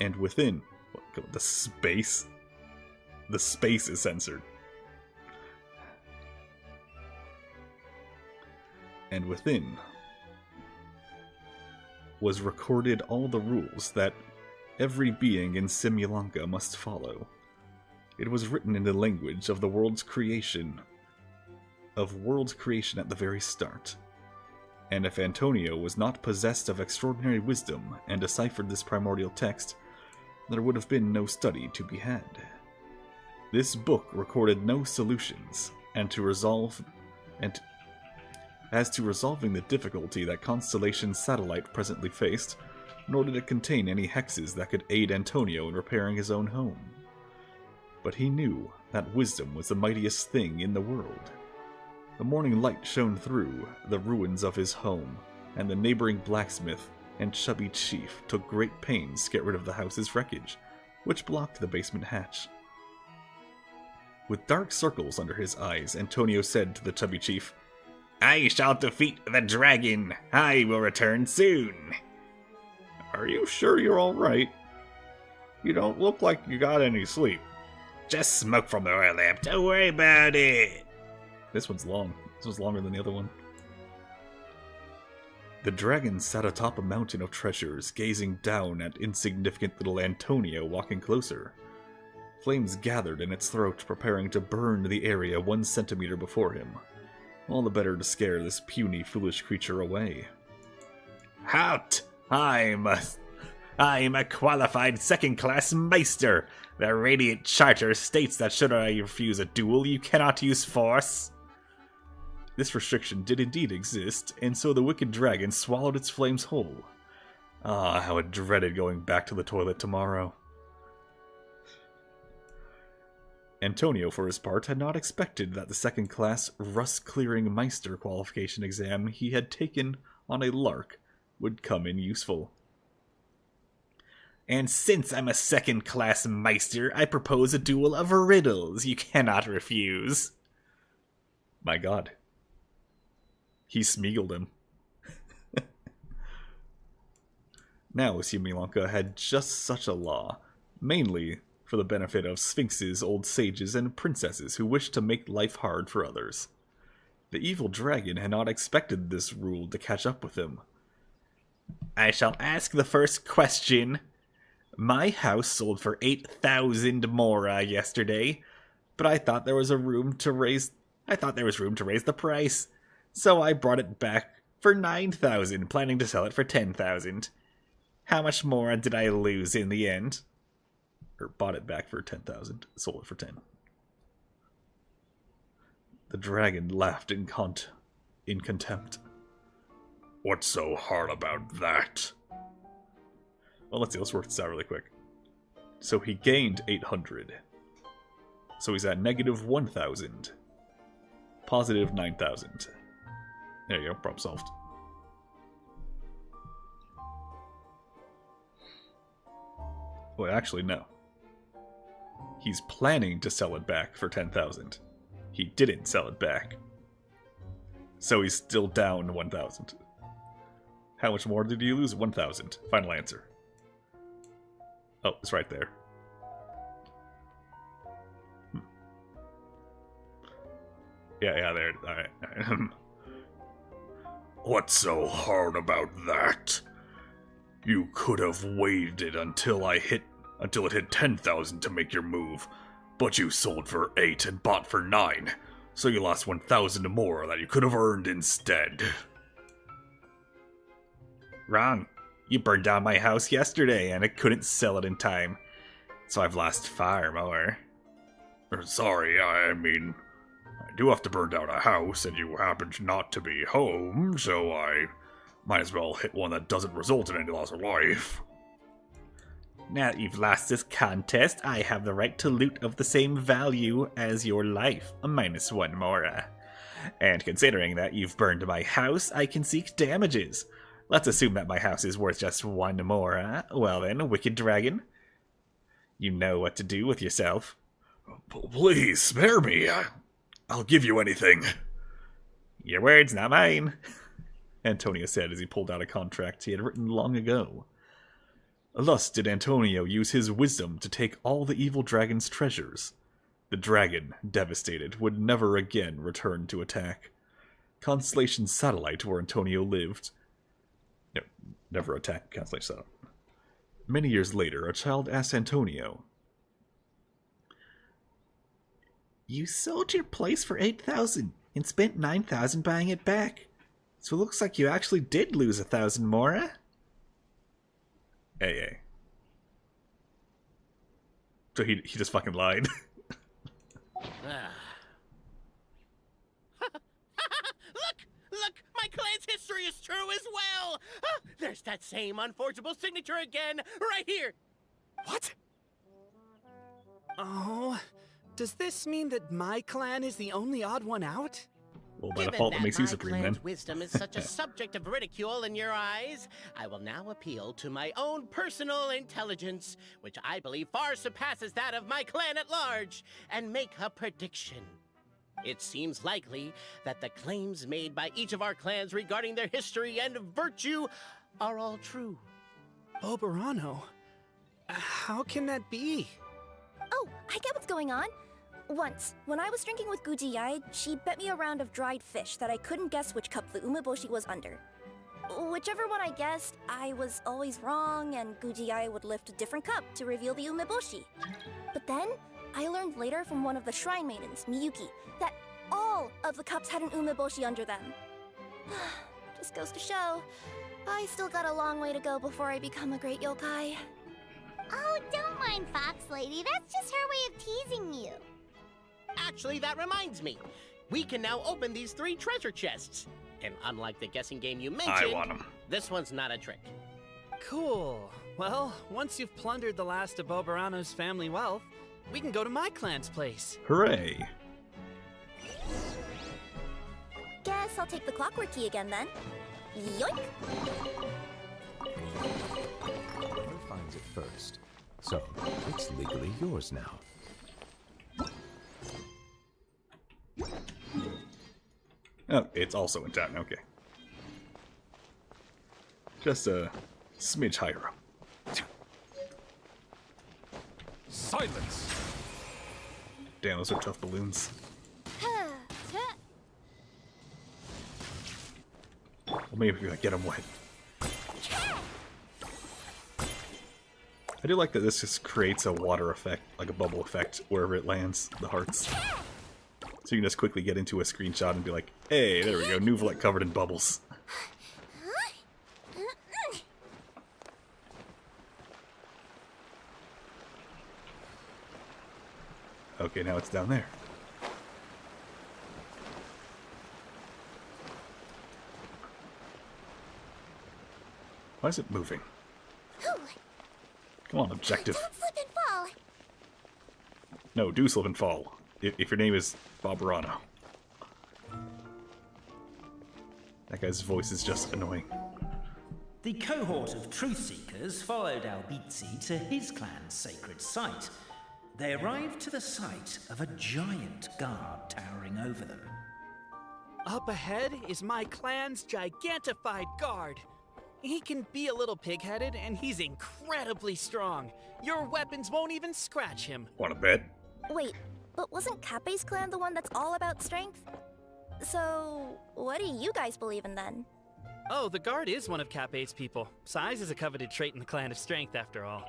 and within... the space? The space is censored. And within was recorded all the rules that every being in Simulanka must follow. It was written in the language of the world's creation, at the very start. And if Antonio was not possessed of extraordinary wisdom and deciphered this primordial text, there would have been no study to be had. This book recorded no solutions, as to resolving the difficulty that Constellation Satellite presently faced, nor did it contain any hexes that could aid Antonio in repairing his own home. But he knew that wisdom was the mightiest thing in the world. The morning light shone through the ruins of his home, and the neighboring blacksmith and chubby chief took great pains to get rid of the house's wreckage, which blocked the basement hatch. With dark circles under his eyes, Antonio said to the chubby chief, "I shall defeat the dragon. I will return soon." "Are you sure you're alright? You don't look like you got any sleep." "Just smoke from the oil lamp. Don't worry about it." This one's long. This was longer than the other one. The dragon sat atop a mountain of treasures, gazing down at insignificant little Antonio walking closer. Flames gathered in its throat, preparing to burn the area 1 centimeter before him. All the better to scare this puny, foolish creature away. "Halt! I'm a qualified second-class Meister. The Radiant Charter states that should I refuse a duel, you cannot use force." This restriction did indeed exist, and so the wicked dragon swallowed its flames whole. Ah, how it dreaded going back to the toilet tomorrow. Antonio, for his part, had not expected that the second-class rust-clearing Meister qualification exam he had taken on a lark would come in useful. "And since I'm a second-class Meister, I propose a duel of riddles you cannot refuse." My god. He Smeagoled him. Now Simulanka had just such a law, mainly for the benefit of sphinxes, old sages, and princesses who wished to make life hard for others. The evil dragon had not expected this rule to catch up with him. "I shall ask the first question. My house sold for 8,000 mora yesterday, but I thought there was room to raise the price. So I brought it back for 9,000, planning to sell it for 10,000. How much more did I lose in the end?" Or bought it back for 10,000, sold it for 10. The dragon laughed in contempt. "What's so hard about that?" Well, let's work this out really quick. So he gained 800. So he's at negative 1,000. Positive 9,000. There you go, problem solved. Well, actually, no. He's planning to sell it back for 10,000. He didn't sell it back. So he's still down 1,000. How much more did you lose? 1,000. Final answer. Oh, it's right there. Yeah, there. Alright. "What's so hard about that? You could have waited until it hit 10,000 to make your move, but you sold for 8 and bought for 9, so you lost 1,000 more that you could have earned instead." "Wrong. You burned down my house yesterday, and I couldn't sell it in time, so I've lost far more." "Sorry, I mean, I do have to burn down a house, and you happened not to be home, so I might as well hit one that doesn't result in any loss of life. Now that you've lost this contest, I have the right to loot of the same value as your life, a -1 mora. And considering that you've burned my house, I can seek damages. Let's assume that my house is worth just 1 mora. Well then, Wicked Dragon, you know what to do with yourself. Please, spare me. I'll give you anything. Your words, not mine, Antonio said as he pulled out a contract he had written long ago. Thus did Antonio use his wisdom to take all the evil dragon's treasures. The dragon, devastated, would never again return to attack. Constellation Satellite, where Antonio lived. No, never attacked Constellation Satellite. Many years later, a child asked Antonio, "You sold your place for 8,000 and spent 9,000 buying it back. So it looks like you actually did lose 1,000 mora?" Hey. So he just fucking lied. Look! My clan's history is true as well! There's that same unforgeable signature again, right here! What? Oh, does this mean that my clan is the only odd one out? Well, by default, that makes you supreme, then. Wisdom is such a subject of ridicule in your eyes, I will now appeal to my own personal intelligence, which I believe far surpasses that of my clan at large, and make a prediction. It seems likely that the claims made by each of our clans regarding their history and virtue are all true. Boberano? How can that be? Oh, I get what's going on. Once, when I was drinking with Gujiyai, she bet me a round of dried fish that I couldn't guess which cup the umeboshi was under. Whichever one I guessed, I was always wrong, and Gujiyai would lift a different cup to reveal the umeboshi. But then, I learned later from one of the shrine maidens, Miyuki, that all of the cups had an umeboshi under them. Just goes to show, I still got a long way to go before I become a great yokai. Oh, don't mind Fox Lady. That's just her way of teasing you. Actually, that reminds me. We can now open these 3 treasure chests. And unlike the guessing game you mentioned, I want 'em. This one's not a trick. Cool. Well, once you've plundered the last of Boberano's family wealth, we can go to my clan's place. Hooray! Guess I'll take the clockwork key again then. Yoink! Whoever finds it first. So, it's legally yours now. Oh, it's also in town, okay. Just a smidge higher up. Silence! Damn, those are tough balloons. Well, maybe if I get them wet. I do like that this just creates a water effect, like a bubble effect, wherever it lands, the hearts. So you can just quickly get into a screenshot and be like, hey, there we go, Nuvolette covered in bubbles. Okay, now it's down there. Why is it moving? Come on, objective. Don't slip and fall. No, do slip and fall. If your name is Boberano. That guy's voice is just annoying. The cohort of truth seekers followed Albizzi to his clan's sacred site. They arrived to the site of a giant guard towering over them. Up ahead is my clan's gigantified guard. He can be a little pig-headed, and he's incredibly strong. Your weapons won't even scratch him. Wanna bet? Wait, but wasn't Kappe's clan the one that's all about strength? So, what do you guys believe in then? Oh, the guard is one of Kappe's people. Size is a coveted trait in the clan of strength, after all.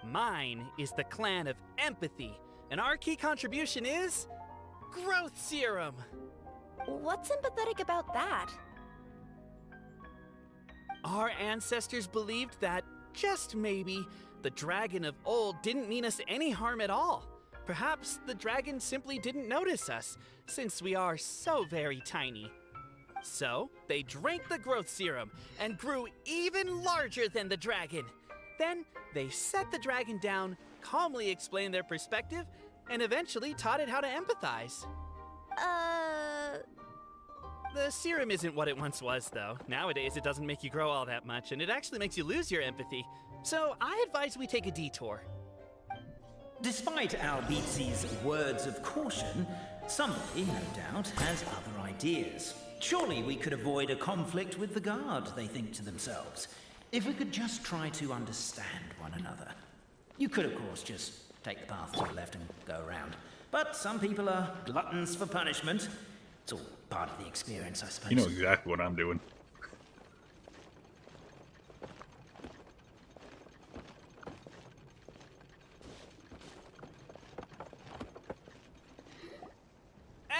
Mine is the clan of empathy, and our key contribution is growth serum. What's empathetic about that? Our ancestors believed that, just maybe, the dragon of old didn't mean us any harm at all. Perhaps the dragon simply didn't notice us, since we are so very tiny. So, they drank the growth serum and grew even larger than the dragon. Then, they set the dragon down, calmly explained their perspective, and eventually taught it how to empathize. The serum isn't what it once was, though. Nowadays, it doesn't make you grow all that much, and it actually makes you lose your empathy. So, I advise we take a detour. Despite Albizzi's words of caution, somebody, no doubt, has other ideas. Surely we could avoid a conflict with the guard, they think to themselves, if we could just try to understand one another. You could, of course, just take the path to the left and go around. But some people are gluttons for punishment. It's all part of the experience, I suppose. You know exactly what I'm doing.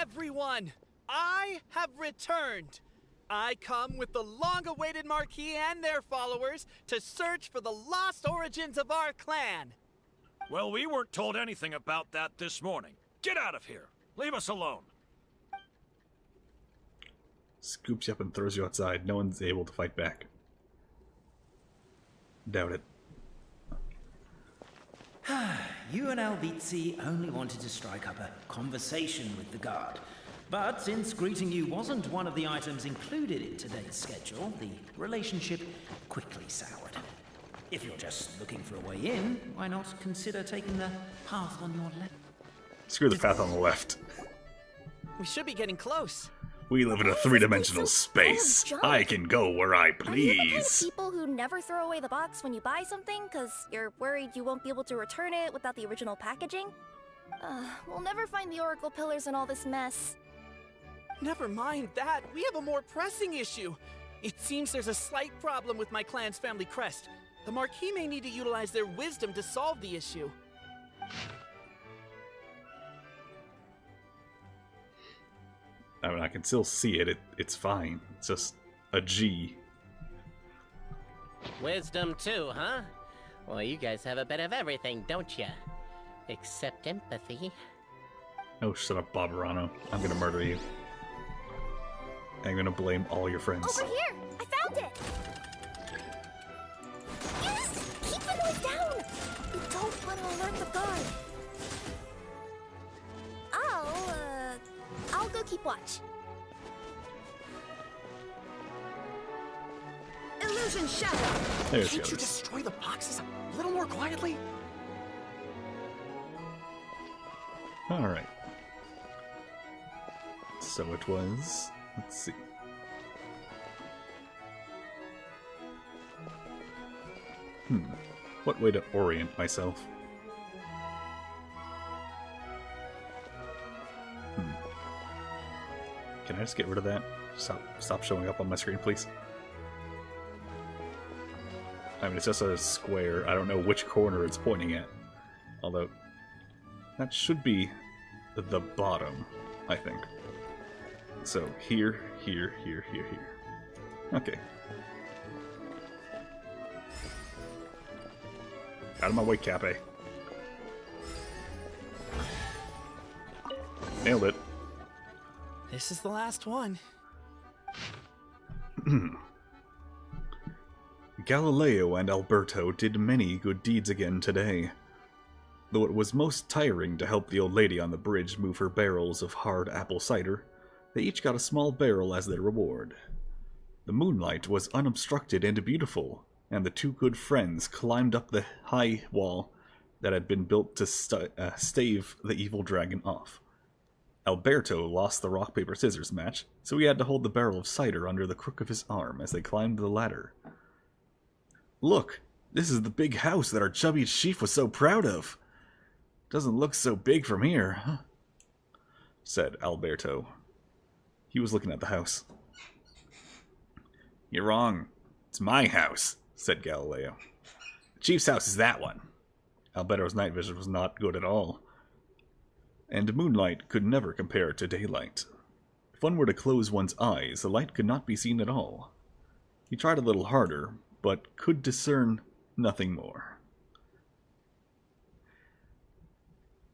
Everyone, I have returned. I come with the long-awaited Marquis and their followers to search for the lost origins of our clan. Well, we weren't told anything about that this morning. Get out of here. Leave us alone. Scoops you up and throws you outside. No one's able to fight back. Doubt it. You and Albizzi only wanted to strike up a conversation with the guard. But since greeting you wasn't one of the items included in today's schedule, the relationship quickly soured. If you're just looking for a way in, why not consider taking the path on your left? Screw the path on the left. We should be getting close. We live in a three-dimensional space. I can go where I Are you the kind of please. people who never throw away the box when you buy something because you're worried you won't be able to return it without the original packaging? We'll never find the Oracle Pillars in all this mess. Never mind that. We have a more pressing issue. It seems there's a slight problem with my clan's family crest. The Marquis may need to utilize their wisdom to solve the issue. I mean, I can still see it. It's fine. It's just a G. Wisdom too, huh? Well, you guys have a bit of everything, don't ya? Except empathy. Oh, shut up, Barbarano. I'm gonna murder you. I'm gonna blame all your friends. Over here! I found it! Yes! Keep the noise down! You don't want to alert the guard. I'll go keep watch. Illusion Shadow! There's Can't the you others. destroy the boxes a little more quietly? Alright. So it was... Let's see. What way to orient myself? Can I just get rid of that? Stop showing up on my screen, please. I mean, it's just a square. I don't know which corner it's pointing at. Although, that should be the bottom, I think. So, here, here, here, here, here. Okay. Out of my way, Cappe. Nailed it. This is the last one. Galileo and Alberto did many good deeds again today. Though it was most tiring to help the old lady on the bridge move her barrels of hard apple cider, they each got a small barrel as their reward. The moonlight was unobstructed and beautiful, and the two good friends climbed up the high wall that had been built to stave the evil dragon off. Alberto lost the rock-paper-scissors match, so he had to hold the barrel of cider under the crook of his arm as they climbed the ladder. Look, this is the big house that our chubby chief was so proud of. Doesn't look so big from here, huh? Said Alberto. He was looking at the house. You're wrong. It's my house, said Galileo. The chief's house is that one. Alberto's night vision was not good at all. And moonlight could never compare to daylight. If one were to close one's eyes, the light could not be seen at all. He tried a little harder, but could discern nothing more.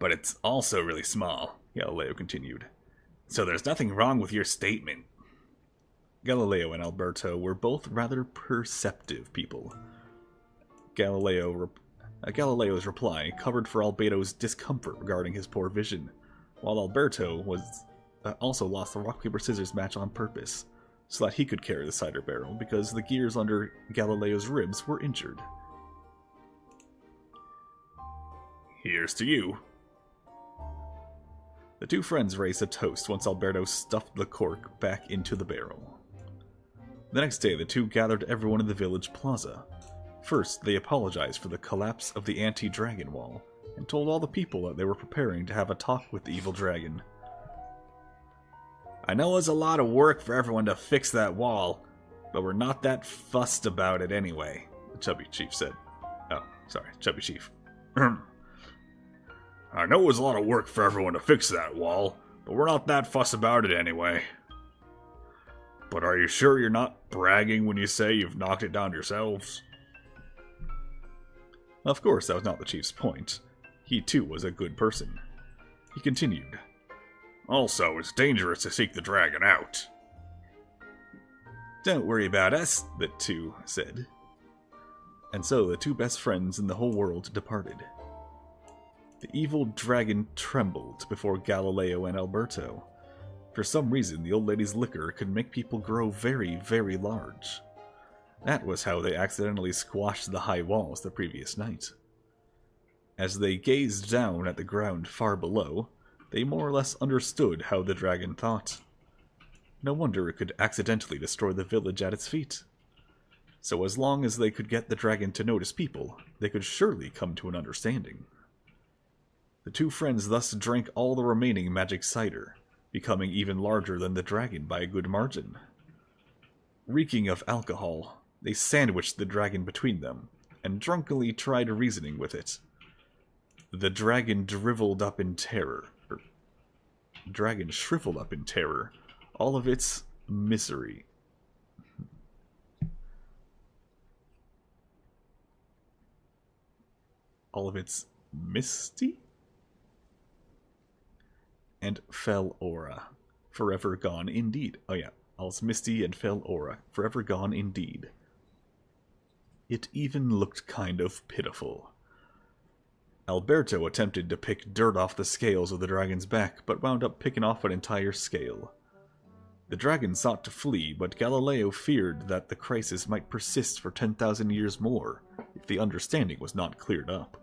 But it's also really small, Galileo continued. So there's nothing wrong with your statement. Galileo and Alberto were both rather perceptive people. Galileo's reply covered for Albedo's discomfort regarding his poor vision, while Alberto was also lost the rock paper scissors match on purpose, so that he could carry the cider barrel because the gears under Galileo's ribs were injured. Here's to you. The two friends raised a toast once Alberto stuffed the cork back into the barrel. The next day, the two gathered everyone in the village plaza. First, they apologized for the collapse of the anti-dragon wall, and told all the people that they were preparing to have a talk with the evil dragon. I know it's a lot of work for everyone to fix that wall, but we're not that fussed about it anyway, the chubby chief said. Oh, sorry, chubby chief. I know it's a lot of work for everyone to fix that wall, but we're not that fussed about it anyway. But are you sure you're not bragging when you say you've knocked it down yourselves? Of course, that was not the chief's point. He too was a good person. He continued. Also, it's dangerous to seek the dragon out. Don't worry about us, the two said. And so the two best friends in the whole world departed. The evil dragon trembled before Galileo and Alberto. For some reason, the old lady's liquor could make people grow very, very large. That was how they accidentally squashed the high walls the previous night. As they gazed down at the ground far below, they more or less understood how the dragon thought. No wonder it could accidentally destroy the village at its feet. So as long as they could get the dragon to notice people, they could surely come to an understanding. The two friends thus drank all the remaining magic cider, becoming even larger than the dragon by a good margin. Reeking of alcohol, they sandwiched the dragon between them, and drunkenly tried reasoning with it. The dragon shriveled up in terror, all of its misery. All of its misty? And fell aura, forever gone indeed. Oh yeah, all's misty and fell aura, forever gone indeed. It even looked kind of pitiful. Alberto attempted to pick dirt off the scales of the dragon's back, but wound up picking off an entire scale. The dragon sought to flee, but Galileo feared that the crisis might persist for 10,000 years more, if the understanding was not cleared up.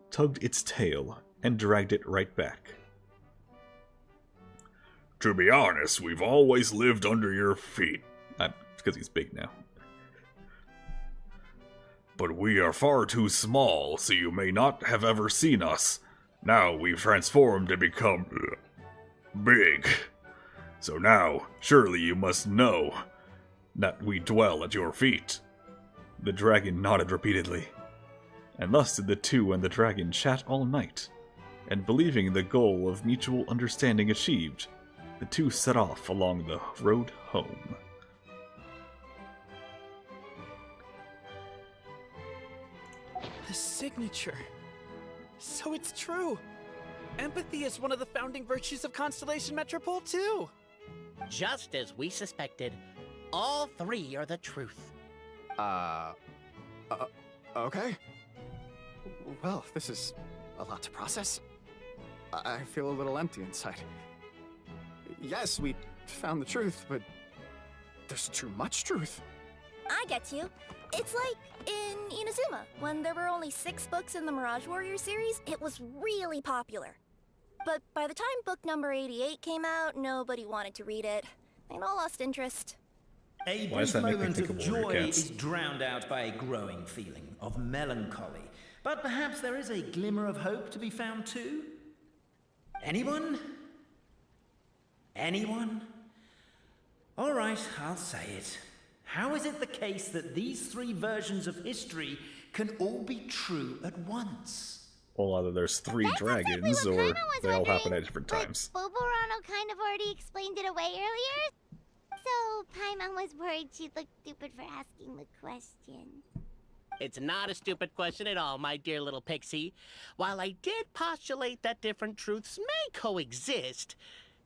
Tugged its tail, and dragged it right back. To be honest, we've always lived under your feet. Because he's big now. But we are far too small, so you may not have ever seen us. Now we've transformed to become big. So now, surely you must know that we dwell at your feet. The dragon nodded repeatedly. And thus did the two and the dragon chat all night. And believing the goal of mutual understanding achieved, the two set off along the road home. The signature. So it's true. Empathy is one of the founding virtues of Constellation Metropole, too. Just as we suspected, all three are the truth. Okay. Well, this is a lot to process. I feel a little empty inside. Yes, we found the truth, but there's too much truth. I get you. It's like in Inazuma, when there were only 6 books in the Mirage Warrior series, it was really popular. But by the time book number 88 came out, nobody wanted to read it. They'd all lost interest. A brief moment of joy is drowned out by a growing feeling of melancholy. But perhaps there is a glimmer of hope to be found too? Anyone? Anyone? All right, I'll say it. How is it the case that these 3 versions of history can all be true at once? Well, either there's 3 dragons, or they all happen at different but times. Boborano kind of already explained it away earlier, so Paimon was worried she'd look stupid for asking the question. It's not a stupid question at all, my dear little pixie. While I did postulate that different truths may coexist,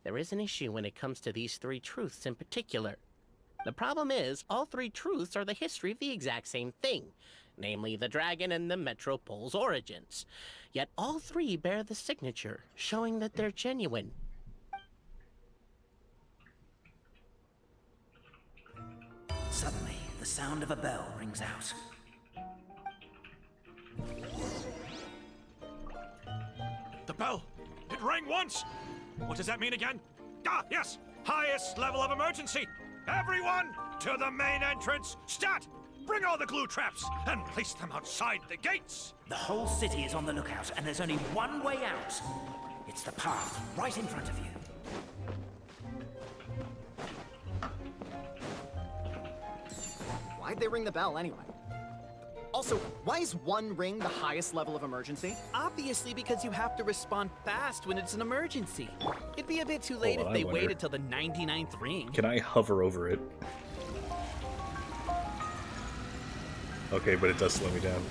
there is an issue when it comes to these three truths in particular. The problem is, all three truths are the history of the exact same thing, namely the dragon and the Metropole's origins. Yet all three bear the signature, showing that they're genuine. Suddenly, the sound of a bell rings out. The bell! It rang once! What does that mean again? Ah, yes! Highest level of emergency! Everyone, to the main entrance! Stat! Bring all the glue traps and place them outside the gates! The whole city is on the lookout, and there's only one way out. It's the path right in front of you. Why'd they ring the bell anyway? Also, why is one ring the highest level of emergency? Obviously because you have to respond fast when it's an emergency. It'd be a bit too late if they waited till the 99th ring. Can I hover over it? Okay, but it does slow me down.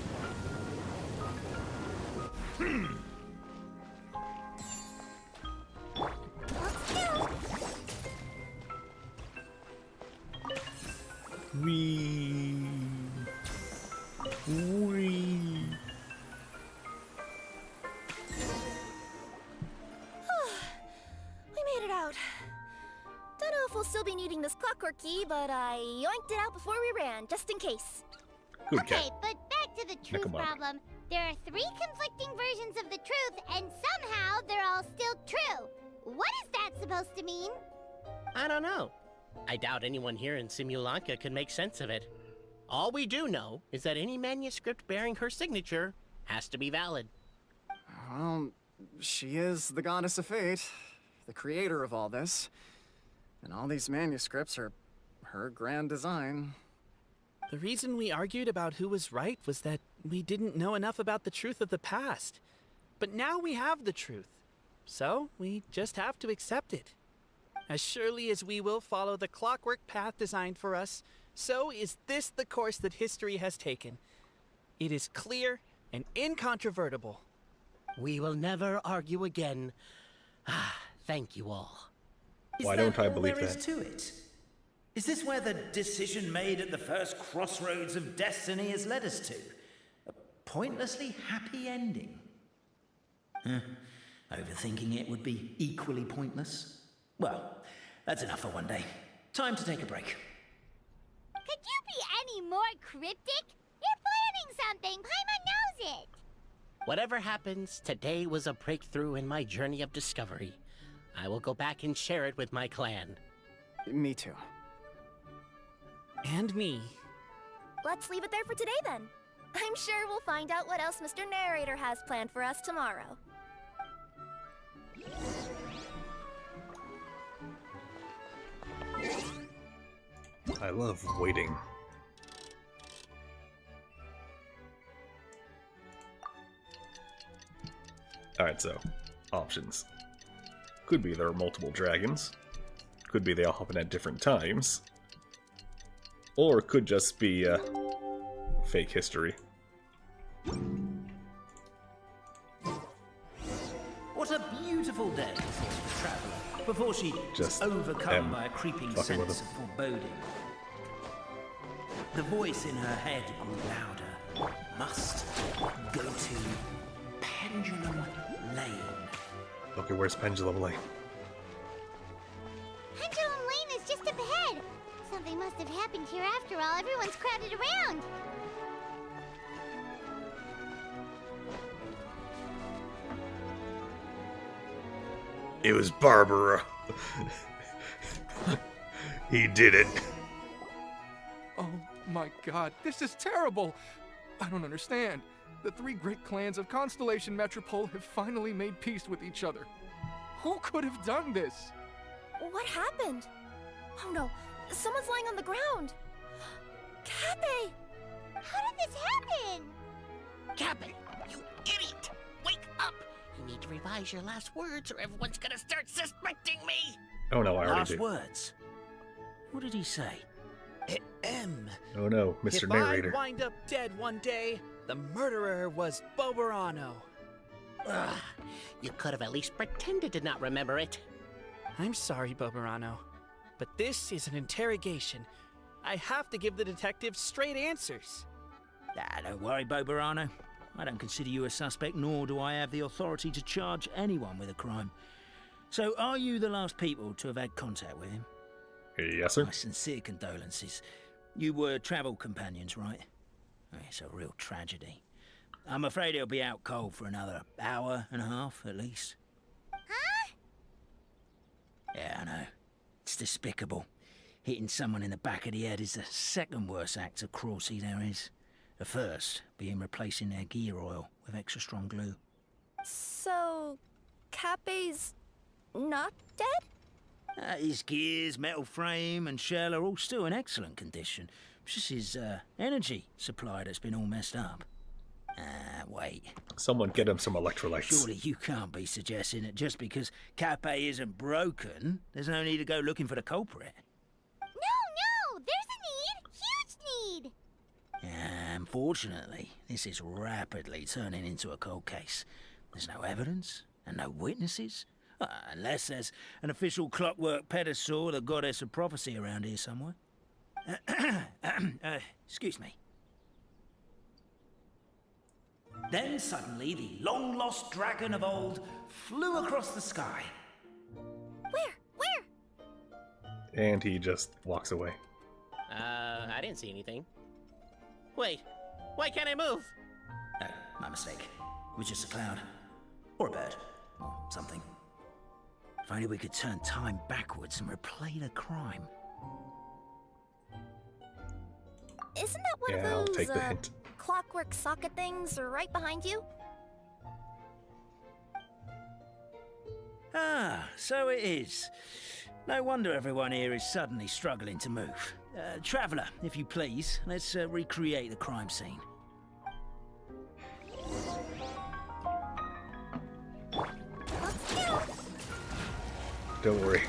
Wee. We made it out. Don't know if we'll still be needing this clockwork key, but I yoinked it out before we ran, just in case. Good Okay, cat. but back to the truth problem. There are 3 conflicting versions of the truth, and somehow they're all still true. What is that supposed to mean? I don't know. I doubt anyone here in Simulanka could make sense of it. All we do know is that any manuscript bearing her signature has to be valid. Well, she is the goddess of fate, the creator of all this. And all these manuscripts are her grand design. The reason we argued about who was right was that we didn't know enough about the truth of the past. But now we have the truth. So we just have to accept it. As surely as we will follow the clockwork path designed for us, so is this the course that history has taken. It is clear and incontrovertible. We will never argue again. Thank you all. Why don't I believe There is that? to it. Is this where the decision made at the first crossroads of destiny has led us to? A pointlessly happy ending? Overthinking it would be equally pointless. Well, that's enough for one day. Time to take a break. Could you be any more cryptic? You're planning something. Paimon knows it. Whatever happens, today was a breakthrough in my journey of discovery. I will go back and share it with my clan. Me too. And me. Let's leave it there for today then. I'm sure we'll find out what else Mr. Narrator has planned for us tomorrow. I love waiting. Alright, so, options. Could be there are multiple dragons. Could be they all happen at different times. Or it could just be, fake history. What a beautiful day, thought the traveller, before she Just was overcome by a creeping fucking with sense of foreboding. The voice in her head grew louder. Must go to Pendulum Lane. Okay, where's Pendulum Lane? Pendulum Lane is just up ahead. Something must have happened here after all. Everyone's crowded around. It was Barbara. He did it. Oh my god, this is terrible! I don't understand. The 3 great clans of Constellation Metropole have finally made peace with each other. Who could have done this? What happened? Oh no, someone's lying on the ground. Cappy! How did this happen? Cappy, you idiot! Wake up! You need to revise your last words or everyone's gonna start suspecting me! Oh no, I already Last did. words. What did he say? Oh no, Mr. If Narrator. I wind up dead one day, the murderer was Boberano. Ugh, you could have at least pretended to not remember it. I'm sorry, Boberano, but this is an interrogation. I have to give the detective straight answers. Don't worry, Boberano. I don't consider you a suspect, nor do I have the authority to charge anyone with a crime. So, are you the last people to have had contact with him? Yes, sir. My sincere condolences. You were travel companions, right? It's a real tragedy. I'm afraid he'll be out cold for another hour and a half, at least. Huh? Yeah, I know. It's despicable. Hitting someone in the back of the head is the second worst act of cruelty there is. The first being replacing their gear oil with extra strong glue. So, Cape's not dead? His gears, metal frame and shell are all still in excellent condition. It's just his energy supply that's been all messed up. Wait. Someone get him some electrolytes. Surely you can't be suggesting that just because Cape isn't broken, there's no need to go looking for the culprit. No, there's a need! Huge need! Unfortunately, this is rapidly turning into a cold case. There's no evidence and no witnesses. Unless there's an official clockwork pedestal, the goddess of prophecy around here somewhere. Excuse me. Then suddenly the long-lost dragon of old flew across the sky. Where? And he just walks away. I didn't see anything. Wait, why can't I move? Oh, my mistake. It was just a cloud. Or a bird. Or something. If only we could turn time backwards and replay the crime. Isn't that one Yeah, I'll of take those the hint. clockwork socket things right behind you? So it is. No wonder everyone here is suddenly struggling to move. Traveller, if you please, let's recreate the crime scene. Don't worry.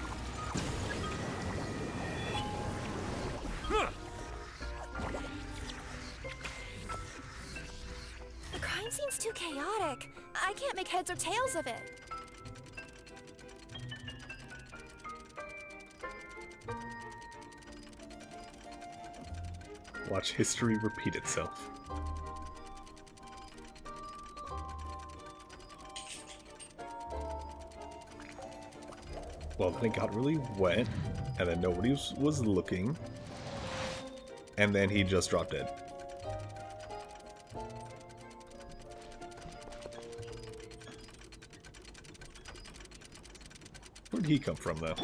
The crime scene's too chaotic. I can't make heads or tails of it. Watch history repeat itself. Well, then it got really wet, and then nobody was looking, and then he just dropped dead. Where'd he come from, though?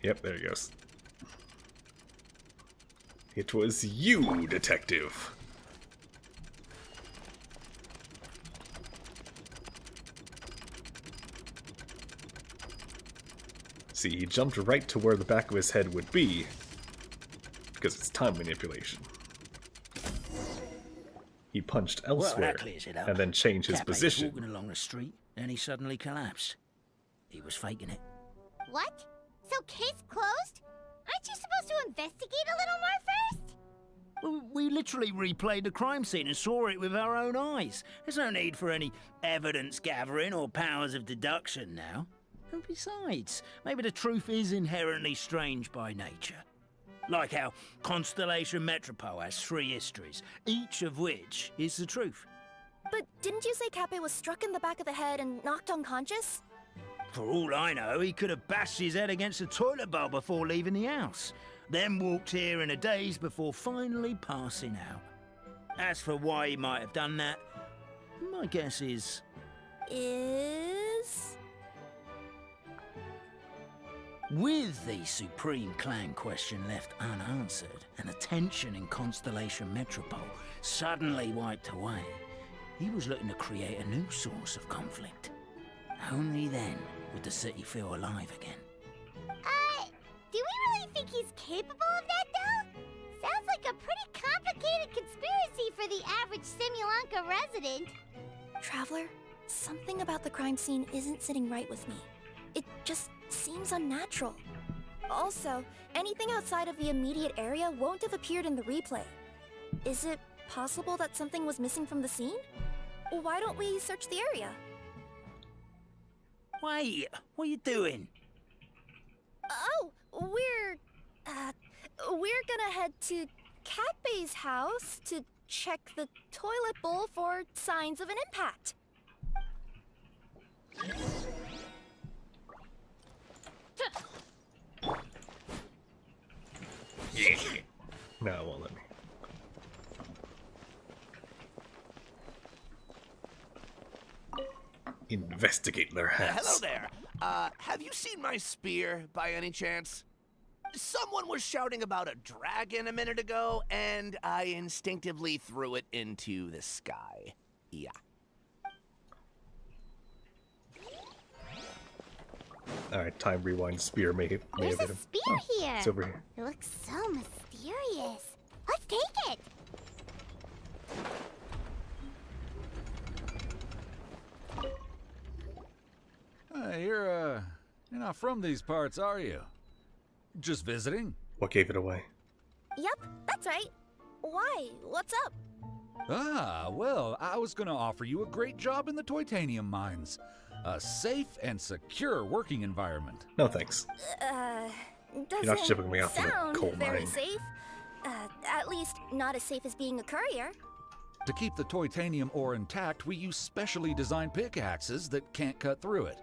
Yep, there he goes. It was you, detective. See, he jumped right to where the back of his head would be, because it's time manipulation. He punched elsewhere, Well, that clears it up. and then changed his Cape was position. walking along the street, then he suddenly collapsed. He was faking it. What? So case closed? Aren't you supposed to investigate a little more first? Well, we literally replayed the crime scene and saw it with our own eyes. There's no need for any evidence gathering or powers of deduction now. And besides, maybe the truth is inherently strange by nature. Like how Constellation Metropole has 3 histories, each of which is the truth. But didn't you say Cape was struck in the back of the head and knocked unconscious? For all I know, he could have bashed his head against a toilet bowl before leaving the house, then walked here in a daze before finally passing out. As for why he might have done that, my guess is... With the supreme clan question left unanswered and the tension in Constellation Metropole suddenly wiped away, he was looking to create a new source of conflict. Only then would the city feel alive again. Do we really think he's capable of that, though? Sounds like a pretty complicated conspiracy for the average Simulanka resident. Traveler, something about the crime scene isn't sitting right with me. It just seems unnatural. Also, anything outside of the immediate area won't have appeared in the replay. Is it possible that something was missing from the scene? Why don't we search the area? Wait, what are you doing? Oh, we're gonna head to Catbay's house to check the toilet bowl for signs of an impact. Yeah. No, it won't let me. Investigate their hats. Hello there. Have you seen my spear by any chance? Someone was shouting about a dragon a minute ago, and I instinctively threw it into the sky. Yeah. Alright, time rewind. Spear may have There's hit a him. spear Oh, here. it's over here. It looks so mysterious. Let's take it. You're not from these parts, are you? Just visiting? What gave it away? Yep, that's right. Why? What's up? Ah, well, I was gonna offer you a great job in the Titanium mines. A safe and secure working environment. No thanks. Doesn't not shipping me out to the sound coal very mine. safe. At least not as safe as being a courier. To keep the titanium ore intact, we use specially designed pickaxes that can't cut through it.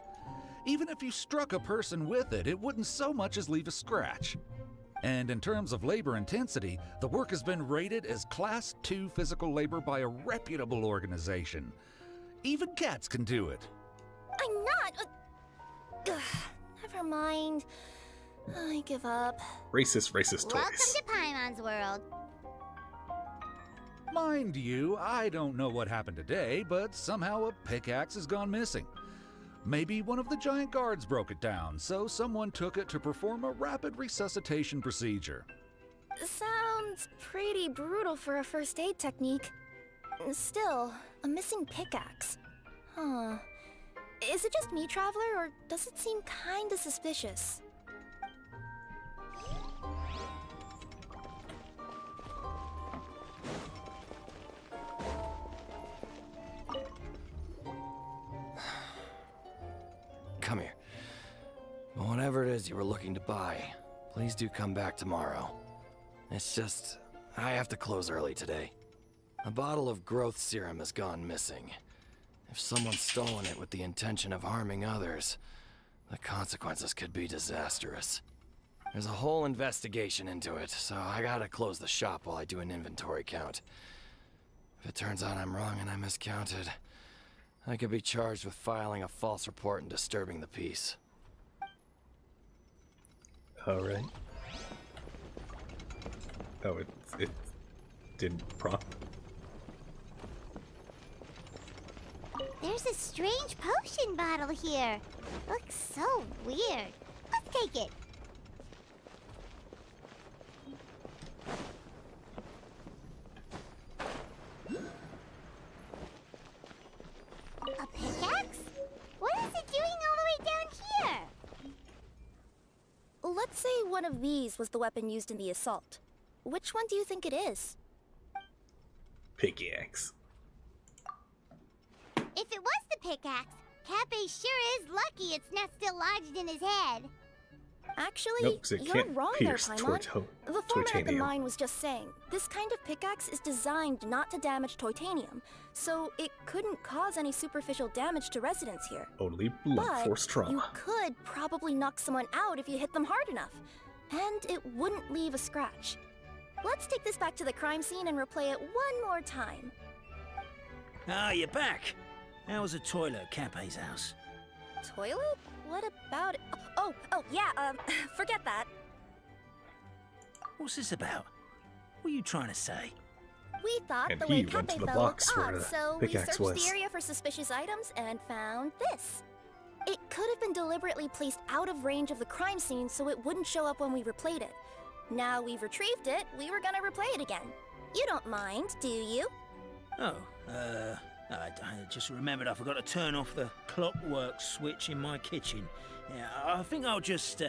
Even if you struck a person with it, it wouldn't so much as leave a scratch. And in terms of labor intensity, the work has been rated as Class 2 physical labor by a reputable organization. Even cats can do it. I'm not. Never mind. I give up. Racist toys. Welcome to Paimon's world. Mind you, I don't know what happened today, but somehow a pickaxe has gone missing. Maybe one of the giant guards broke it down, so someone took it to perform a rapid resuscitation procedure. Sounds pretty brutal for a first aid technique. Still, a missing pickaxe. Huh. Is it just me, Traveler, or does it seem kinda suspicious? Come here. Whatever it is you were looking to buy, please do come back tomorrow. It's just, I have to close early today. A bottle of growth serum has gone missing. If someone's stolen it with the intention of harming others, the consequences could be disastrous. There's a whole investigation into it, so I gotta close the shop while I do an inventory count. If it turns out I'm wrong and I miscounted, I could be charged with filing a false report and disturbing the peace. Alright. Oh, it didn't prompt. There's a strange potion bottle here. Looks so weird. Let's take it. A pickaxe? What is it doing all the way down here? Let's say one of these was the weapon used in the assault. Which one do you think it is? Pickaxe. If it was the pickaxe, Cappe sure is lucky it's not still lodged in his head. Actually, Nope, 'cause it you're can't wrong there, pierce Paimon. The format of the titanium. mine was just saying, this kind of pickaxe is designed not to damage titanium, so it couldn't cause any superficial damage to residents here. Only blunt But force you trauma. could probably knock someone out if you hit them hard enough, and it wouldn't leave a scratch. Let's take this back to the crime scene and replay it one more time. Ah, you're back. How was the toilet at Cappe's house? Toilet? what about it? Oh, yeah, forget that. What's this about? What are you trying to say? We thought And the he way went Cafe to the fell box looked where odd, the so we pickaxe searched was. the area for suspicious items and found this. It could have been deliberately placed out of range of the crime scene so it wouldn't show up when we replayed it. Now we've retrieved it, we were gonna replay it again. You don't mind, do you? Oh, I just remembered I forgot to turn off the clockwork switch in my kitchen. Yeah, I think I'll just,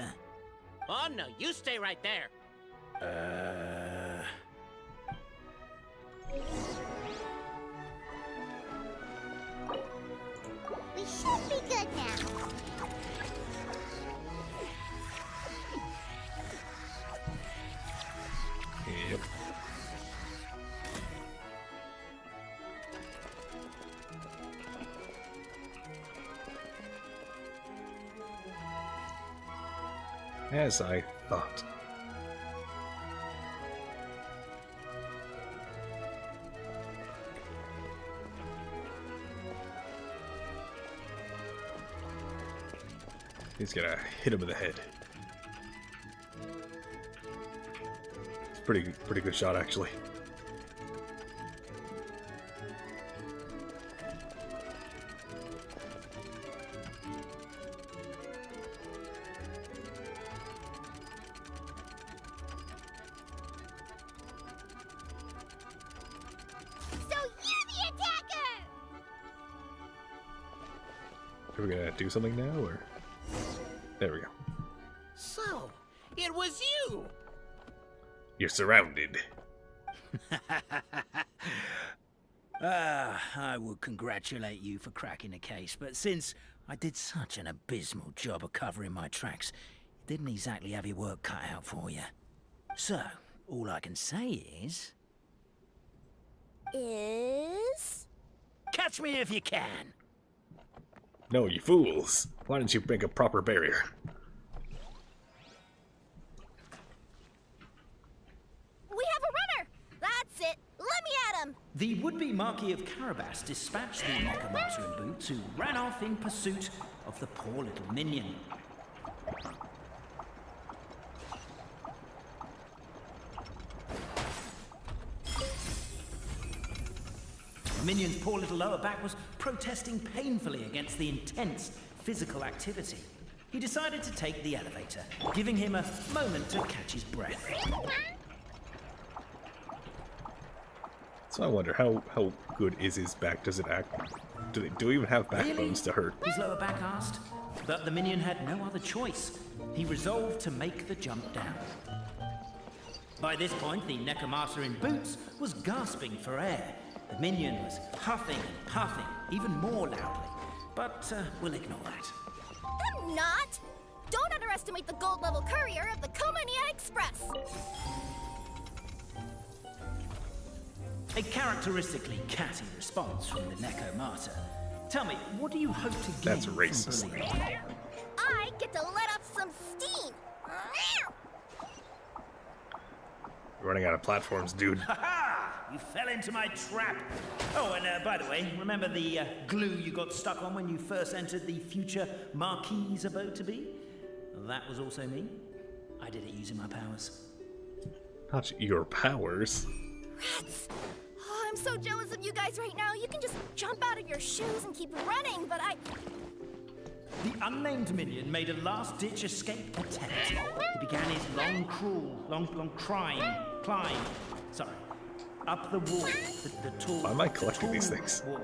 Oh no, you stay right there. We should be good now. Yep. As I thought. He's gonna hit him in the head. It's pretty good shot actually. So you're the attacker! Are we gonna do something now, or? There we go. So, it was you! You're surrounded. I would congratulate you for cracking the case, but since I did such an abysmal job of covering my tracks, it didn't exactly have your work cut out for you. So, all I can say is... Catch me if you can! No, you fools! Why didn't you make a proper barrier? We have a runner! That's it! Let me at him! The would-be Marquis of Carabas dispatched the Necromancer in boots, who ran off in pursuit of the poor little minion. The minion's poor little lower back was protesting painfully against the intense physical activity. He decided to take the elevator, giving him a moment to catch his breath. So I wonder how good is his back? Does it act? Do they even have backbones to hurt? His lower back asked, but the minion had no other choice. He resolved to make the jump down. By this point, the Necromancer in boots was gasping for air. The minion was huffing and puffing, even more loudly. But we'll ignore that. I'm not! Don't underestimate the gold-level courier of the Comania Express! A characteristically catty response from the Necromancer. Tell me, what do you hope to gain That's from racist. bullying? I get to let off some steam! You're running out of platforms, dude. You fell into my trap. Oh, and by the way, remember the glue you got stuck on when you first entered the future Marquis' abode to be? That was also me. I did it using my powers. Not your powers. Rats! Oh, I'm so jealous of you guys right now. You can just jump out of your shoes and keep running, but I... The unnamed minion made a last-ditch escape attempt. He began his long climb, up the wall, the tall... Why am I collecting these things? Wall.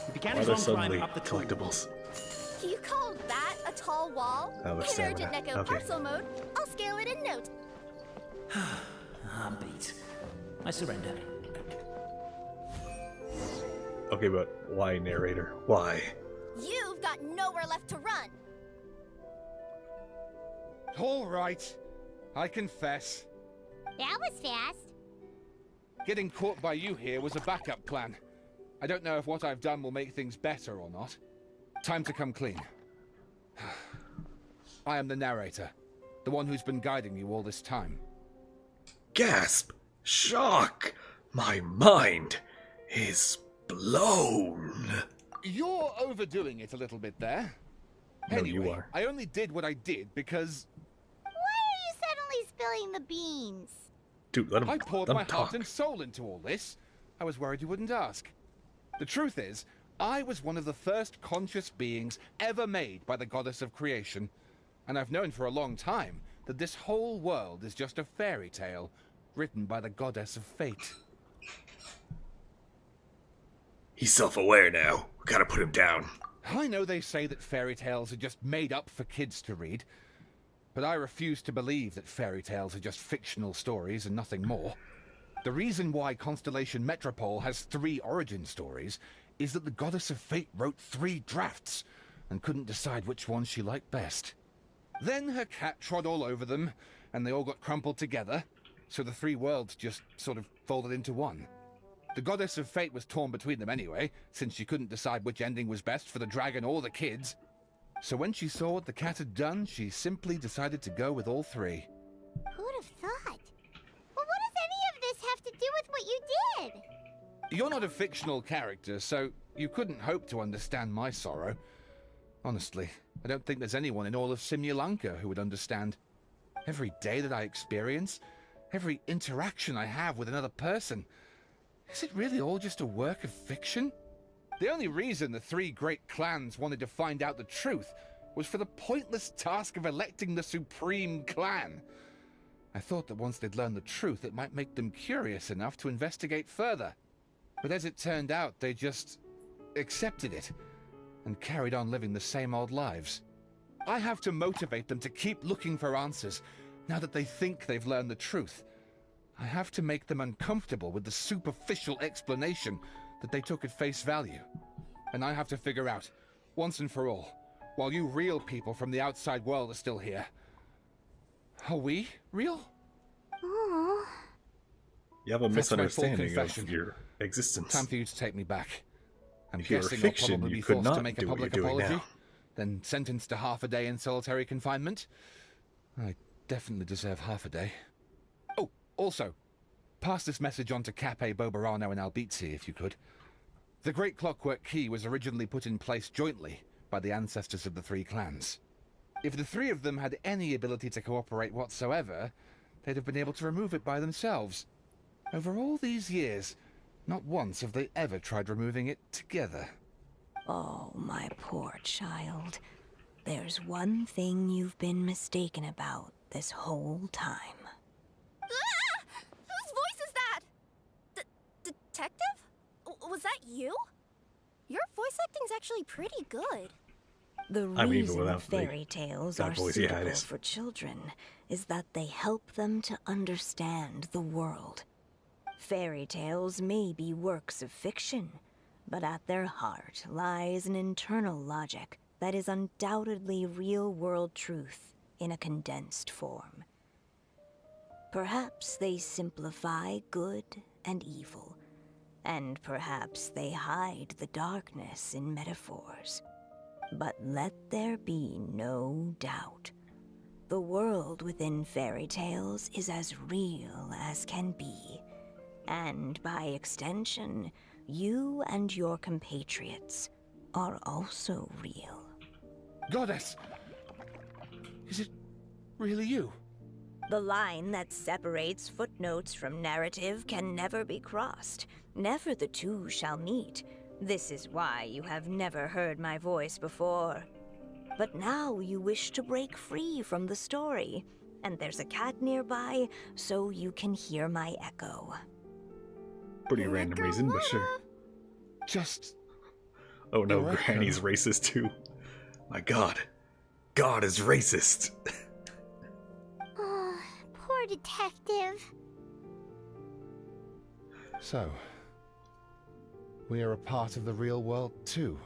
He began Why his are there long suddenly climb up the tall collectibles? Do you call that a tall wall? Oh, In stamina. urgent Neko Okay. parcel mode, I'll scale it in note. I'm beat. I surrender. Okay, but why, narrator? Why? You've got nowhere left to run. All right, I confess. That was fast. Getting caught by you here was a backup plan. I don't know if what I've done will make things better or not. Time to come clean. I am the narrator, the one who's been guiding you all this time. Gasp! Shock! My mind is blown. You're overdoing it a little bit there. No, Anyway, you are. I only did what I did because Why are you suddenly spilling the beans? Dude, let him, I poured let my him heart talk. and soul into all this. I was worried you wouldn't ask. The truth is, I was one of the first conscious beings ever made by the goddess of creation. And I've known for a long time that this whole world is just a fairy tale written by the goddess of fate. He's self-aware now. We gotta put him down. I know they say that fairy tales are just made up for kids to read, but I refuse to believe that fairy tales are just fictional stories and nothing more. The reason why Constellation Metropole has 3 origin stories is that the Goddess of Fate wrote 3 drafts and couldn't decide which one she liked best. Then her cat trod all over them, and they all got crumpled together, so the 3 worlds just sort of folded into one. The Goddess of Fate was torn between them anyway, since she couldn't decide which ending was best for the dragon or the kids. So when she saw what the cat had done, she simply decided to go with all 3. Who'd have thought? But what does any of this have to do with what you did? You're not a fictional character, so you couldn't hope to understand my sorrow. Honestly, I don't think there's anyone in all of Simulanka who would understand. Every day that I experience, every interaction I have with another person, is it really all just a work of fiction? The only reason the 3 great clans wanted to find out the truth was for the pointless task of electing the supreme clan. I thought that once they'd learned the truth, it might make them curious enough to investigate further. But as it turned out, they just accepted it and carried on living the same old lives. I have to motivate them to keep looking for answers now that they think they've learned the truth. I have to make them uncomfortable with the superficial explanation that they took at face value. And I have to figure out, once and for all, while you real people from the outside world are still here, are we real? Oh. You have a That's my full misunderstanding confession. of your existence. Time for you to take me back. I'm If you were guessing fiction, I'll probably you be could forced to not make a do what public you're doing apology, now. then sentenced to half a day in solitary confinement. I definitely deserve half a day. Oh, also, pass this message on to Cape, Bobarano, and Albizzi, if you could. The Great Clockwork Key was originally put in place jointly by the ancestors of the 3 clans. If the 3 of them had any ability to cooperate whatsoever, they'd have been able to remove it by themselves. Over all these years, not once have they ever tried removing it together. Oh, my poor child. There's one thing you've been mistaken about this whole time. Ah! Whose voice is that? Detective? Was that you? Your voice acting's actually pretty good. The I mean, even reason without the- fairy tales that are voice, yeah, it suitable is. for children is that they help them to understand the world. Fairy tales may be works of fiction, but at their heart lies an internal logic that is undoubtedly real-world truth in a condensed form. Perhaps they simplify good and evil, and perhaps they hide the darkness in metaphors. But let there be no doubt. The world within fairy tales is as real as can be. And by extension, you and your compatriots are also real. Goddess! Is it really you? The line that separates footnotes from narrative can never be crossed. Never the two shall meet. This is why you have never heard my voice before. But now you wish to break free from the story, and there's a cat nearby, so you can hear my echo. Pretty random reason, but sure. Just... Oh no, Alright, Granny's racist too. My god. God is racist. Oh, poor detective. So, we are a part of the real world too.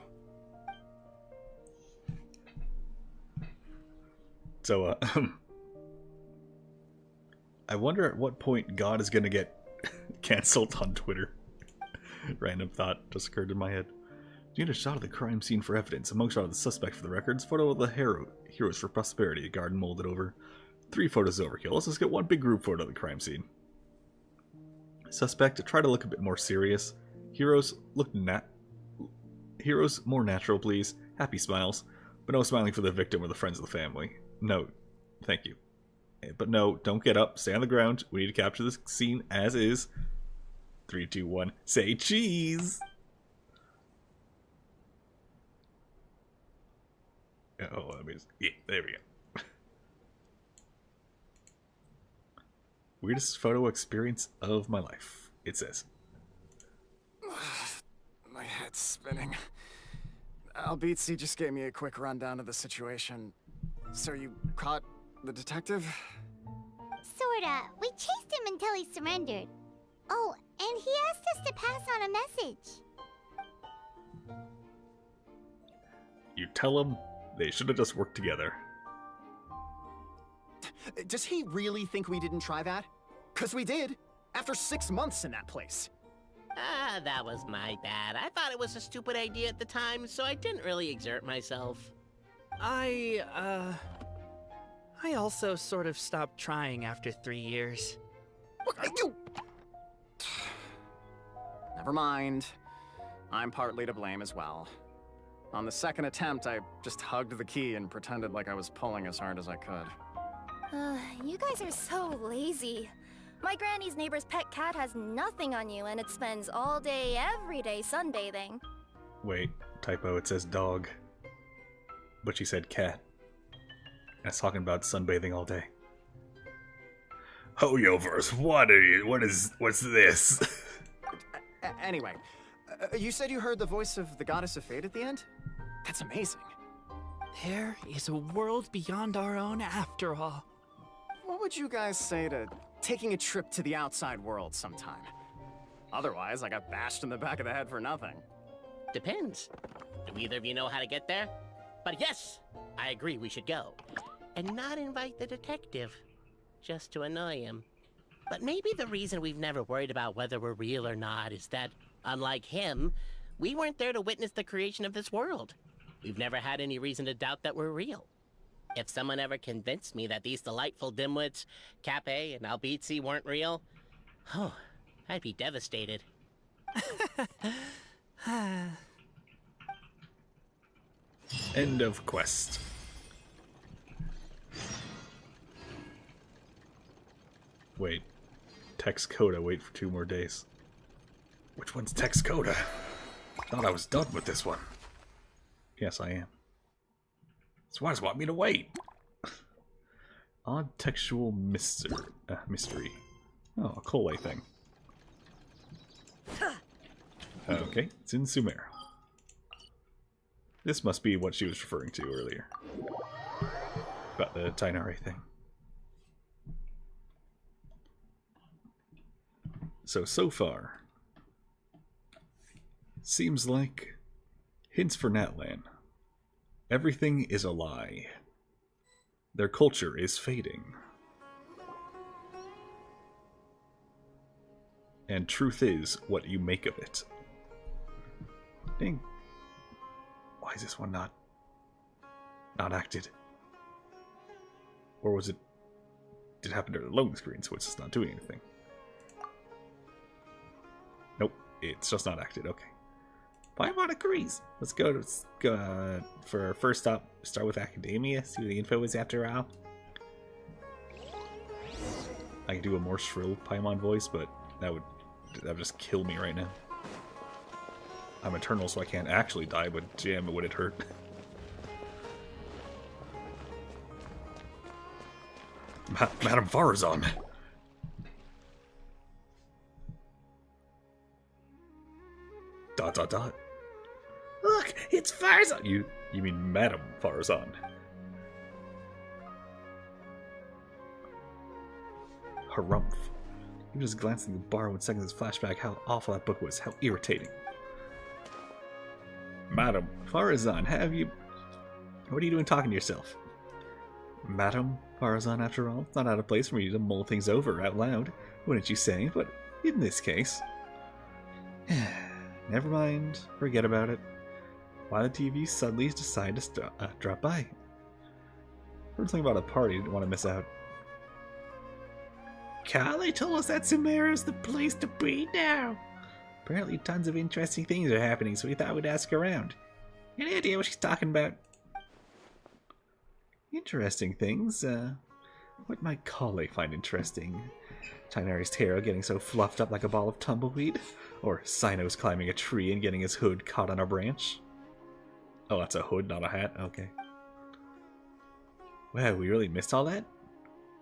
So, I wonder at what point God is gonna get cancelled on Twitter. Random thought just occurred in my head. You need a shot of the crime scene for evidence. Among shot of the suspect for the records. Photo of the heroes for prosperity. A garden molded over. 3 photos overkill. Let's just get one big group photo of the crime scene. Suspect, try to look a bit more serious. Heroes, look Heroes, more natural, please. Happy smiles. But no smiling for the victim or the friends of the family. No, thank you. But no, don't get up. Stay on the ground. We need to capture this scene as is. 3, 2, 1. Say cheese! Oh, that means... Yeah, there we go. Weirdest photo experience of my life, it says. My head's spinning. Albizzi just gave me a quick rundown of the situation. So you caught the detective? Sorta. We chased him until he surrendered. Oh, and he asked us to pass on a message. You tell them they should have just worked together. Does he really think we didn't try that? 'Cause we did. After 6 months in that place. Ah, that was my bad. I thought it was a stupid idea at the time, so I didn't really exert myself. I also sort of stopped trying after 3 years. Never mind. I'm partly to blame as well. On the second attempt, I just hugged the key and pretended like I was pulling as hard as I could. You guys are so lazy. My granny's neighbor's pet cat has nothing on you, and it spends all day, every day sunbathing. Wait, typo, it says dog. But she said cat. And it's talking about sunbathing all day. Hoyoverse, what's this? Anyway, you said you heard the voice of the Goddess of Fate at the end? That's amazing. There is a world beyond our own after all. What would you guys say to taking a trip to the outside world sometime? Otherwise, I got bashed in the back of the head for nothing. Depends. Do either of you know how to get there? But yes, I agree we should go. And not invite the detective. Just to annoy him. But maybe the reason we've never worried about whether we're real or not is that, unlike him, we weren't there to witness the creation of this world. We've never had any reason to doubt that we're real. If someone ever convinced me that these delightful dimwits, Cape and Albizzi, weren't real, oh, I'd be devastated. End of quest. Wait. Tex Coda, wait for 2 more days. Which one's Tex Coda? Thought I was done with this one. Yes, I am. So why does it want me to wait? Odd textual mystery. Oh, a Cole thing. Okay, it's in Sumer. This must be what she was referring to earlier. About the Tainari thing. So far, seems like hints for Natlan. Everything is a lie. Their culture is fading. And truth is what you make of it. Dang. Why is this one not acted? Or was it... Did it happen to the loading screen, so it's just not doing anything? Nope, it's just not acted, okay. Paimon agrees. Let's go for our first stop. Start with academia, see what the info is after all. I can do a more shrill Paimon voice, but that would just kill me right now. I'm eternal, so I can't actually die, but damn, would it hurt. Madame Farazan. ... Look, it's Farazan! You mean Madame Farazan. Harumph. Even just glancing at the bar when seconds flashback how awful that book was, how irritating. Madame Farazan, have you... What are you doing talking to yourself? Madame Farazan, after all, it's not out of place for you to mull things over out loud, wouldn't you say? But in this case... Never mind, forget about it. Why the TV suddenly decide to drop by? Heard something about a party, didn't want to miss out. Kale told us that Sumeru's the place to be now. Apparently tons of interesting things are happening, so we thought we'd ask around. Any idea what she's talking about? Interesting things. What might Kale find interesting? Tighnari's tail getting so fluffed up like a ball of tumbleweed? Or Cynos climbing a tree and getting his hood caught on a branch? Oh, that's a hood, not a hat? Okay. Wow, we really missed all that?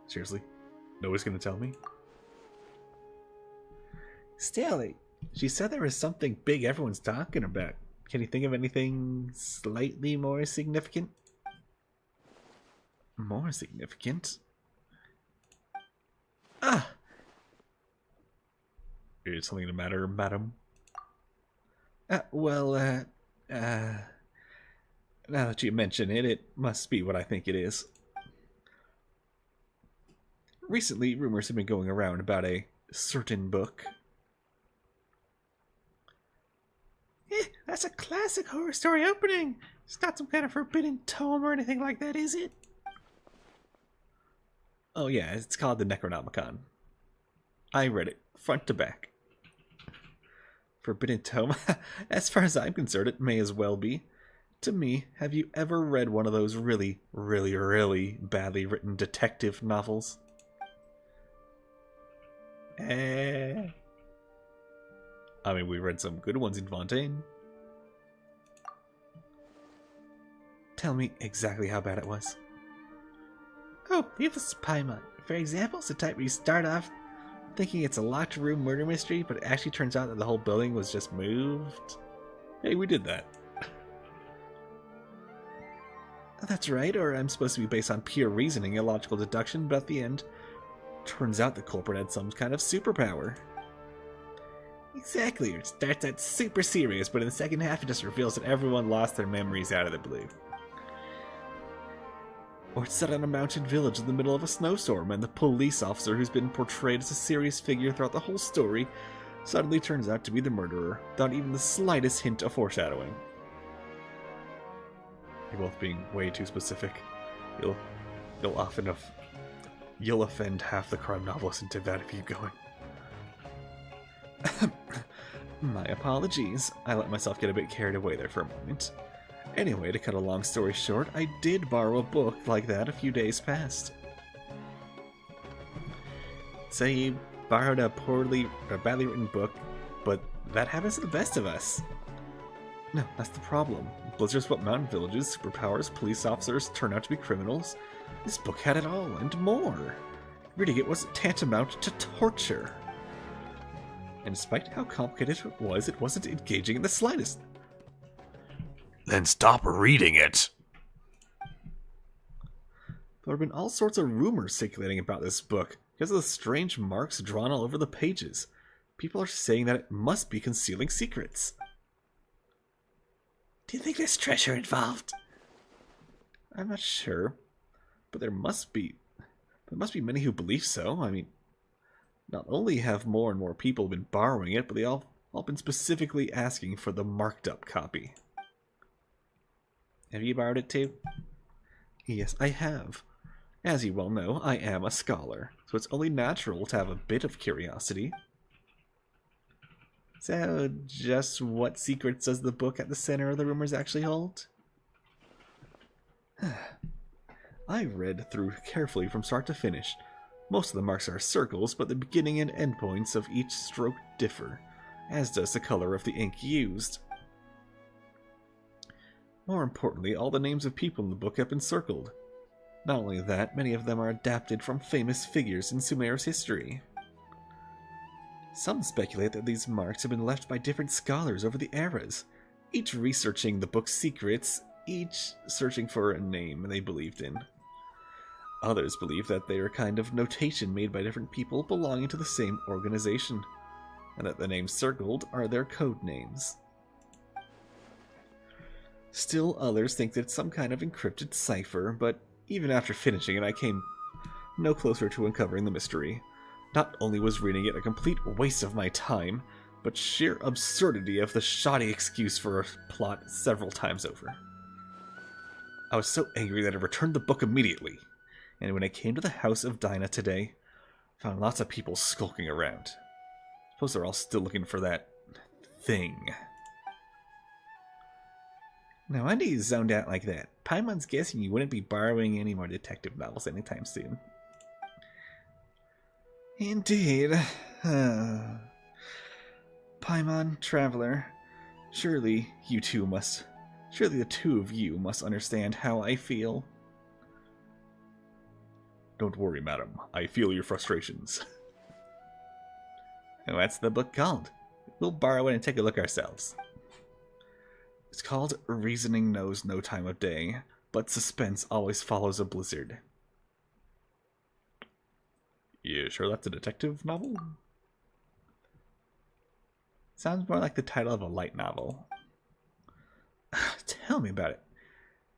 Seriously? Nobody's gonna tell me? Stanley, she said there was something big everyone's talking about. Can you think of anything slightly more significant? More significant? Ah! Is something the matter, madam? Now that you mention it, it must be what I think it is. Recently, rumors have been going around about a certain book. That's a classic horror story opening! It's not some kind of forbidden tome or anything like that, is it? Oh yeah, it's called the Necronomicon. I read it, front to back. Forbidden tome? As far as I'm concerned, it may as well be. To me, have you ever read one of those really, really, really badly written detective novels? I mean, we read some good ones in Fontaine. Tell me exactly how bad it was. Oh, leave the Paimon. For example, it's the type where you start off thinking it's a locked room murder mystery, but it actually turns out that the whole building was just moved. Hey, we did that. That's right, or I'm supposed to be based on pure reasoning, illogical deduction, but at the end, turns out the culprit had some kind of superpower. Exactly, it starts out super serious, but in the second half it just reveals that everyone lost their memories out of the blue. Or it's set on a mountain village in the middle of a snowstorm, and the police officer who's been portrayed as a serious figure throughout the whole story suddenly turns out to be the murderer, without even the slightest hint of foreshadowing. You're both being way too specific. You'll offend half the crime novelists into that if you keep going. My apologies. I let myself get a bit carried away there for a moment. Anyway, to cut a long story short, I did borrow a book like that a few days past. So you borrowed a badly written book, but that happens to the best of us. No, that's the problem. Blizzards what mountain villages, superpowers, police officers turn out to be criminals. This book had it all, and more. Reading it was tantamount to torture. And despite how complicated it wasn't engaging in the slightest. Then stop reading it. There have been all sorts of rumors circulating about this book because of the strange marks drawn all over the pages. People are saying that it must be concealing secrets. Do you think there's treasure involved? I'm not sure, but there must be many who believe so. I mean, not only have more and more people been borrowing it, but they all been specifically asking for the marked up copy. Have you borrowed it too? Yes, I have. As you well know, I am a scholar, so it's only natural to have a bit of curiosity. So, just what secrets does the book at the center of the rumors actually hold? I read through carefully from start to finish. Most of the marks are circles, but the beginning and end points of each stroke differ, as does the color of the ink used. More importantly, all the names of people in the book have been circled. Not only that, many of them are adapted from famous figures in Sumer's history. Some speculate that these marks have been left by different scholars over the eras, each researching the book's secrets, each searching for a name they believed in. Others believe that they are a kind of notation made by different people belonging to the same organization, and that the names circled are their code names. Still others think that it's some kind of encrypted cipher, but even after finishing it I came no closer to uncovering the mystery. Not only was reading it a complete waste of my time, but sheer absurdity of the shoddy excuse for a plot several times over. I was so angry that I returned the book immediately, and when I came to the house of Dinah today, I found lots of people skulking around. I suppose they're all still looking for that thing. No wonder you zoned out like that. Paimon's guessing you wouldn't be borrowing any more detective novels anytime soon. Indeed. Paimon, Traveler, surely the two of you must understand how I feel. Don't worry, madam. I feel your frustrations. And what's the book called? We'll borrow it and take a look ourselves. It's called Reasoning Knows No Time of Day, but suspense always follows a blizzard. You sure that's a detective novel? Sounds more like the title of a light novel. Tell me about it.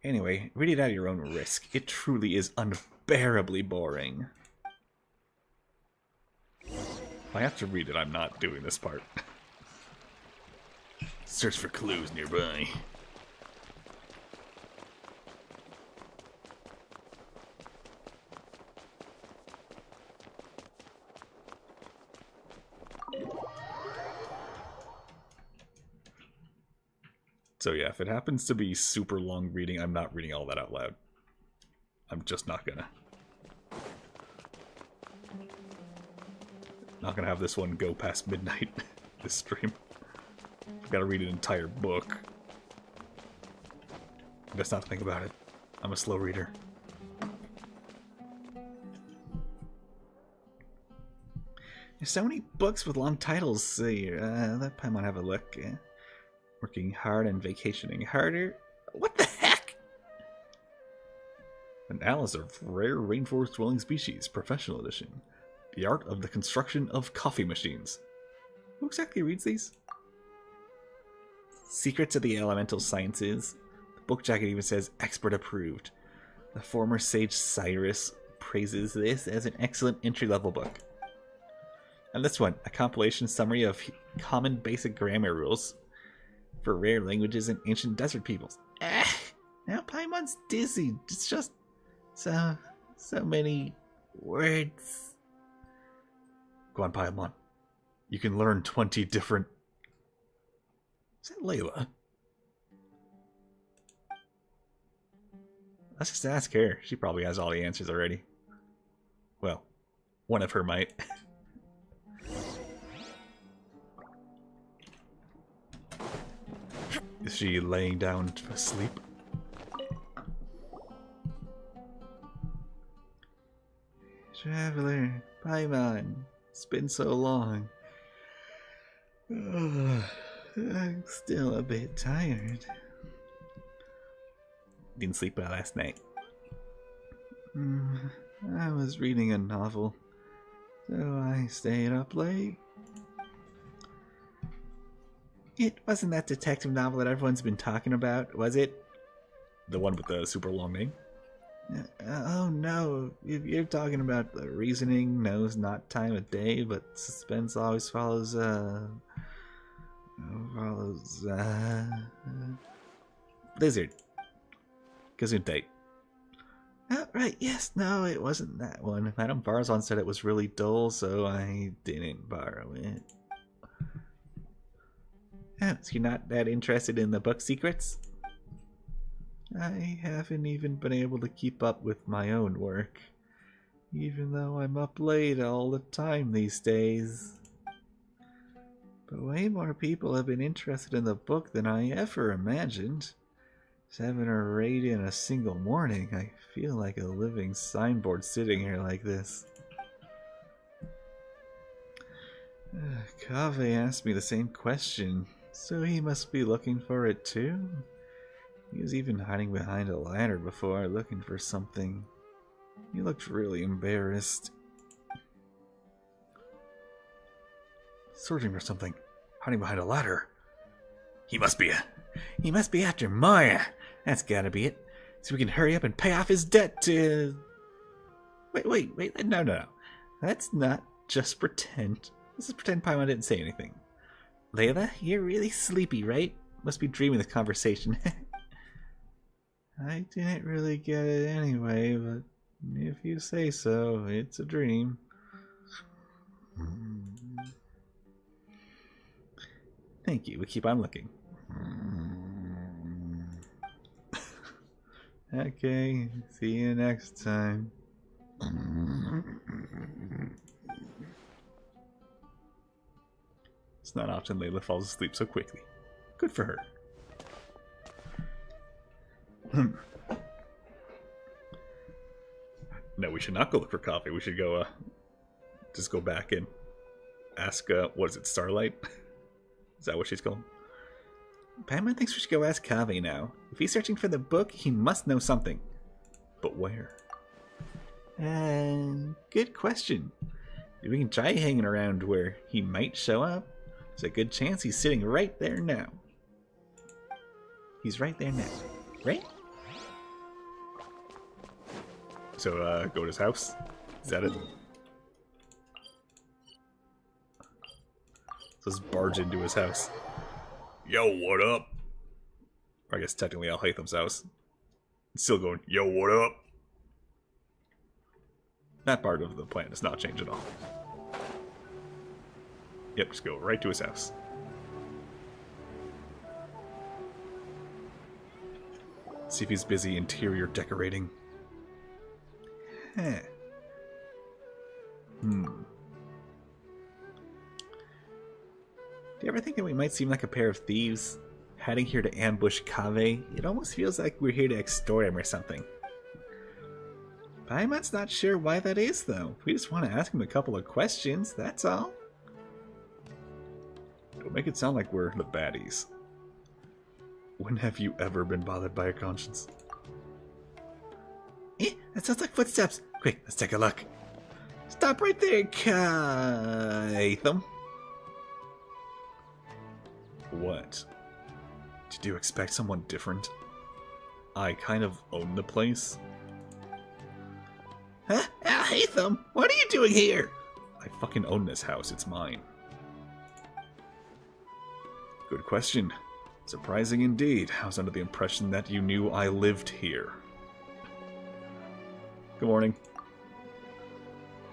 Anyway, read it at your own risk. It truly is unbearably boring. If I have to read it, I'm not doing this part. Search for clues nearby. So yeah, if it happens to be super long reading, I'm not reading all that out loud. I'm just not gonna. Not gonna have this one go past midnight, this stream. I've gotta read an entire book. Best not to think about it. I'm a slow reader. There's so many books with long titles here. Let Paimon have a look. Working hard and vacationing harder. What the heck? An Atlas of Rare Rainforest Dwelling Species, Professional Edition. The Art of the Construction of Coffee Machines. Who exactly reads these? Secrets of the Elemental Sciences. The book jacket even says expert approved. The former sage Cyrus praises this as an excellent entry-level book. And this one, a compilation summary of common basic grammar rules for rare languages and ancient desert peoples. Now Paimon's dizzy. It's just so many words. Go on, Paimon. You can learn 20 different... Is that Layla? Let's just ask her. She probably has all the answers already. Well, one of her might. Is she laying down to sleep? Traveler, Paimon, it's been so long. I'm still a bit tired. Didn't sleep well last night. I was reading a novel, so I stayed up late. It wasn't that detective novel that everyone's been talking about, was it? The one with the super long name? Oh no, you're talking about the Reasoning Knows Not Time of Day, but suspense always follows, Blizzard. Gesundheit. Oh, right, yes, no, it wasn't that one. Madame Barzon said it was really dull, so I didn't borrow it. Oh, so you're not that interested in the book secrets? I haven't even been able to keep up with my own work, even though I'm up late all the time these days. But way more people have been interested in the book than I ever imagined. 7 or 8 in a single morning. I feel like a living signboard sitting here like this. Kaveh asked me the same question, so he must be looking for it too? He was even hiding behind a ladder before, looking for something. He looked really embarrassed. Searching for something. Hiding behind a ladder. He must be after Maya. That's gotta be it. So we can hurry up and pay off his debt to... Wait. No. Let's not just pretend. Let's just pretend Paimon didn't say anything. Layla, you're really sleepy, right? Must be dreaming the conversation. I didn't really get it anyway, but if you say so, it's a dream. Thank you, we keep on looking. Okay, see you next time. It's not often Layla falls asleep so quickly. Good for her. No, we should not go look for coffee. We should go, just go back and ask, what is it, Starlight? Is that what she's called? Paimon thinks we should go ask Kaveh now. If he's searching for the book, he must know something. But where? Good question. If we can try hanging around where he might show up, there's a good chance he's sitting right there now. He's right there now. Right? So, go to his house? Is that it? Let's barge into his house. Yo, what up? Or I guess technically Al Haytham's house. It's still going, yo, what up? That part of the plan does not change at all. Yep, just go right to his house. See if he's busy interior decorating. Huh. Do you ever think that we might seem like a pair of thieves? Heading here to ambush Kaveh? It almost feels like we're here to extort him or something. Paimon's not sure why that is, though. We just want to ask him a couple of questions, that's all. Don't make it sound like we're the baddies. When have you ever been bothered by a conscience? That sounds like footsteps. Quick, let's take a look. Stop right there, Haytham. What? Did you expect someone different? I kind of own the place. Huh? Haytham, what are you doing here? I fucking own this house, it's mine. Good question. Surprising indeed. I was under the impression that you knew I lived here. Good morning.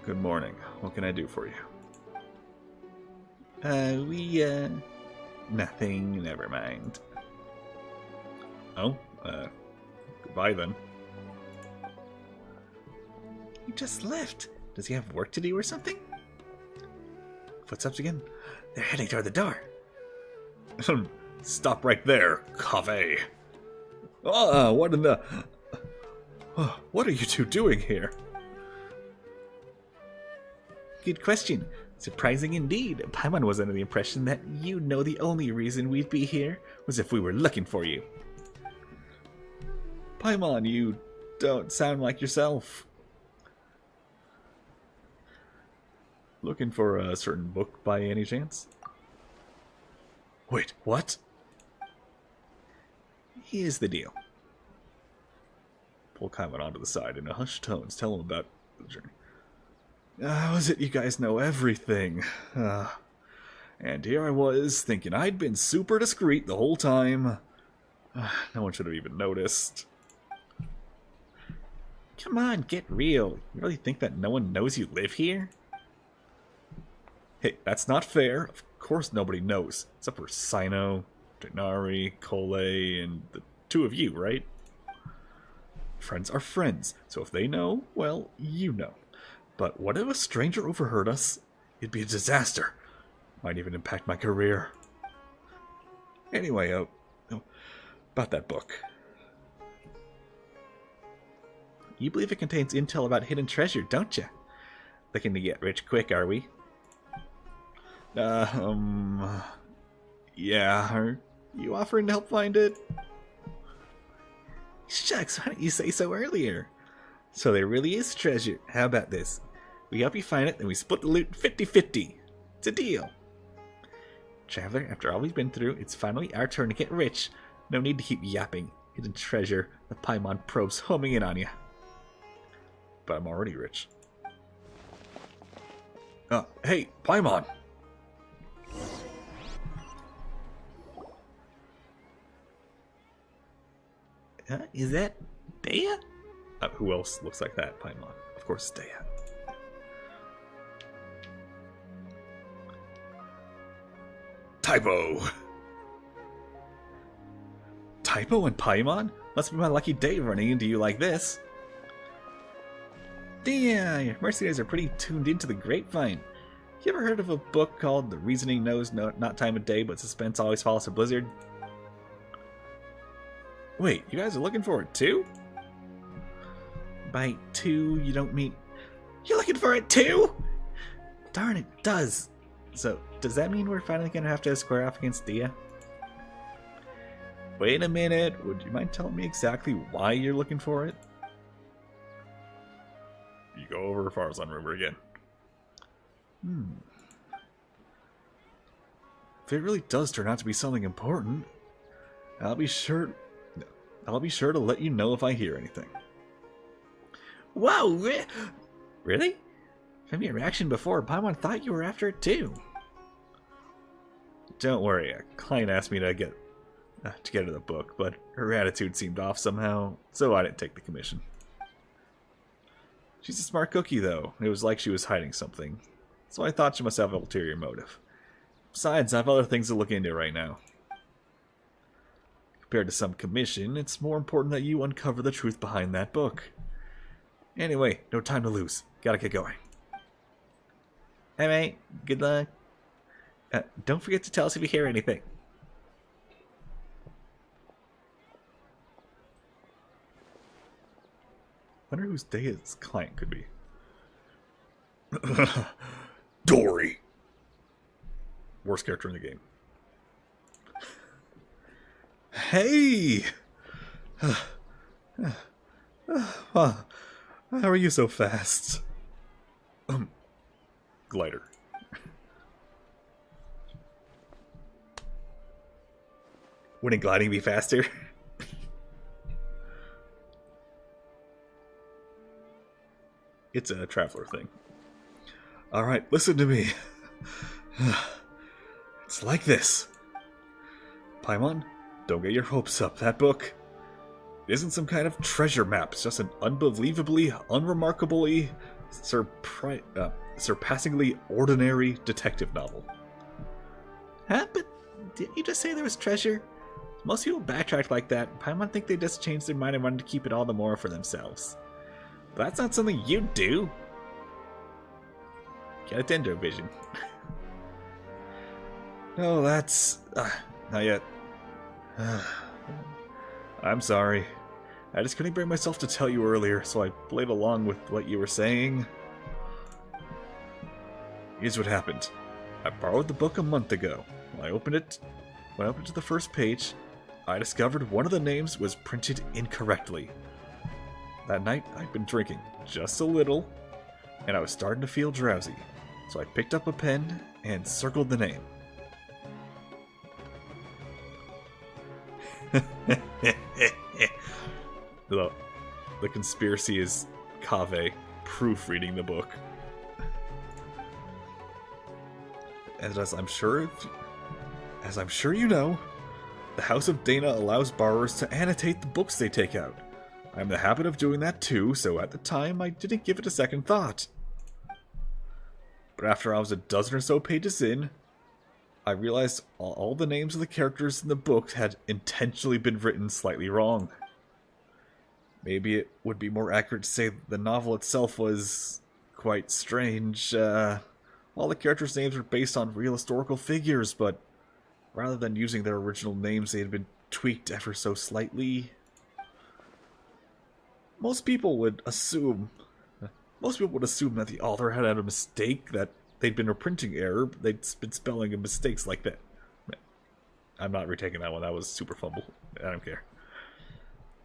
Good morning. What can I do for you? Nothing. Never mind. Oh, goodbye then. He just left. Does he have work to do or something? Footsteps again. They're heading toward the door. Stop right there, Kaveh. What in the... What are you two doing here? Good question. Surprising indeed. Paimon was under the impression that you know the only reason we'd be here was if we were looking for you. Paimon, you don't sound like yourself. Looking for a certain book by any chance? Wait, what? Here's the deal. Pull Kaiman onto the side in a hushed tones. Tell him about the journey. How is it you guys know everything? And here I was, thinking I'd been super discreet the whole time. No one should have even noticed. Come on, get real. You really think that no one knows you live here? Hey, that's not fair. Of course nobody knows. Except for Sino, Denari, Cole, and the two of you, right? Friends are friends, so if they know, well, you know. But what if a stranger overheard us? It'd be a disaster. Might even impact my career. Anyway, about that book. You believe it contains intel about hidden treasure, don't you? Looking to get rich quick, are we? Yeah, are you offering to help find it? Shucks, why didn't you say so earlier? So there really is treasure. How about this? We help you find it, then we split the loot 50-50. It's a deal. Traveler, after all we've been through, it's finally our turn to get rich. No need to keep yapping. Hidden treasure, the Paimon probe's homing in on you. But I'm already rich. Hey, Paimon! Is that Dea? Who else looks like that, Paimon? Of course, Dea. Typo. Typo and Paimon? Must be my lucky day running into you like this. Damn, your mercenaries are pretty tuned into the grapevine. You ever heard of a book called The Reasoning Knows Not Time of Day, but Suspense Always Follows a Blizzard? Wait, you guys are looking for it too? By two, you don't mean... You're looking for it too? Darn, it does. So, does that mean we're finally gonna have to square off against Dia? Wait a minute, would you mind telling me exactly why you're looking for it? You go over Farzan rumor again. If it really does turn out to be something important, I'll be sure to let you know if I hear anything. Whoa! Really? From your reaction before, Paimon thought you were after it too. Don't worry, a client asked me to get her the book, but her attitude seemed off somehow, so I didn't take the commission. She's a smart cookie, though. It was like she was hiding something, so I thought she must have an ulterior motive. Besides, I have other things to look into right now. Compared to some commission, it's more important that you uncover the truth behind that book. Anyway, no time to lose. Gotta get going. Hey mate, good luck. Don't forget to tell us if you hear anything. Wonder whose Dea's client could be. Dory. Worst character in the game. Hey! How are you so fast? Glider. Wouldn't gliding be faster? It's a traveler thing. Alright, listen to me. It's like this. Paimon, don't get your hopes up. That book isn't some kind of treasure map. It's just an unbelievably, unremarkably, surpassingly ordinary detective novel. Huh? But didn't you just say there was treasure? Most people backtrack like that. Paimon think they just changed their mind and wanted to keep it all the more for themselves. But that's not something you do. Get a Dendro vision. No, that's... not yet. I'm sorry. I just couldn't bring myself to tell you earlier, so I played along with what you were saying. Here's what happened. I borrowed the book a month ago. When I opened it to the first page, I discovered one of the names was printed incorrectly. That night, I'd been drinking just a little, and I was starting to feel drowsy, so I picked up a pen and circled the name. The conspiracy is Kaveh proofreading the book. And as I'm sure you know, the House of Dana allows borrowers to annotate the books they take out. I'm in the habit of doing that too, so at the time I didn't give it a second thought. But after I was a dozen or so pages in, I realized all the names of the characters in the book had intentionally been written slightly wrong. Maybe it would be more accurate to say the novel itself was quite strange. All the characters' names were based on real historical figures, but rather than using their original names, they had been tweaked ever so slightly. Most people would assume that the author had a mistake, that they'd been a printing error, they'd been spelling mistakes like that. I'm not retaking that one, that was super fumble. I don't care.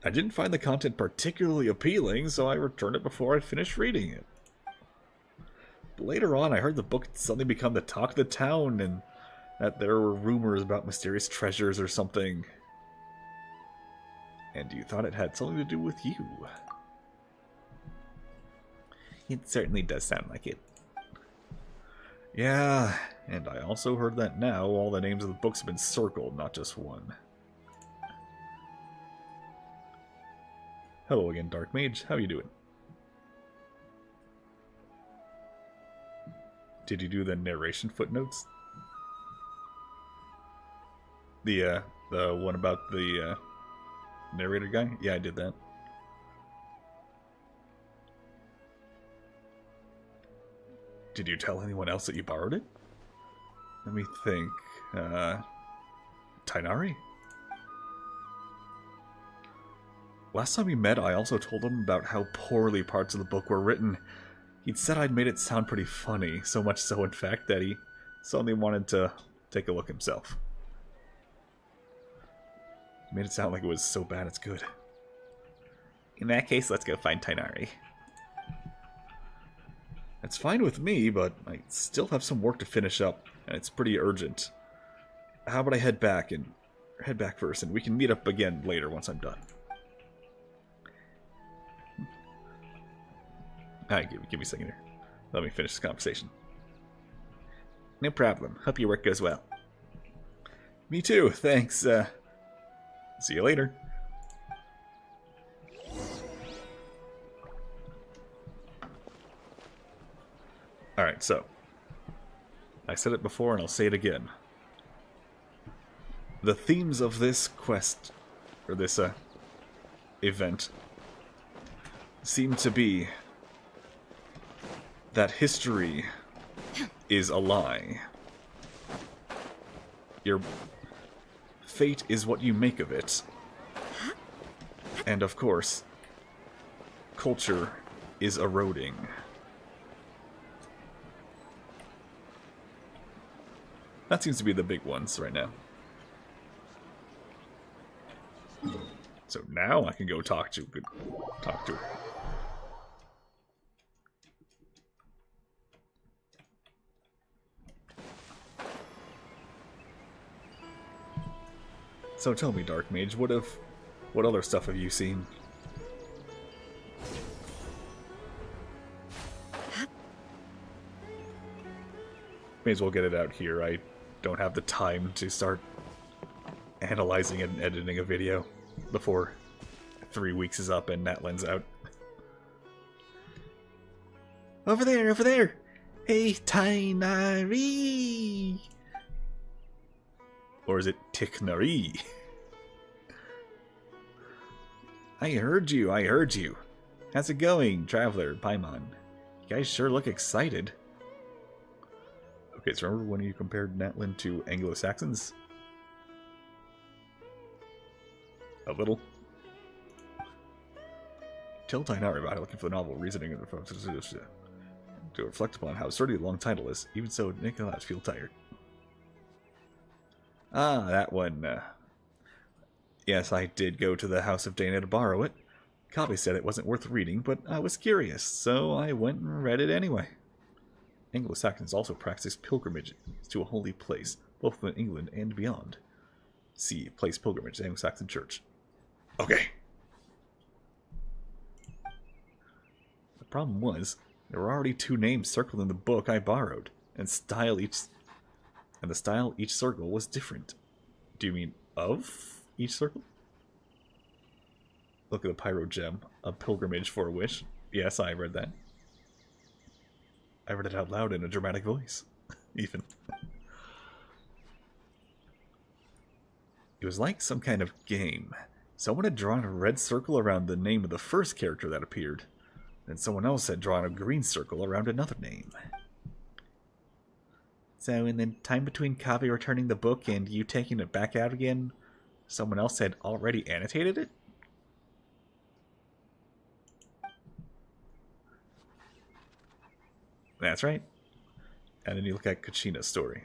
I didn't find the content particularly appealing, so I returned it before I finished reading it. But later on, I heard the book had suddenly become the talk of the town, and that there were rumors about mysterious treasures or something. And you thought it had something to do with you. It certainly does sound like it. Yeah, and I also heard that now all the names of the books have been circled, not just one. Hello again, Dark Mage. How you doing? Did you do the narration footnotes? The one about the narrator guy? Yeah, I did that. Did you tell anyone else that you borrowed it? Let me think. Tainari? Last time we met, I also told him about how poorly parts of the book were written. He'd said I'd made it sound pretty funny, so much so, in fact, that he suddenly wanted to take a look himself. He made it sound like it was so bad it's good. In that case, let's go find Tainari. It's fine with me, but I still have some work to finish up, and it's pretty urgent. How about I head back first, and we can meet up again later once I'm done. Alright, give me a second here. Let me finish this conversation. No problem. Hope your work goes well. Me too, thanks. See you later. Alright, so. I said it before and I'll say it again. The themes of this quest, or this event, seem to be that history is a lie. Your fate is what you make of it. And of course, culture is eroding. That seems to be the big ones right now. So now I can go talk to her. So tell me, Dark Mage, what other stuff have you seen? May as well get it out here. I don't have the time to start analyzing and editing a video before 3 weeks is up and Natlan's out. Over there, over there! Hey, Tainari! Or is it Tiknari? I heard you. How's it going, Traveler, Paimon? You guys sure look excited. Okay, so remember when you compared Natlan to Anglo-Saxons? A little. Tell Tainari about looking for the novel, reasoning to reflect upon how sturdy the long title is. Even so, Nicholas feel tired. Ah, that one. Yes, I did go to the House of Dana to borrow it. Copy said it wasn't worth reading, but I was curious, so I went and read it anyway. Anglo-Saxons also practice pilgrimage to a holy place, both in England and beyond. See Place Pilgrimage, Anglo-Saxon Church. Okay. The problem was, there were already 2 names circled in the book I borrowed, and the style each circle was different. Do you mean of each circle? Look at the Pyro Gem, a pilgrimage for a wish. Yes, I read that. I read it out loud in a dramatic voice, even. It was like some kind of game. Someone had drawn a red circle around the name of the first character that appeared, and someone else had drawn a green circle around another name. So in the time between Kavi returning the book and you taking it back out again, someone else had already annotated it? That's right. And then you look at Kachina's story.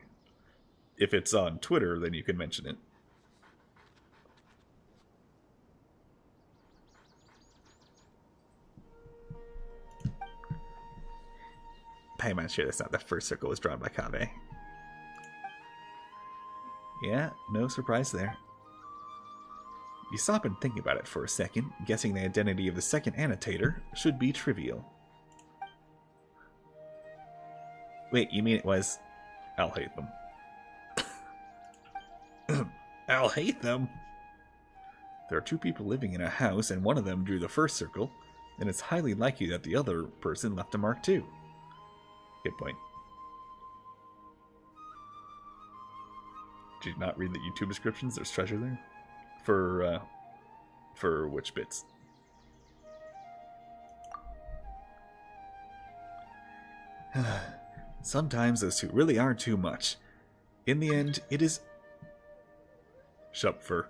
If it's on Twitter, then you can mention it. I'm sure that's not the first circle was drawn by Kave. Yeah, no surprise there. You stop and think about it for a second, guessing the identity of the second annotator should be trivial. Wait, you mean it was... I'll hate them. I'll hate them? There are 2 people living in a house, and one of them drew the first circle, and it's highly likely that the other person left a mark too. Good point. Did you not read the YouTube descriptions? There's treasure there. For For which bits? Sometimes those two really are too much. In the end, it is... Shupfer.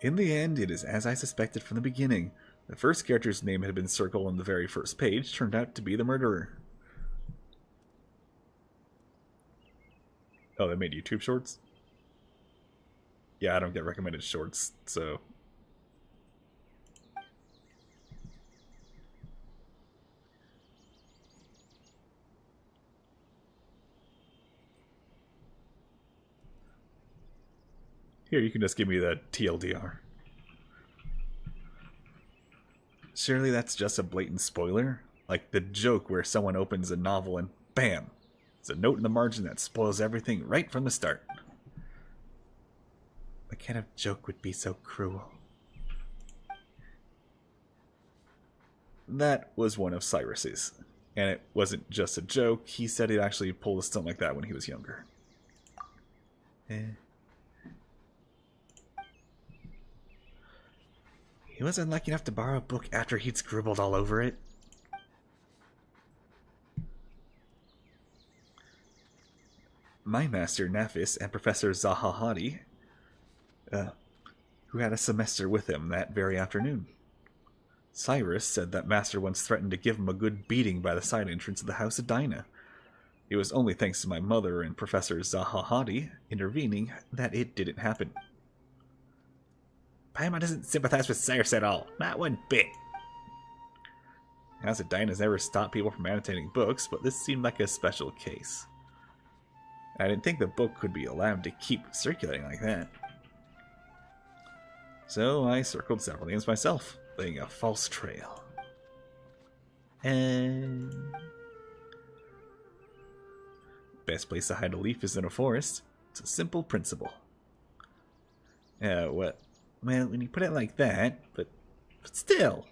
In the end, it is as I suspected from the beginning. The first character's name had been circled on the very first page, turned out to be the murderer. Oh, they made YouTube shorts? Yeah, I don't get recommended shorts, so... Here, you can just give me the TLDR. Surely that's just a blatant spoiler? Like the joke where someone opens a novel and BAM! There's a note in the margin that spoils everything right from the start. What kind of joke would be so cruel? That was one of Cyrus's. And it wasn't just a joke, he said he'd actually pulled a stunt like that when he was younger. He wasn't lucky enough to borrow a book after he'd scribbled all over it. My master, Nafis, and Professor Zahahadi, who had a semester with him that very afternoon. Cyrus said that master once threatened to give him a good beating by the side entrance of the house of Dinah. It was only thanks to my mother and Professor Zahahadi intervening that it didn't happen. Paimon doesn't sympathize with Cyrus at all. Not one bit. House of Dinah's never stopped people from annotating books, but this seemed like a special case. I didn't think the book could be allowed to keep circulating like that. So I circled several names myself, laying a false trail. And... best place to hide a leaf is in a forest. It's a simple principle. What? Well, when you put it like that, but still.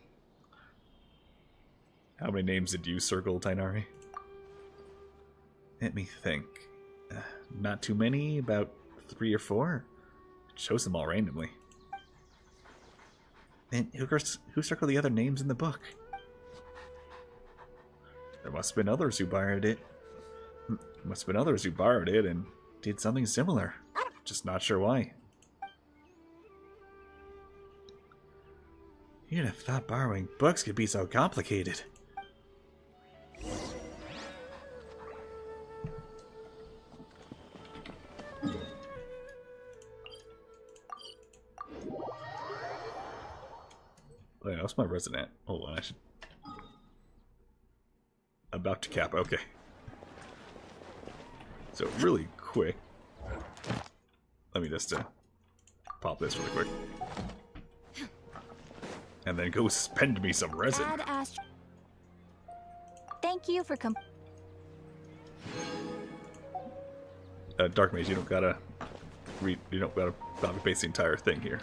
How many names did you circle, Tainari? Let me think. Not too many, about 3 or 4. Chose them all randomly. And who circled the other names in the book? There must have been others who borrowed it. And did something similar. Just not sure why. You'd have thought borrowing books could be so complicated. Oh yeah, that's my resident. Hold on, I should... About to cap, okay. So really quick, let me just pop this really quick. And then go spend me some resin. Thank you for Dark Mage, you don't gotta read. You don't gotta copy paste the entire thing here.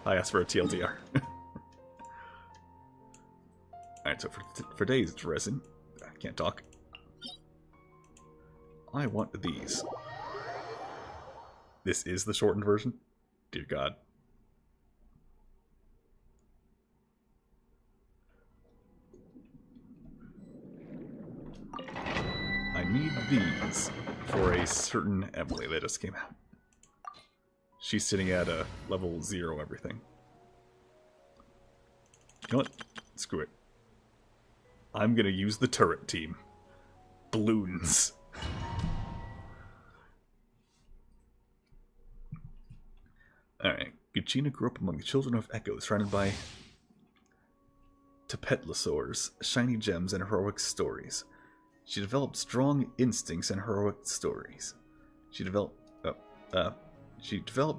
I asked for a TLDR. Alright, so for days it's resin. I can't talk. I want these. This is the shortened version? Dear God. I need these for a certain Emily that just came out. She's sitting at a level 0 everything. You know what? Screw it. I'm gonna use the turret team. Balloons. Alright. Gachina grew up among the children of Echo, surrounded by Tapetlosaurs, shiny gems, and heroic stories. She developed strong instincts and heroic stories. She developed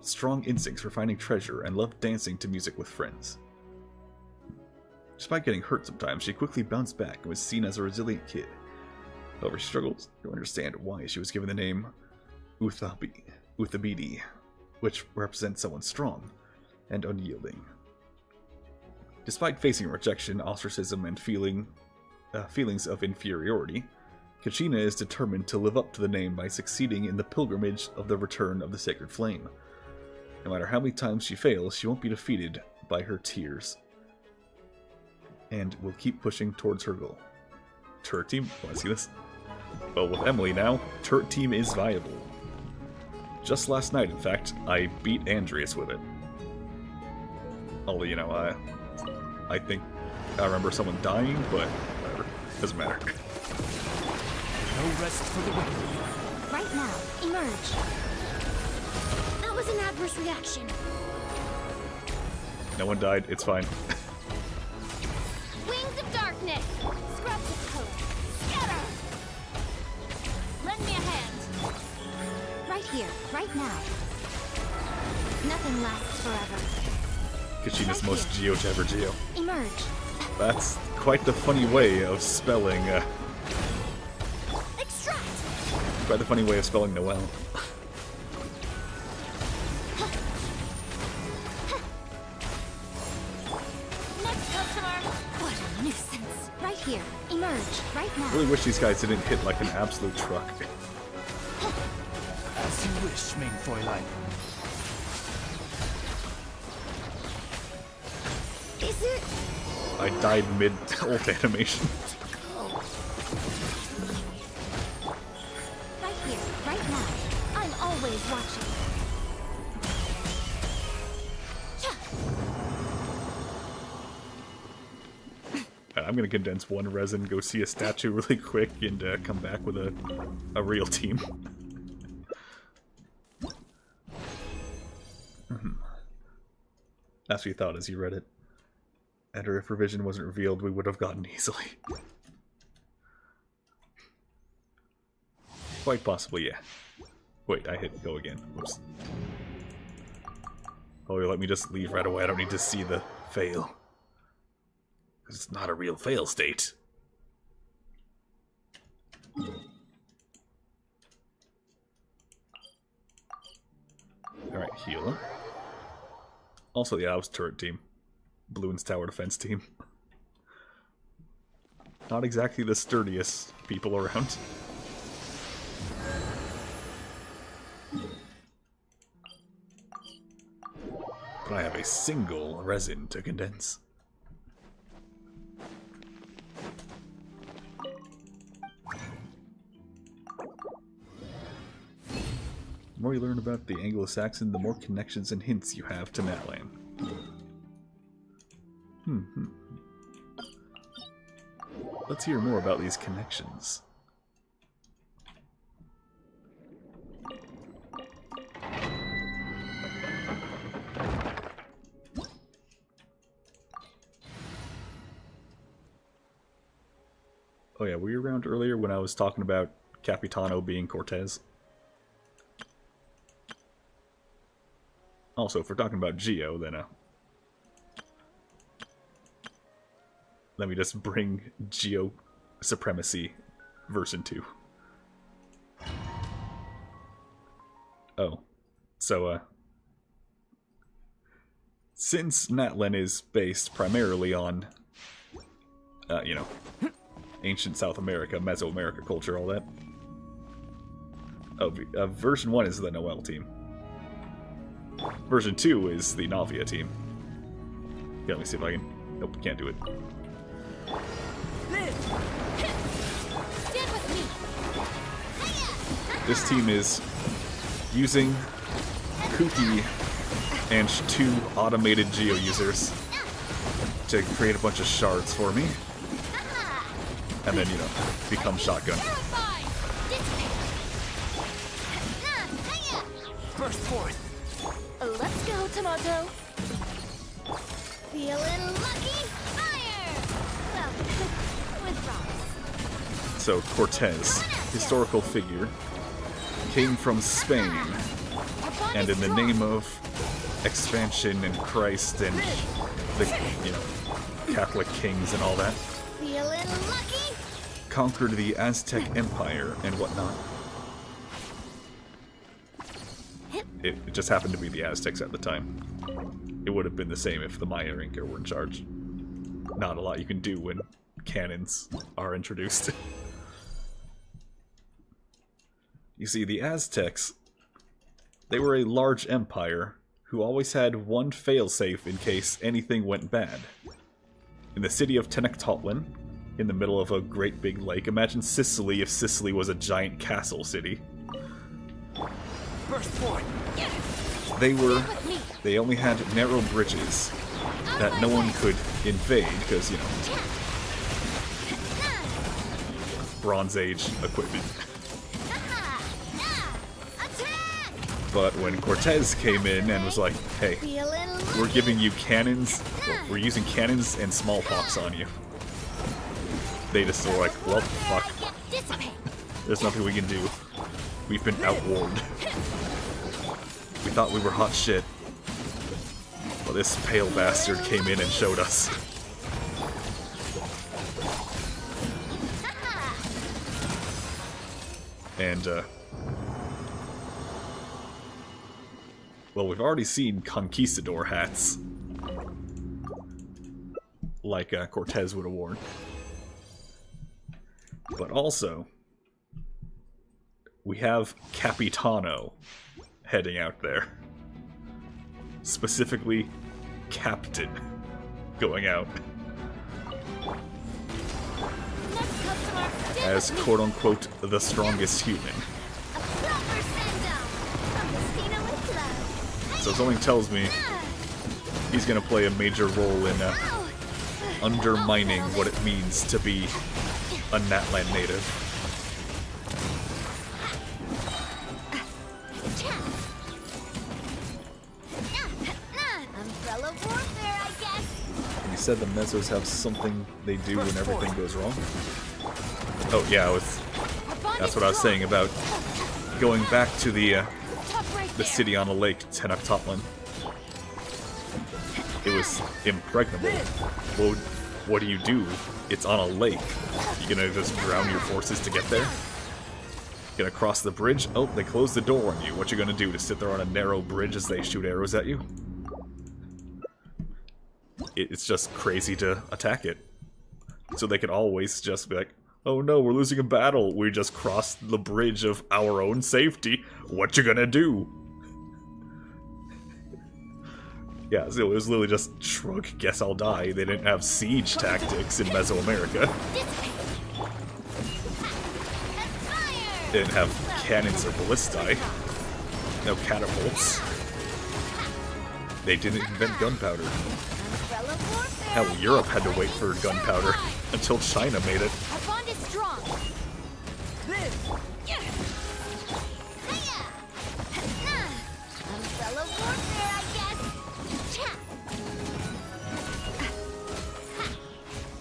strong instincts for finding treasure and loved dancing to music with friends. Despite getting hurt sometimes, she quickly bounced back and was seen as a resilient kid. However, she struggled to understand why she was given the name Uthabidi, which represents someone strong and unyielding. Despite facing rejection, ostracism, and feelings of inferiority, Kachina is determined to live up to the name by succeeding in the pilgrimage of the return of the Sacred Flame. No matter how many times she fails, she won't be defeated by her tears. And will keep pushing towards her goal. Turret team? Want to see this? Well, with Emily now, turret team is viable. Just last night, in fact, I beat Andreas with it. Although, you know, I think I remember someone dying, but whatever. Doesn't matter. No rest for the wicked. Right now, emerge. That was an adverse reaction. No one died, it's fine. Wings of darkness. Scrubs of color. Scatter. Lend me a hand. Right here, right now. Nothing lasts forever. Kachina's most GeoJabber Geo. Emerge. That's quite the funny way of spelling, Extract. quite the funny way of spelling Noel. Next customer. What a nuisance. Right here, emerge. Right I now. really wish these guys didn't hit like an absolute truck. As you wish, mein Fräulein. Is it? I died mid-ult animation. Right here, right now. I'm always watching. I'm gonna condense one resin, go see a statue really quick, and come back with a real team. That's what you thought as you read it. And if revision wasn't revealed, we would have gotten easily. Quite possibly, yeah. Wait, I hit go again. Whoops. Oh, you let me just leave right away. I don't need to see the fail. Because it's not a real fail state. Alright, heal. Also, yeah, I was turret team. Bloon's tower defense team. Not exactly the sturdiest people around. But I have a single resin to condense. The more you learn about the Anglo-Saxon, the more connections and hints you have to Natlan. Let's hear more about these connections. Oh yeah, were you around earlier when I was talking about Capitano being Cortez? Also, if we're talking about Geo, then let me just bring Geo Supremacy version 2. Oh. So, since Natlan is based primarily on, you know, ancient South America, Mesoamerica culture, all that. Oh, version 1 is the Noel team. Version 2 is the Navia team. Yeah, let me see if I can... Nope, can't do it. Stand with me. This team is using Kuki and 2 automated Geo users to create a bunch of shards for me. And then, you know, become shotgun. Burst forth. Let's go, Tomato. Feeling lucky. Fire. Well, with rocks. So, Cortez, historical figure, came from Spain, and in the name of expansion and Christ and the, you know, Catholic kings and all that, Feeling lucky. conquered the Aztec Empire and whatnot. It just happened to be the Aztecs at the time. It would have been the same if the Maya or Inca were in charge. Not a lot you can do when cannons are introduced. You see, the Aztecs, they were a large empire who always had one failsafe in case anything went bad. In the city of Natlan, in the middle of a great big lake, imagine Sicily if Sicily was a giant castle city. First point. They only had narrow bridges that no one could invade because, you know, Bronze Age equipment. But when Cortez came in and was like, hey, we're giving you cannons, we're using cannons and smallpox on you. They just were like, well, fuck. There's nothing we can do. We've been outwarred. We thought we were hot shit. Well, this pale bastard came in and showed us. And, well, we've already seen conquistador hats. Like Cortez would have worn. But also, we have Capitano heading out there. Specifically, Captain going out. As quote-unquote the strongest human. So something tells me he's gonna play a major role in undermining what it means to be a Natlan native. You said the Mezzos have something they do when everything goes wrong? Oh yeah, that's what I was saying about going back to the city on a lake, Tenochtitlan. It was impregnable. Well, what do? It's on a lake. You gonna just drown your forces to get there? Gonna cross the bridge? Oh, they closed the door on you. What you gonna do? To sit there on a narrow bridge as they shoot arrows at you? It's just crazy to attack it. So they could always just be like, oh no, we're losing a battle. We just crossed the bridge of our own safety. What you gonna do? Yeah, so it was literally just shrug, guess I'll die. They didn't have siege tactics in Mesoamerica. They didn't have cannons or ballistae. No catapults. They didn't invent gunpowder. Hell, Europe had to wait for gunpowder until China made it. Our bond is strong. Umbrella warfare, I guess.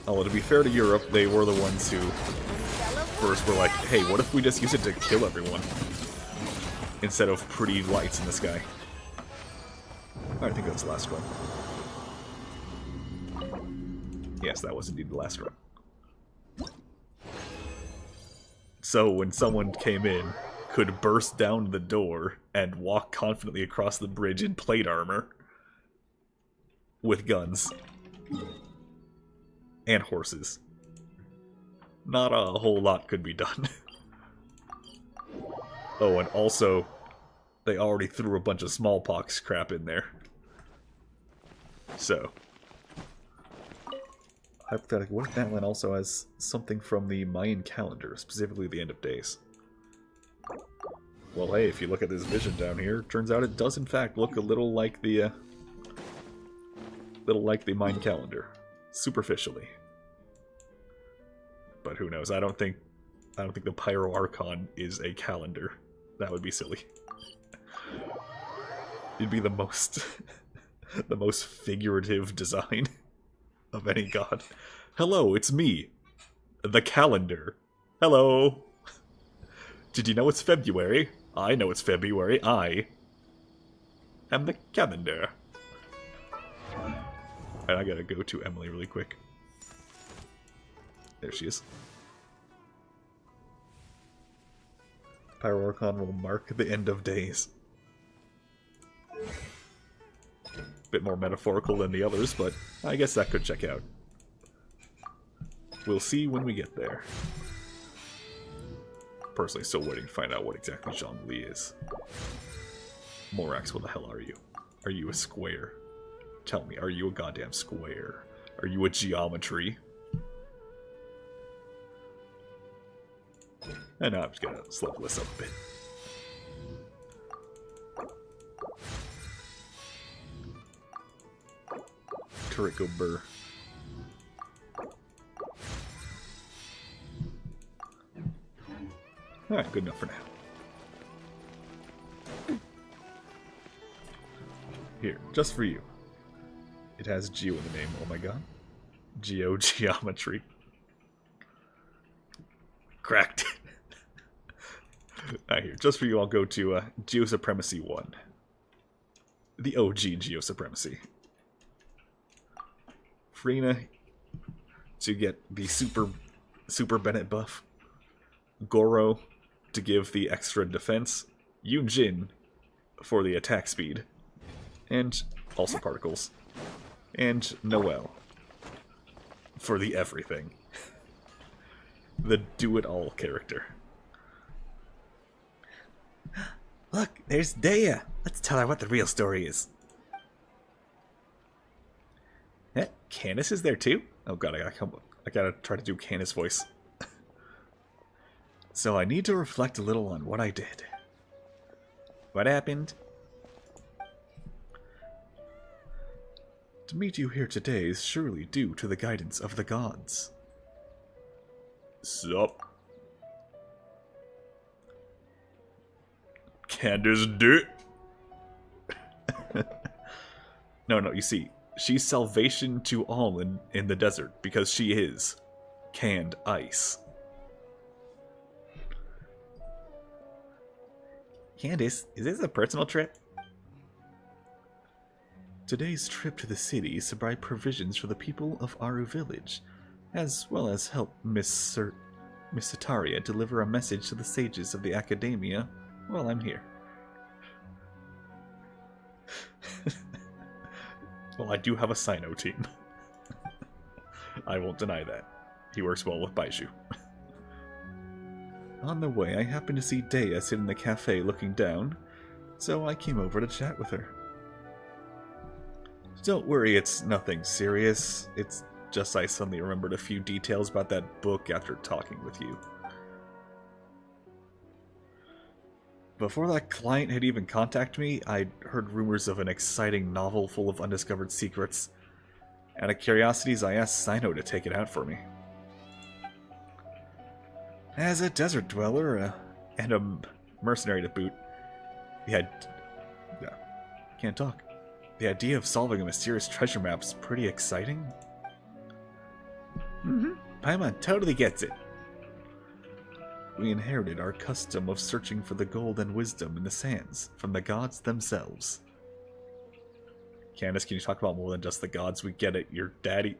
Oh, to be fair to Europe, they were the ones who first were like, hey, what if we just use it to kill everyone? Instead of pretty lights in the sky. I think that's the last one. Yes, that was indeed the last run. So when someone came in, could burst down the door and walk confidently across the bridge in plate armor with guns and horses. Not a whole lot could be done. Oh, and also, they already threw a bunch of smallpox crap in there. So, hypothetically, what if Natlan also has something from the Mayan calendar, specifically the end of days? Well, hey, if you look at this vision down here, turns out it does in fact look a little like the Mayan calendar, superficially. But who knows? I don't think the Pyro Archon is a calendar. That would be silly. It'd be the most the most figurative design of any god. Hello, it's me, the calendar. Hello. Did you know it's February? I know it's February. I am the calendar. And I gotta go to Emily really quick. There she is. Pyro Archon will mark the end of days. Bit more metaphorical than the others, but I guess that could check out. We'll see when we get there. Personally, still waiting to find out what exactly Zhongli is. Morax, what the hell are you? Are you a square? Tell me, are you a goddamn square? Are you a geometry? And now I'm just gonna slow this up a bit. Toriko Burr. Alright, good enough for now. Here, just for you. It has Geo in the name, oh my god. Geometry. Cracked it. Alright, here, just for you, I'll go to Geo Supremacy 1. The OG Geo Supremacy. Frina to get the Super Bennett buff. Goro to give the extra defense. Yunjin for the attack speed. And also particles. And Noelle for the everything. The do-it-all character. Look, there's Dea. Let's tell her what the real story is. Candace is there too? Oh god, I gotta try to do Candace's voice. So I need to reflect a little on what I did. What happened? To meet you here today is surely due to the guidance of the gods. Sup? Candace dick? No, you see, she's salvation to all in the desert because she is canned ice. Candace, is this a personal trip? Today's trip to the city is to buy provisions for the people of Aru village, as well as help Miss Sataria deliver a message to the sages of the academia while I'm here. Well, I do have a Sino team. I won't deny that. He works well with Baiju. On the way, I happened to see Dea sit in the cafe looking down, so I came over to chat with her. Don't worry, it's nothing serious. It's just I suddenly remembered a few details about that book after talking with you. Before that client had even contacted me, I'd heard rumors of an exciting novel full of undiscovered secrets. Out of curiosities, I asked Sino to take it out for me. As a desert dweller and a mercenary to boot, can't talk. The idea of solving a mysterious treasure map's pretty exciting. Paimon totally gets it. We inherited our custom of searching for the gold and wisdom in the sands from the gods themselves. Candace, can you talk about more than just the gods? We get it. Your daddy,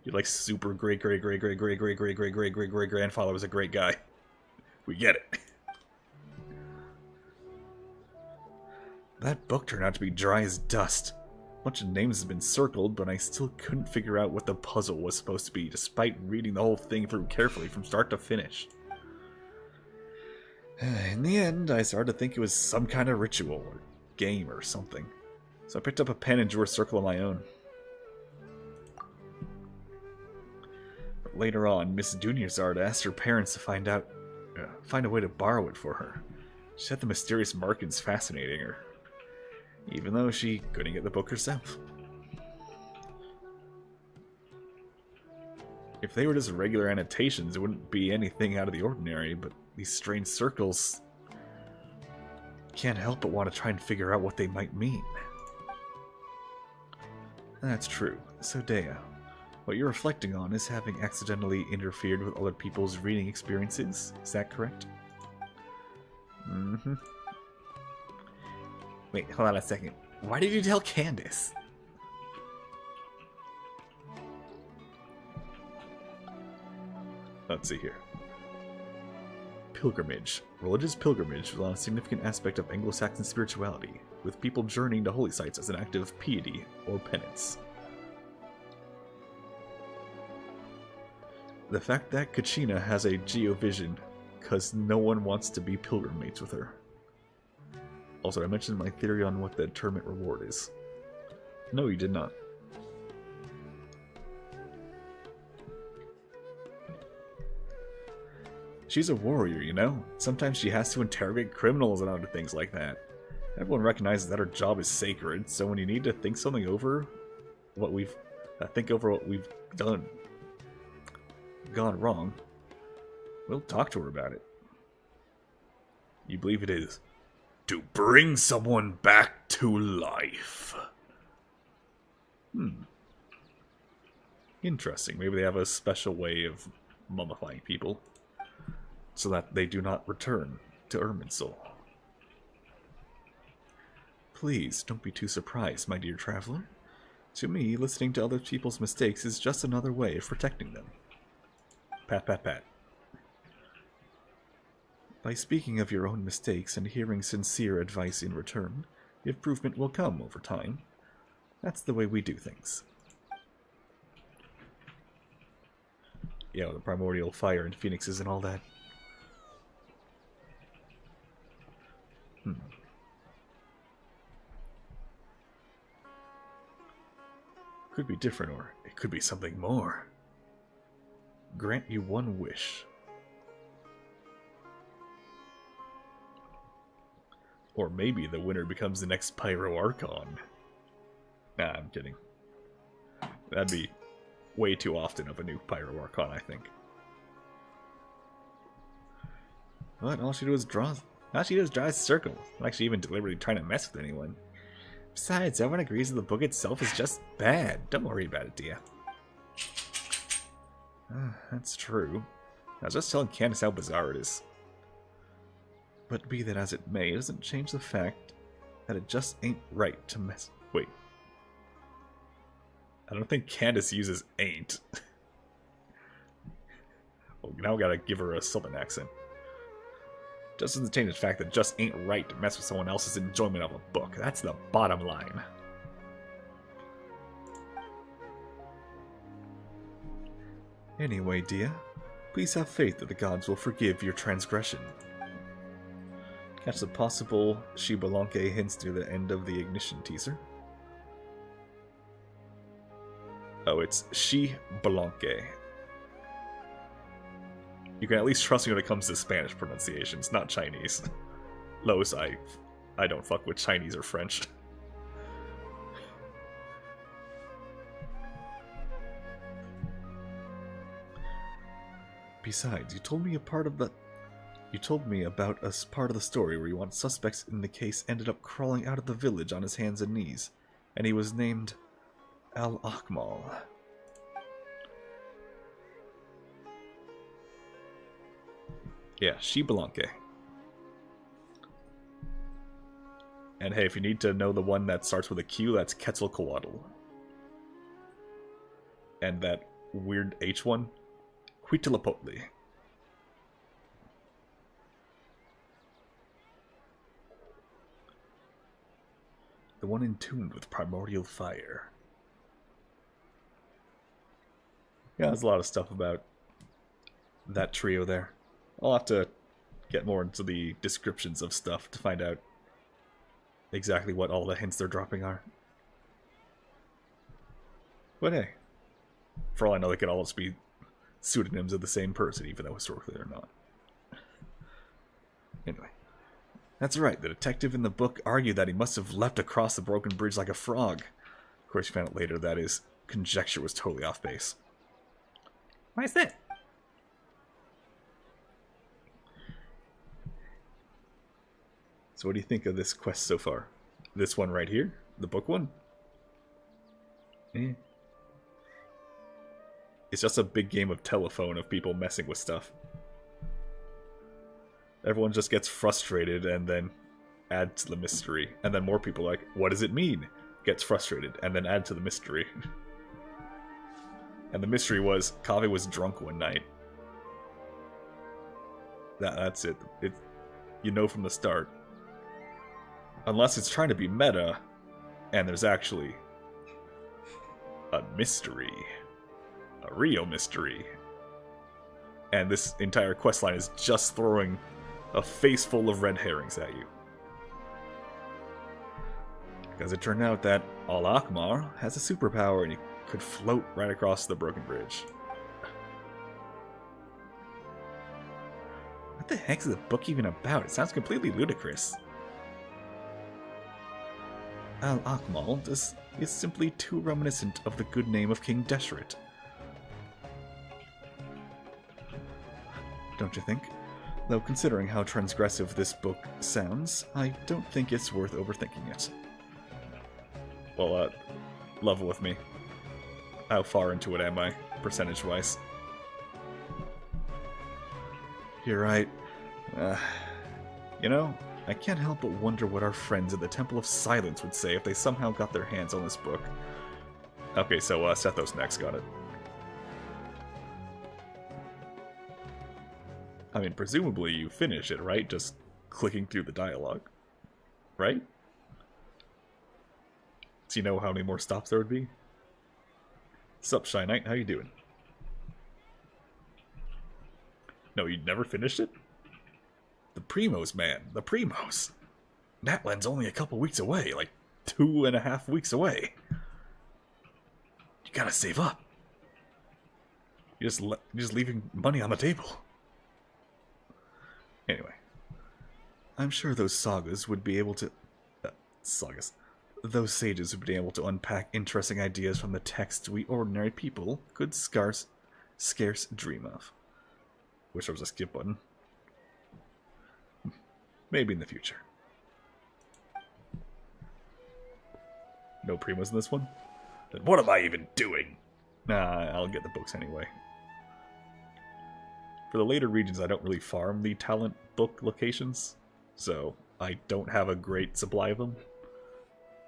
your like super great grandfather was a great guy. We get it. That book turned out to be dry as dust. A bunch of names have been circled, but I still couldn't figure out what the puzzle was supposed to be, despite reading the whole thing through carefully from start to finish. In the end, I started to think it was some kind of ritual or game or something. So I picked up a pen and drew a circle of my own. But later on, Miss Dunyazard asked her parents to find a way to borrow it for her. She said the mysterious markings fascinating her, even though she couldn't get the book herself. If they were just regular annotations, it wouldn't be anything out of the ordinary, but these strange circles can't help but want to try and figure out what they might mean. That's true. So Dea, what you're reflecting on is having accidentally interfered with other people's reading experiences, is that correct? Wait, hold on a second. Why did you tell Candace? Let's see here. Pilgrimage. Religious pilgrimage was a significant aspect of Anglo-Saxon spirituality, with people journeying to holy sites as an act of piety or penance. The fact that Kachina has a geovision, because no one wants to be pilgrim mates with her. Also, I mentioned my theory on what the tournament reward is. No, you did not. She's a warrior, you know? Sometimes she has to interrogate criminals and other things like that. Everyone recognizes that her job is sacred, so when you need to think something over, what we've done, gone wrong, we'll talk to her about it. You believe it is to bring someone back to life. Interesting. Maybe they have a special way of mummifying people so that they do not return to Irminsul. Please, don't be too surprised, my dear traveler. To me, listening to other people's mistakes is just another way of protecting them. Pat, pat, pat. By speaking of your own mistakes and hearing sincere advice in return, improvement will come over time. That's the way we do things. Yeah, the primordial fire and phoenixes and all that. Could be different, or it could be something more. Grant you one wish. Or maybe the winner becomes the next Pyro Archon. Nah, I'm kidding. That'd be way too often of a new Pyro Archon, I think. What? All she does is draws. All she does is draws circles. Not actually even deliberately trying to mess with anyone. Besides, everyone agrees that the book itself is just bad. Don't worry about it, Dia. That's true. I was just telling Candace how bizarre it is. But be that as it may, it doesn't change the fact that it just ain't right to mess... Wait. I don't think Candace uses ain't. Well, now we gotta give her a southern accent. Just doesn't change the fact that it just ain't right to mess with someone else's enjoyment of a book. That's the bottom line. Anyway, Dia, please have faith that the gods will forgive your transgression. Catch the possible Shibalanke hints near the end of the Ignition teaser. Oh, it's Shibalanke. You can at least trust me when it comes to Spanish pronunciations, not Chinese. Los, I don't fuck with Chinese or French. Besides, you told me about a part of the story where one suspects in the case ended up crawling out of the village on his hands and knees, and he was named Al-Akmal. Yeah, Shibalanke. And hey, if you need to know the one that starts with a Q, that's Quetzalcoatl. And that weird H one, Huitzilopochtli. The one entombed with primordial fire. Yeah, there's a lot of stuff about that trio there. I'll have to get more into the descriptions of stuff to find out exactly what all the hints they're dropping are. But hey, for all I know, they could all just be pseudonyms of the same person, even though historically they're not. Anyway, that's right. The detective in the book argued that he must have leapt across the broken bridge like a frog. Of course, you found out later that his conjecture was totally off base. Why is that? So what do you think of this quest so far? This one right here? The book one? It's just a big game of telephone of people messing with stuff. Everyone just gets frustrated and then add to the mystery. And then more people like, what does it mean? Gets frustrated and then add to the mystery. And the mystery was, Kaveh was drunk one night. That's it. You know from the start. Unless it's trying to be meta, and there's actually a mystery. A real mystery. And this entire questline is just throwing a face full of red herrings at you. Because it turned out that Al Akmar has a superpower and he could float right across the broken bridge. What the heck is the book even about? It sounds completely ludicrous. Al Akmal is simply too reminiscent of the good name of King Deshret. Don't you think? Though considering how transgressive this book sounds, I don't think it's worth overthinking it. Well, level with me. How far into it am I, percentage-wise? You're right. You know, I can't help but wonder what our friends at the Temple of Silence would say if they somehow got their hands on this book. Okay, so Sethos next, got it. I mean, presumably you finish it, right? Just clicking through the dialogue. Right? Do you know how many more stops there would be? Sup, Shy Knight? How you doing? No, you never finished it? The Primos, man. The Primos. Natlan's only a couple weeks away. Like, 2.5 weeks away. You gotta save up. You're just leaving money on the table. Anyway. I'm sure those sagas would be able to... sagas. Those sages would be able to unpack interesting ideas from the text we ordinary people could scarce dream of. Wish there was a skip button. Maybe in the future. No Primos in this one? Then what am I even doing? Nah, I'll get the books anyway. For the later regions, I don't really farm the talent book locations, so I don't have a great supply of them.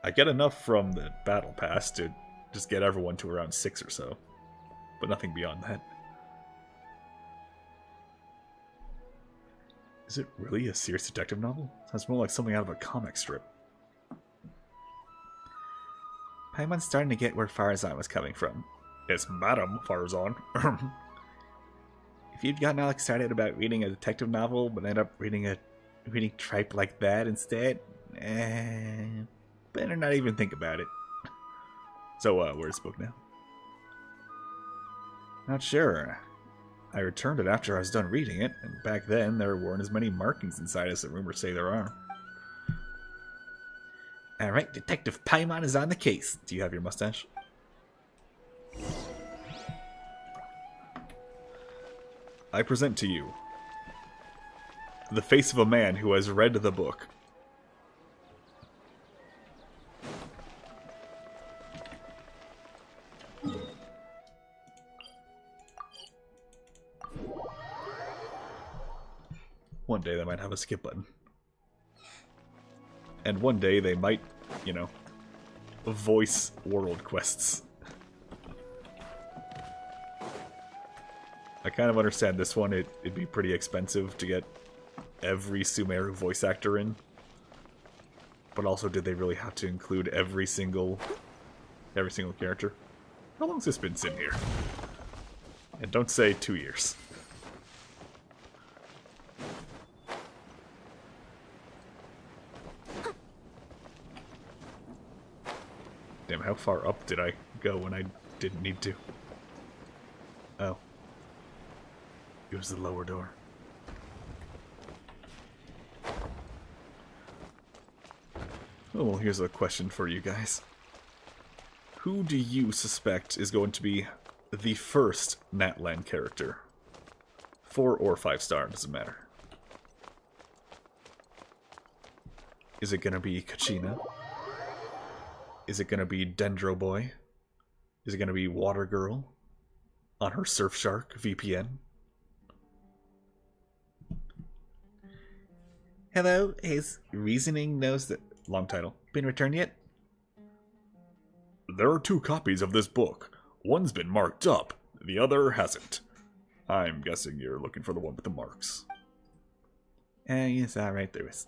I get enough from the battle pass to just get everyone to around 6 or so, but nothing beyond that. Is it really a serious detective novel? Sounds more like something out of a comic strip. Paimon's starting to get where Farazan was coming from. It's Madam Farazan. If you'd gotten all excited about reading a detective novel, but ended up reading tripe like that instead, better not even think about it. So, where's the book now? Not sure. I returned it after I was done reading it, and back then there weren't as many markings inside as the rumors say there are. Alright, Detective Paimon is on the case. Do you have your mustache? I present to you the face of a man who has read the book. One day they might have a skip button. And one day they might, you know, voice world quests. I kind of understand this one. It'd be pretty expensive to get every Sumeru voice actor in. But also, did they really have to include every single character? How long's this been sitting here? And don't say 2 years. Damn, how far up did I go when I didn't need to? Oh. It was the lower door. Oh, well, here's a question for you guys. Who do you suspect is going to be the first Natlan character? 4 or 5 star, doesn't matter. Is it gonna be Kachina? Is it gonna be Dendro Boy? Is it gonna be Water Girl? On her Surfshark VPN? Hello, his reasoning knows that... Long title. Been returned yet? There are 2 copies of this book. One's been marked up, the other hasn't. I'm guessing you're looking for the one with the marks. Yes, alright, there is.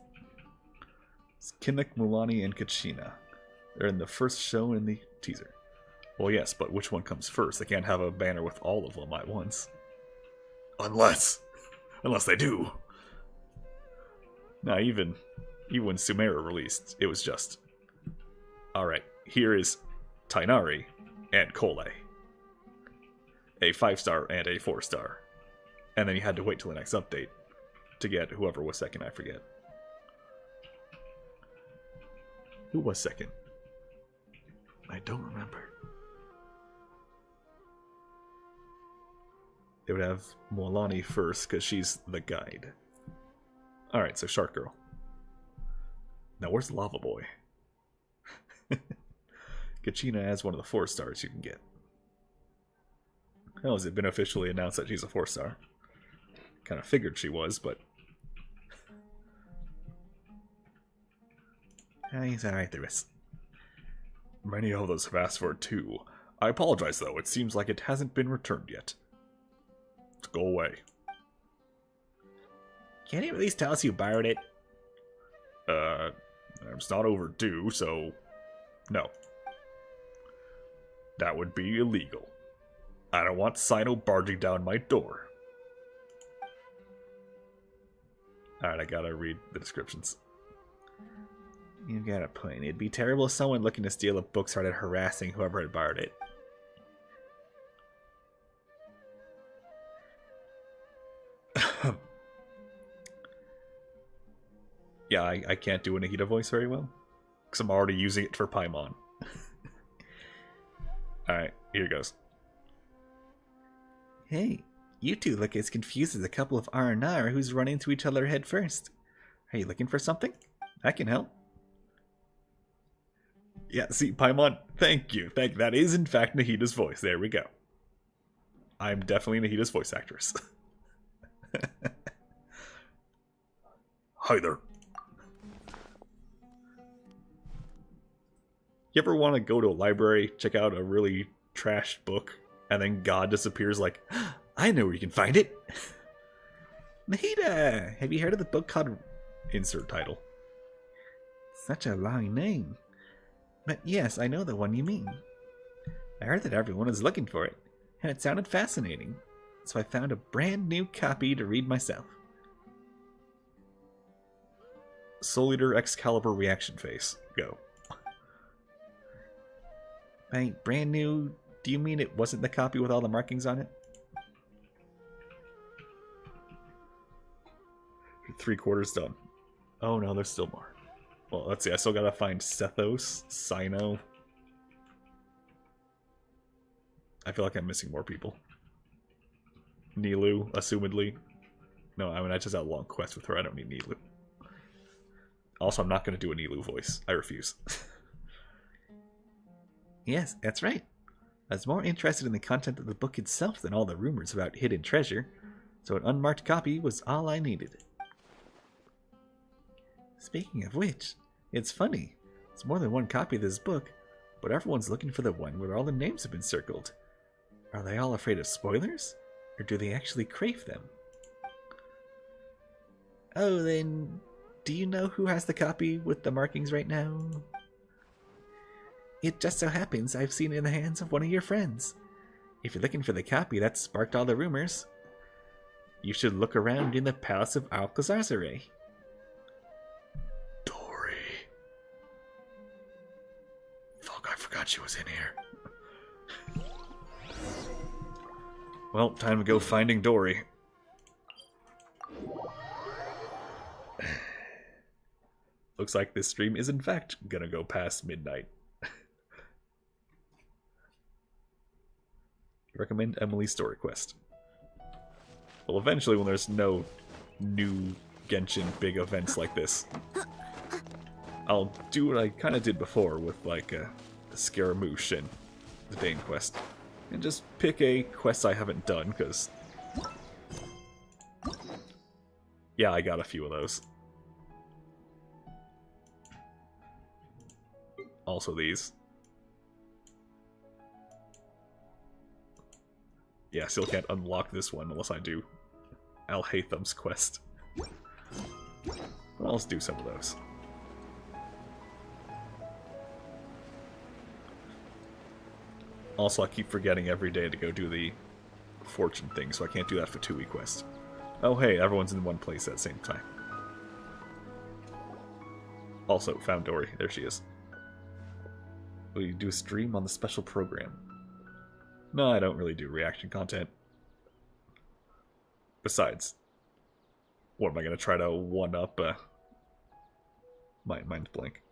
It's Kinnick, Mulani, and Kachina. They're in the first show in the teaser. Well, yes, but which one comes first? They can't have a banner with all of them at once. Unless they do. Now, even when Sumeru released, it was just Alright, here is Tainari and Kole. A 5-star and a 4-star. And then you had to wait till the next update to get whoever was second, I forget. Who was second? I don't remember. They would have Molani first, because she's the guide. Alright, so Shark Girl. Now, where's Lava Boy? Kachina has one of the 4 stars you can get. How has it been officially announced that she's a 4-star? Kind of figured she was, but... He's alright, the rest. Many of those have asked for it too. I apologize, though. It seems like it hasn't been returned yet. Let's go away. Can't you at least tell us you borrowed it? It's not overdue, so... No. That would be illegal. I don't want Sino barging down my door. Alright, I gotta read the descriptions. You've got a point. It'd be terrible if someone looking to steal a book started harassing whoever had borrowed it. Yeah, I can't do a Nahida voice very well. Because I'm already using it for Paimon. Alright, here goes. Hey, you two look as confused as a couple of R&R who's run into each other head first. Are you looking for something? I can help. Yeah, see, Paimon, thank you. That is, in fact, Nahida's voice. There we go. I'm definitely Nahida's voice actress. Hi there. You ever want to go to a library, check out a really trashed book, and then God disappears like, I know where you can find it. Nahida, have you heard of the book called... Insert title. Such a long name. But yes, I know the one you mean. I heard that everyone was looking for it, and it sounded fascinating. So I found a brand new copy to read myself. Soul Eater Excalibur reaction face. Go. By brand new, do you mean it wasn't the copy with all the markings on it? 3/4 done. Oh no, there's still more. Well, let's see. I still gotta find Sethos, Sino. I feel like I'm missing more people. Nilu, assumedly. No, I mean, I just had a long quest with her. I don't need Nilu. Also, I'm not going to do a Nilu voice. I refuse. Yes, that's right. I was more interested in the content of the book itself than all the rumors about hidden treasure, so an unmarked copy was all I needed. Speaking of which, it's funny. There's more than one copy of this book, but everyone's looking for the one where all the names have been circled. Are they all afraid of spoilers? Or do they actually crave them? Oh, then, do you know who has the copy with the markings right now? It just so happens I've seen it in the hands of one of your friends. If you're looking for the copy that sparked all the rumors, you should look around in the Palace of Alcazar. Dory. Fuck, I forgot she was in here. Well, time to go finding Dory. Looks like this stream is in fact gonna go past midnight. Recommend Emily's story quest. Well, eventually when there's no new Genshin big events like this, I'll do what I kind of did before with like a Scaramouche and the Dane quest. And just pick a quest I haven't done, because... yeah, I got a few of those. Also these. Yeah, still can't unlock this one unless I do Al-Haytham's quest. But I'll just do some of those. Also, I keep forgetting every day to go do the fortune thing, so I can't do that for 2-week quest. Oh hey, everyone's in one place at the same time. Also, found Dory. There she is. Will you do a stream on the special program? No, I don't really do reaction content. Besides, what am I going to try to one-up? Mine's blank.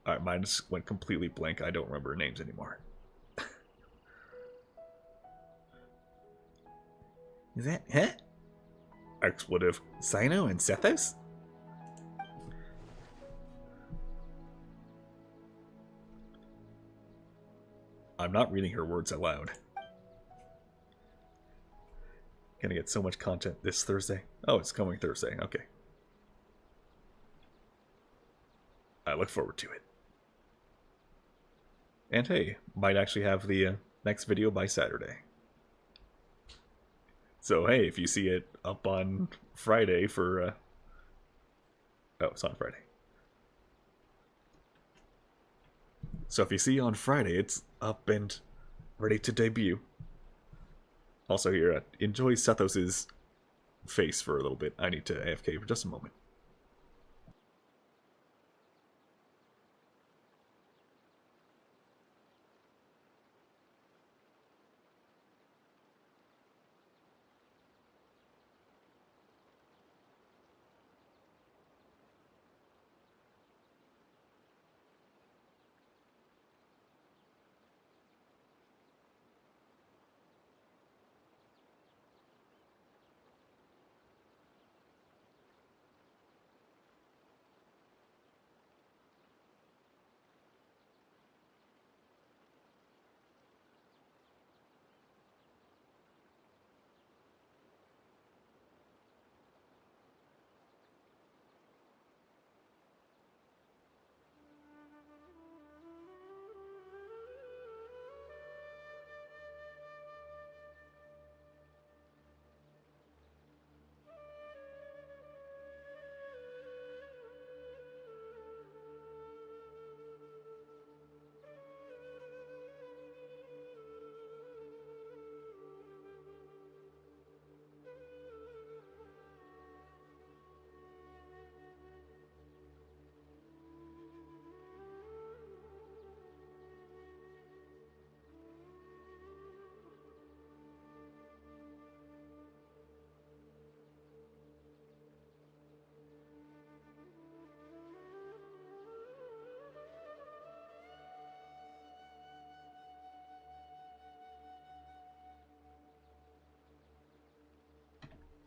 Alright, mine just went completely blank. I don't remember names anymore. Is that, huh? Expletive. Cyno and Sethos? I'm not reading her words out loud. Gonna get so much content this Thursday. Oh, it's coming Thursday. Okay. I look forward to it. And hey, might actually have the next video by Saturday. So hey, if you see it up on Friday for... Oh, it's on Friday. So if you see on Friday, it's up and ready to debut. Also here, enjoy Sethos' face for a little bit. I need to AFK for just a moment.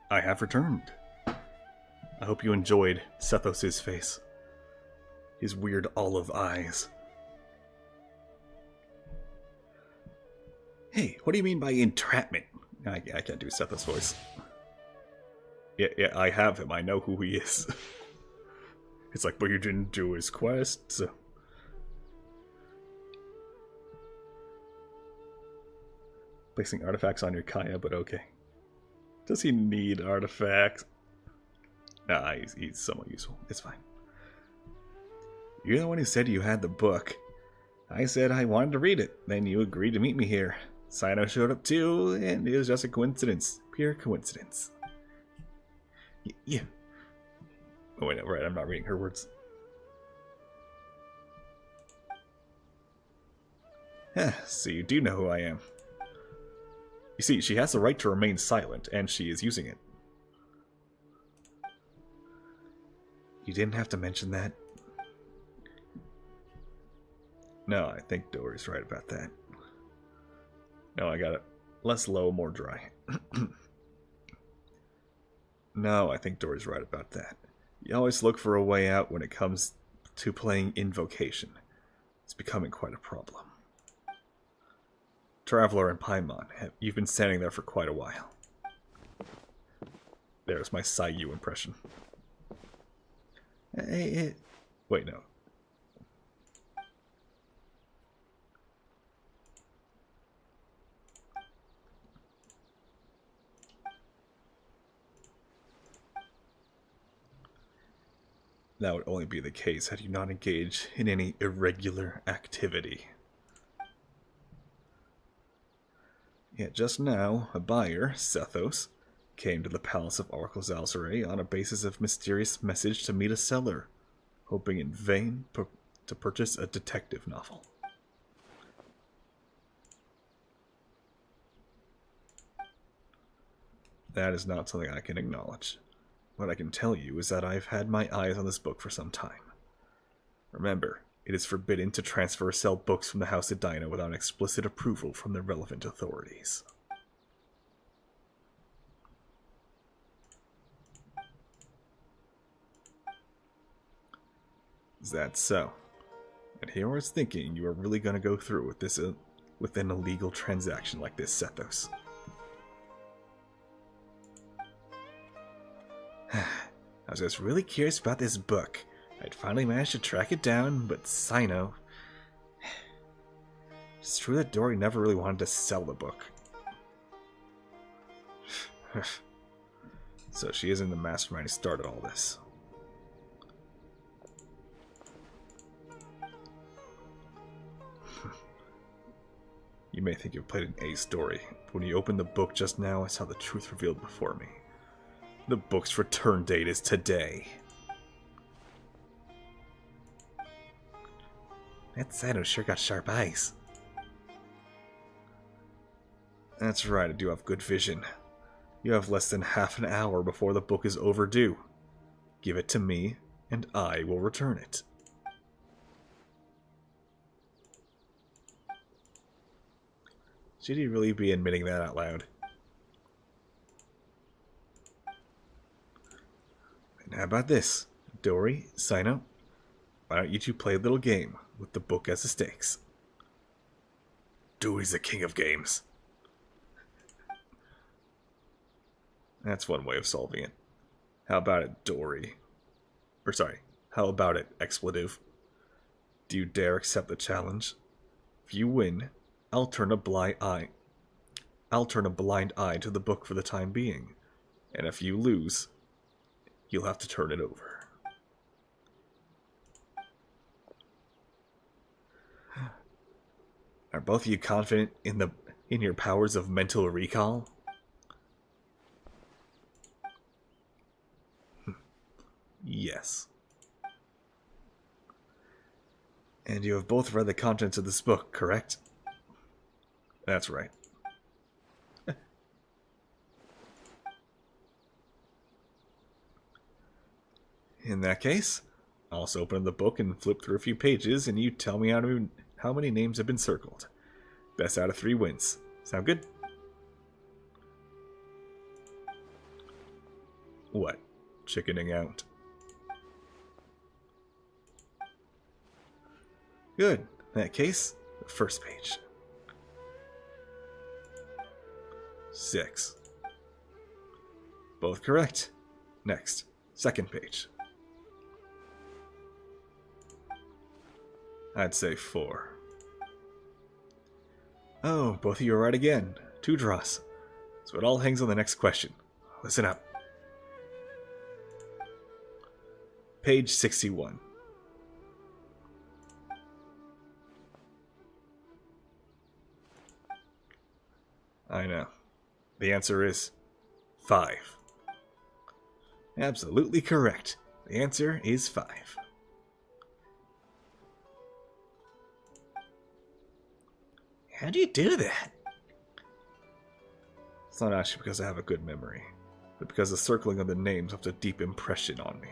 I have returned. I hope you enjoyed Sethos' face. His weird olive eyes. Hey, what do you mean by entrapment? I can't do Sethos' voice. Yeah, I have him. I know who he is. It's like, but you didn't do his quest, so... Placing artifacts on your Kaya, but okay. Does he need artifacts? Nah, he's somewhat useful. It's fine. You're the one who said you had the book. I said I wanted to read it. Then you agreed to meet me here. Cyno showed up too, and it was just a coincidence. Pure coincidence. Yeah. Oh wait, no, right, I'm not reading her words. So you do know who I am. You see, she has the right to remain silent, and she is using it. You didn't have to mention that. No, I think Dory's right about that. No, I got it. Less low, more dry. No, I think Dory's right about that. You always look for a way out when it comes to playing Invocation. It's becoming quite a problem. Traveler and Paimon, you've been standing there for quite a while. There's my Saiyu impression. Wait, no. That would only be the case had you not engaged in any irregular activity. Yet just now, a buyer, Sethos, Came to the palace of Oracle Zalzare on a basis of mysterious message to meet a seller, hoping in vain to purchase a detective novel. That is not something I can acknowledge. What I can tell you is that I've had my eyes on this book for some time. Remember, it is forbidden to transfer or sell books from the House of Dino without explicit approval from the relevant authorities. Is that so? And here I was thinking you were really going to go through with this with an illegal transaction like this, Sethos. I was just really curious about this book. I'd finally managed to track it down, but Sino... It's true that Dory never really wanted to sell the book. So she isn't the mastermind who started all this. You may think you've played an A story, but when you opened the book just now, I saw the truth revealed before me. The book's return date is today. That Sino sure got sharp eyes. That's right, I do have good vision. You have less than half an hour before the book is overdue. Give it to me, and I will return it. Should he really be admitting that out loud? And how about this? Dory, Sino, why don't you two play a little game with the book as the stakes? Dory's the king of games. That's one way of solving it. How about it, Dory? Or sorry, how about it, expletive? Do you dare accept the challenge? If you win, I'll turn a blind eye to the book for the time being. And if you lose, you'll have to turn it over. Are both of you confident in your powers of mental recall? Yes. And you have both read the contents of this book, correct? That's right. In that case, I'll also open the book and flip through a few pages, and you tell me how many names have been circled. Best out of 3 wins. Sound good? What? Chickening out. Good. In that case, the first page. 6. Both correct. Next, second page. I'd say 4. Oh, both of you are right again. 2 draws. So it all hangs on the next question. Listen up. Page 61. I know. The answer is 5. Absolutely correct. The answer is 5. How do you do that? It's not actually because I have a good memory, but because the circling of the names left a deep impression on me.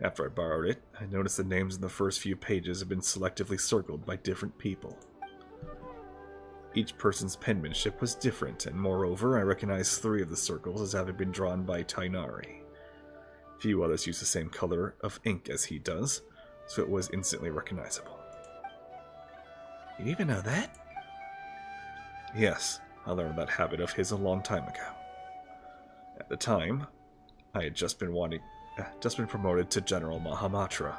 After I borrowed it, I noticed the names in the first few pages have been selectively circled by different people. Each person's penmanship was different, and moreover, I recognized 3 of the circles as having been drawn by Tainari. Few others use the same color of ink as he does, so it was instantly recognizable. You even know that? Yes, I learned that habit of his a long time ago. At the time, I had just been promoted to General Mahamatra,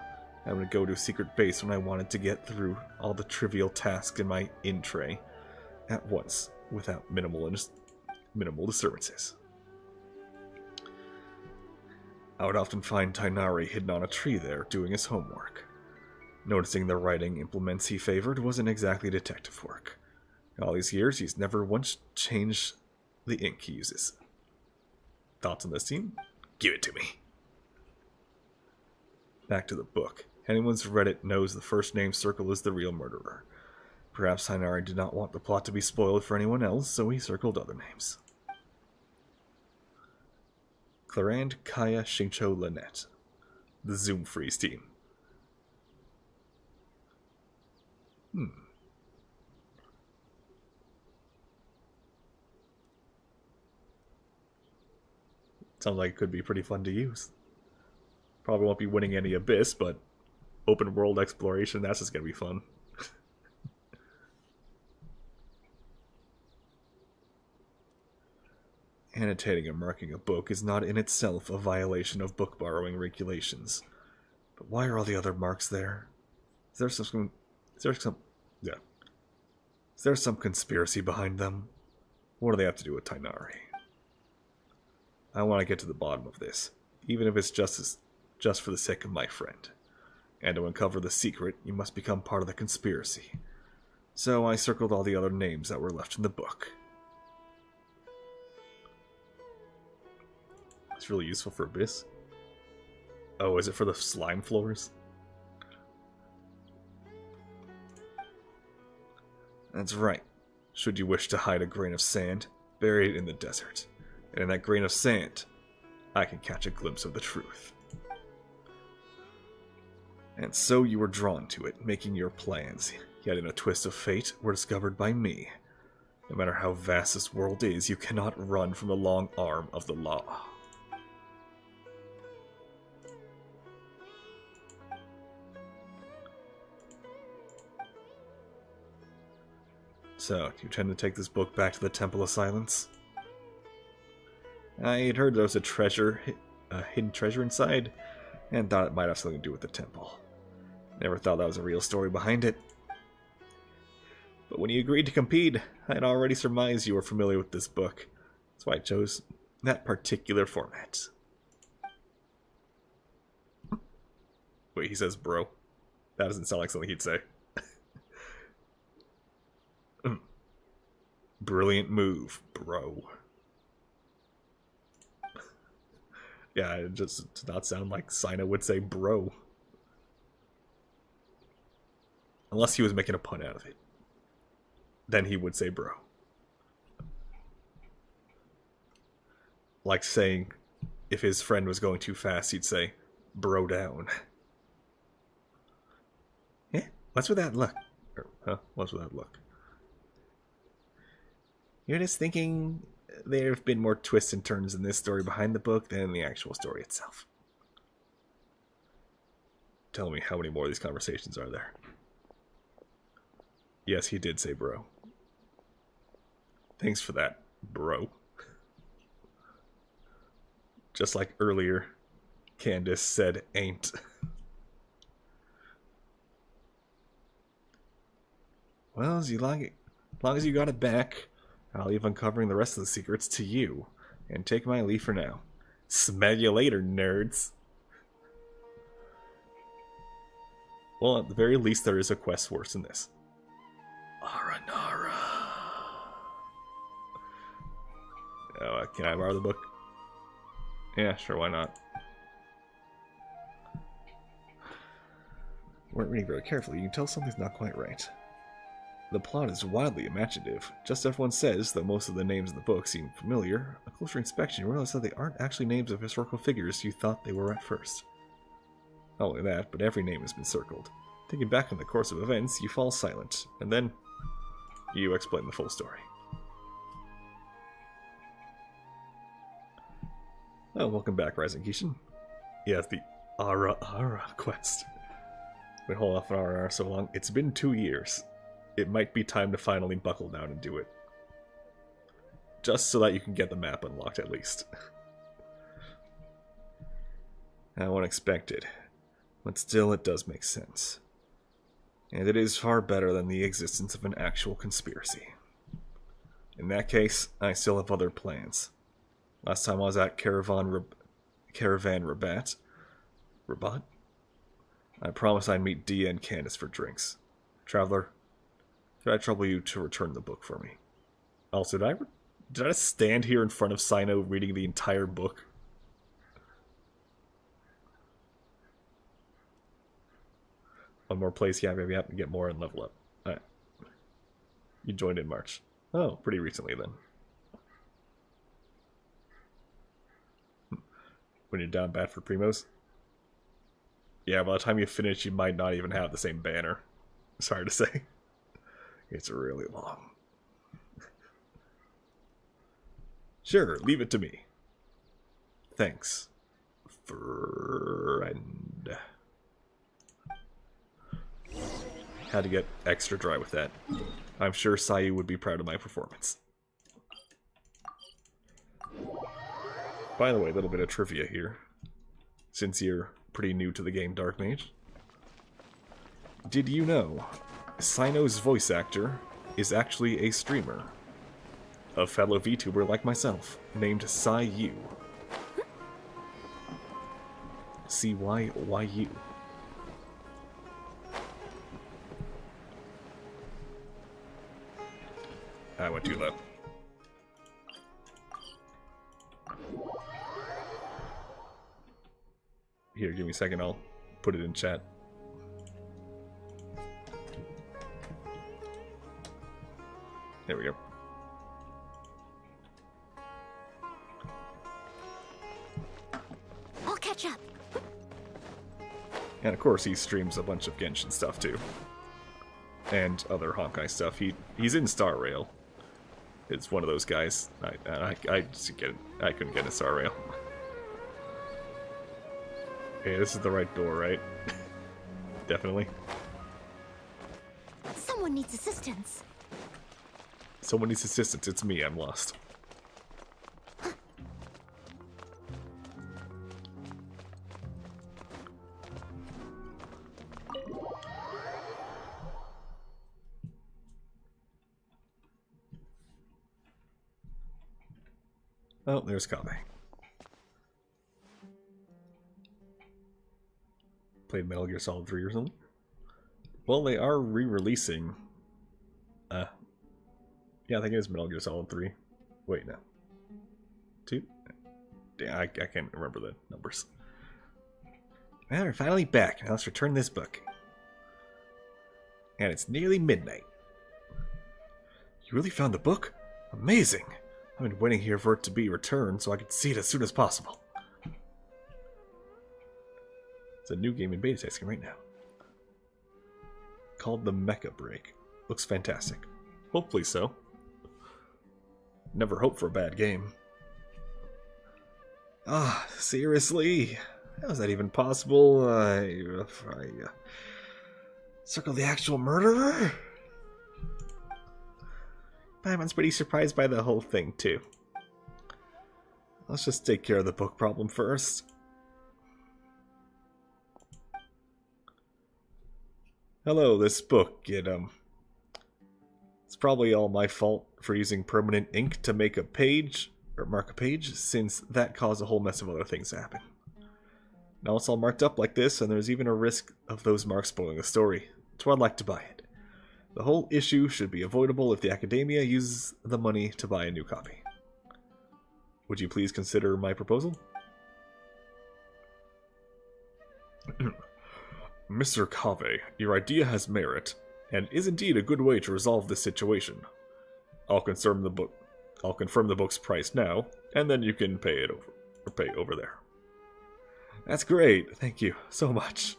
and would go to a secret base when I wanted to get through all the trivial tasks in my in-tray at once, without minimal disturbances. I would often find Tainari hidden on a tree there, doing his homework. Noticing the writing implements he favored wasn't exactly detective work. In all these years, he's never once changed the ink he uses. Thoughts on this scene? Give it to me. Back to the book. Anyone's read it knows the first name circled is the real murderer. Perhaps Hainari did not want the plot to be spoiled for anyone else, so he circled other names. Clarand, Kaya, Shincho, Lynette. The Zoom Freeze team. Sounds like it could be pretty fun to use. Probably won't be winning any Abyss, but open world exploration, that's just gonna be fun. Annotating and marking a book is not in itself a violation of book borrowing regulations. But why are all the other marks there? Is there some conspiracy behind them? What do they have to do with Tainari? I want to get to the bottom of this, even if it's just for the sake of my friend. And to uncover the secret, you must become part of the conspiracy. So I circled all the other names that were left in the book. It's really useful for Abyss. Oh, is it for the slime floors? That's right. Should you wish to hide a grain of sand, bury it in the desert. And in that grain of sand, I can catch a glimpse of the truth. And so you were drawn to it, making your plans, yet in a twist of fate, were discovered by me. No matter how vast this world is, you cannot run from the long arm of the law. So, do you intend to take this book back to the Temple of Silence? I had heard there was a hidden treasure inside, and thought it might have something to do with the temple. Never thought that was a real story behind it. But when you agreed to compete, I had already surmised you were familiar with this book. That's why I chose that particular format. Wait, he says bro. That doesn't sound like something he'd say. Brilliant move, bro. Yeah, it just does not sound like Sina would say bro. Unless he was making a pun out of it. Then he would say bro. Like saying, if his friend was going too fast, he'd say, bro down. Yeah, what's with that look? What's with that look? You're just thinking there have been more twists and turns in this story behind the book than in the actual story itself. Tell me, how many more of these conversations are there? Yes, he did say bro. Thanks for that, bro. Just like earlier, Candace said ain't. Well, as long as you got it back, I'll leave uncovering the rest of the secrets to you, and take my leave for now. Smell you later, nerds. Well, at the very least, there is a quest worse than this. Aranara. Oh, can I borrow the book? Yeah, sure, why not? Weren't reading very carefully. You can tell something's not quite right. The plot is wildly imaginative. Just as everyone says, though most of the names in the book seem familiar, a closer inspection you realize that they aren't actually names of historical figures you thought they were at first. Not only that, but every name has been circled. Thinking back on the course of events, you fall silent, and then you explain the full story. Oh, welcome back, Rising Kishin. Yeah, it's the Ara quest. Been holding off on Ara so long. It's been 2 years. It might be time to finally buckle down and do it. Just so that you can get the map unlocked, at least. Unexpected. But still, it does make sense. And it is far better than the existence of an actual conspiracy. In that case, I still have other plans. Last time I was at Caravan Rabat, I promised I'd meet Dia and Candace for drinks. Traveler, could I trouble you to return the book for me? Also, did I Did I just stand here in front of Sino reading the entire book? One more place, yeah, maybe I have to get more and level up. Alright. You joined in March. Oh, pretty recently then. When you're down bad for Primos? Yeah, by the time you finish, you might not even have the same banner. It's hard to say. It's really long. Sure, leave it to me. Thanks, friend. Had to get extra dry with that. I'm sure Sayu would be proud of my performance. By the way, a little bit of trivia here. Since you're pretty new to the game, Dark Mage. Did you know Sino's voice actor is actually a streamer? A fellow VTuber like myself, named Sayu. C-Y-Y-U. I went too low. Here, give me a second, I'll put it in chat. There we go. I'll catch up. And of course he streams a bunch of Genshin stuff too. And other Honkai stuff. He's in Star Rail. It's one of those guys. I couldn't get in Star Rail. Okay, this is the right door, right? Definitely. Someone needs assistance. Someone needs assistance. It's me. I'm lost. Oh, there's Kame. Played Metal Gear Solid 3 or something? Well, they are re-releasing... yeah, I think it is Metal Gear Solid 3. Wait, no. 2? Yeah, I can't remember the numbers. Well, we're finally back. Now let's return this book. And it's nearly midnight. You really found the book? Amazing! I've been waiting here for it to be returned so I could see it as soon as possible. It's a new game in beta testing right now. Called the Mecha Break. Looks fantastic. Hopefully so. Never hope for a bad game. Ah, seriously? How is that even possible? Circle the actual murderer? Paimon's pretty surprised by the whole thing, too. Let's just take care of the book problem first. Hello, this book, it's probably all my fault for using permanent ink to make a page, or mark a page, since that caused a whole mess of other things to happen. Now it's all marked up like this, and there's even a risk of those marks spoiling the story, so I'd like to buy it. The whole issue should be avoidable if the Academia uses the money to buy a new copy. Would you please consider my proposal? Mr. Kave, your idea has merit, and is indeed a good way to resolve this situation. I'll confirm the book's price now, and then you can pay over there. That's great, thank you so much.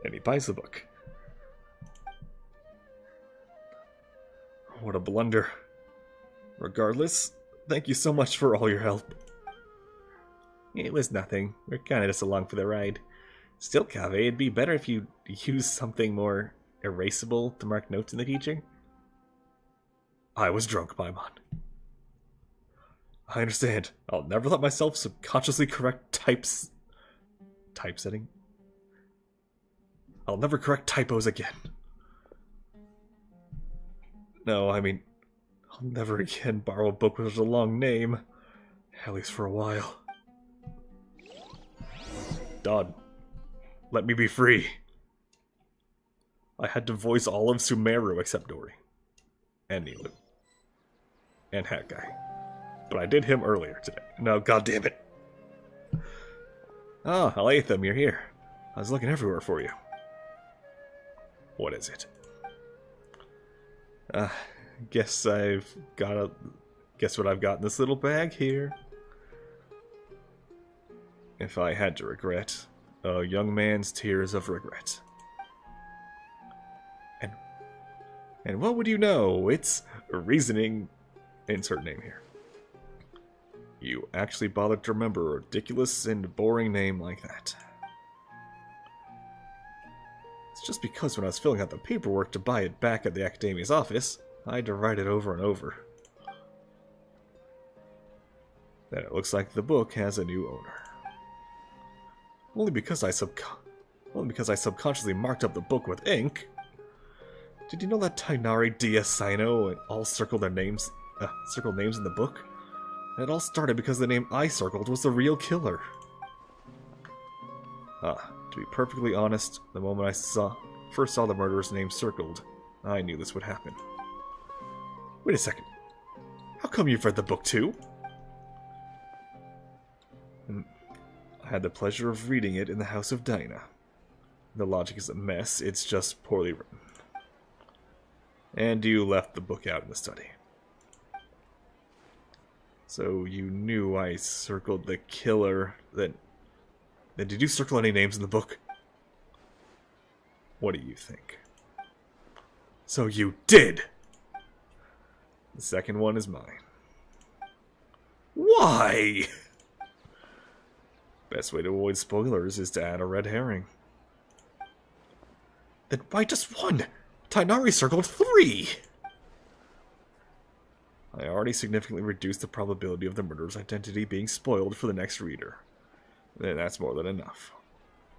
And he buys the book. What a blunder. Regardless, thank you so much for all your help. It was nothing. We're kinda just along for the ride. Still, Kave, it'd be better if you used something more erasable to mark notes in the future. I was drunk, Paimon. I understand. I'll never let myself subconsciously correct typesetting. I'll never correct typos again. No, I mean, I'll never again borrow a book with such a long name. At least for a while. Dodd, let me be free. I had to voice all of Sumeru except Dory. And Nilu. And Hat Guy. But I did him earlier today. No, goddammit. Oh, Alatham, you're here. I was looking everywhere for you. What is it? Guess I've got a... Guess what I've got in this little bag here? If I had to regret, a young man's tears of regret. And what would you know? It's reasoning... Insert name here. You actually bothered to remember a ridiculous and boring name like that. It's just because when I was filling out the paperwork to buy it back at the Academia's office, I had to write it over and over. Then it looks like the book has a new owner. Only because I subconsciously marked up the book with ink. Did you know that Tainari, Dia, Sino all circled their names, circled names in the book? And it all started because the name I circled was the real killer. To be perfectly honest, the moment I first saw the murderer's name circled, I knew this would happen. Wait a second. How come you've read the book too? I had the pleasure of reading it in the house of Dinah. The logic is a mess, it's just poorly written. And you left the book out in the study. So you knew I circled the killer, then did you circle any names in the book? What do you think? So you did! The second one is mine. Why? Best way to avoid spoilers is to add a red herring. Then why just one? Tainari circled 3! I already significantly reduced the probability of the murderer's identity being spoiled for the next reader. And that's more than enough.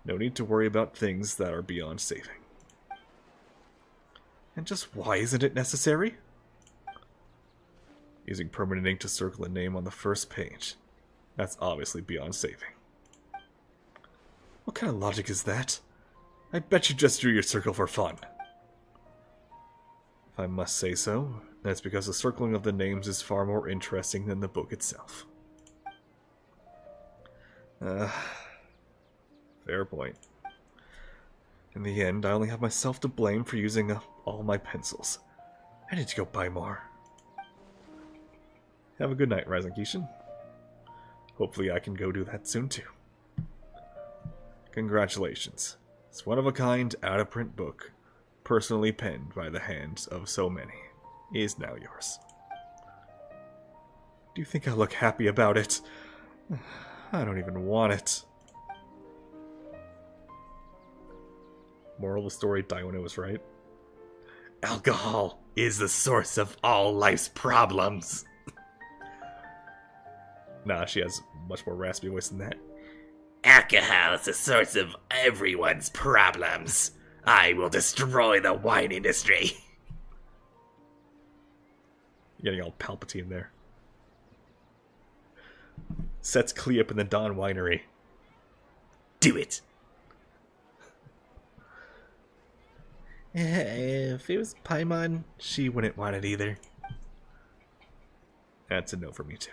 No need to worry about things that are beyond saving. And just why isn't it necessary? Using permanent ink to circle a name on the first page. That's obviously beyond saving. What kind of logic is that? I bet you just drew your circle for fun. If I must say so, that's because the circling of the names is far more interesting than the book itself. Fair point. In the end, I only have myself to blame for using all my pencils. I need to go buy more. Have a good night, Rising Kishin. Hopefully I can go do that soon too. Congratulations. This one-of-a-kind, out-of-print book, personally penned by the hands of so many, is now yours. Do you think I look happy about it? I don't even want it. Moral of the story, die when it was right. Alcohol is the source of all life's problems. Nah, she has a much more raspy voice than that. Alcohol is the source of everyone's problems. I will destroy the wine industry. Getting all Palpatine there. Sets Klee up in the Dawn Winery. Do it. If it was Paimon, she wouldn't want it either. That's a no for me too.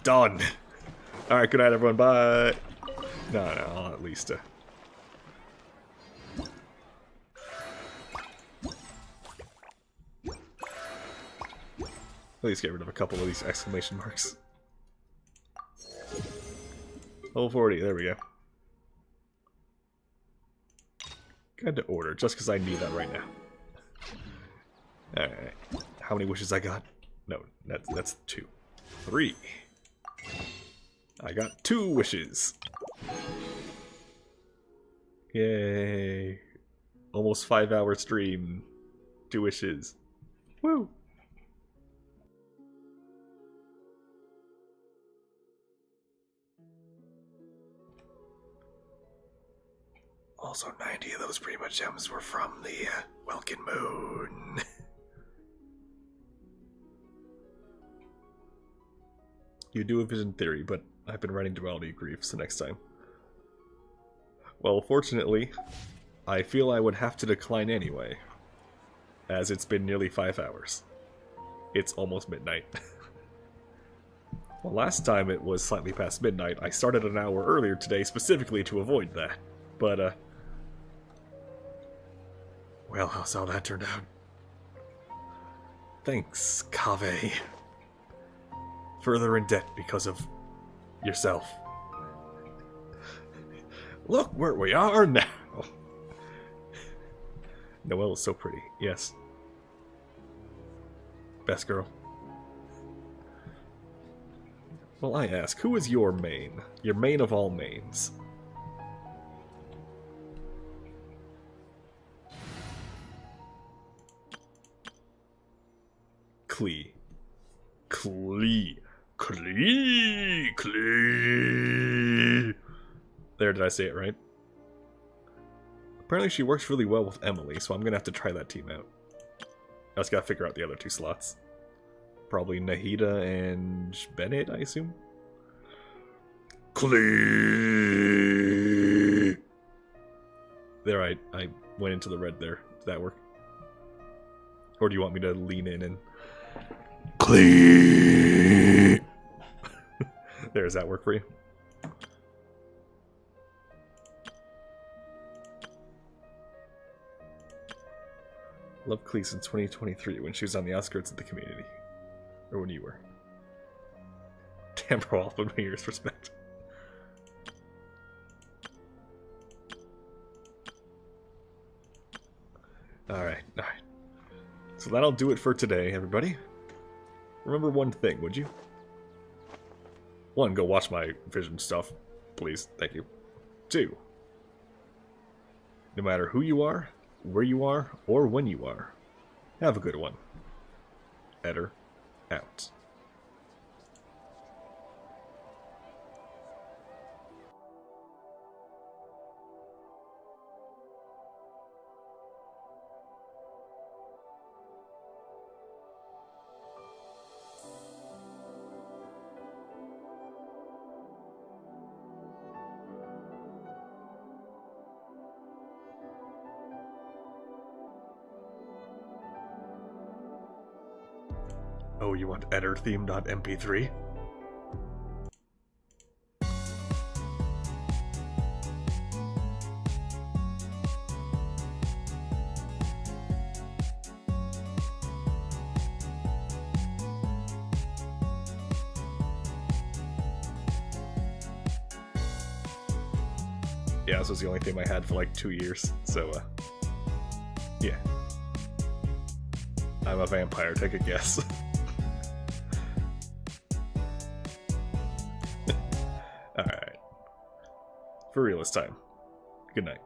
Done. Alright, good night everyone, bye. No, I'll at least at least get rid of a couple of these exclamation marks. Level 40, there we go. Got to order, just because I need that right now. Alright. How many wishes I got? No, that's 2. 3. I got 2 wishes. Yay. Almost 5-hour stream. 2 wishes. Woo! Also, 90 of those Prima Gems were from the Welkin Moon. You do a vision theory, but I've been writing Duality of Grief, so next time. Well, fortunately, I feel I would have to decline anyway, as it's been nearly 5 hours. It's almost midnight. Well, last time it was slightly past midnight. I started an hour earlier today specifically to avoid that. But, well, how's how that turned out? Thanks, Kaveh. Further in debt because of yourself. Look where we are now! Noelle is so pretty, yes. Best girl. Well, I ask, who is your main? Your main of all mains? Klee. Klee. Klee. Klee. There, did I say it right? Apparently she works really well with Emily, so I'm gonna have to try that team out. I just gotta figure out the other 2 slots. Probably Nahida and Bennett, I assume? Klee. There, I went into the red there. Did that work? Or do you want me to lean in and... Klee. There, does that work for you? Loved Klee since 2023 when she was on the outskirts of the community. Or when you were. Damn, bro, I'll put my ears respect. Alright. So that'll do it for today, everybody. Remember one thing, would you? 1, go watch my Vision stuff. Please, thank you. 2, no matter who you are, where you are, or when you are, have a good one. Eder, out. Oh, you want Eder theme.mp3? Yeah, this was the only theme I had for like 2 years, so, yeah. I'm a vampire, take a guess. Alright. For real this time. Good night.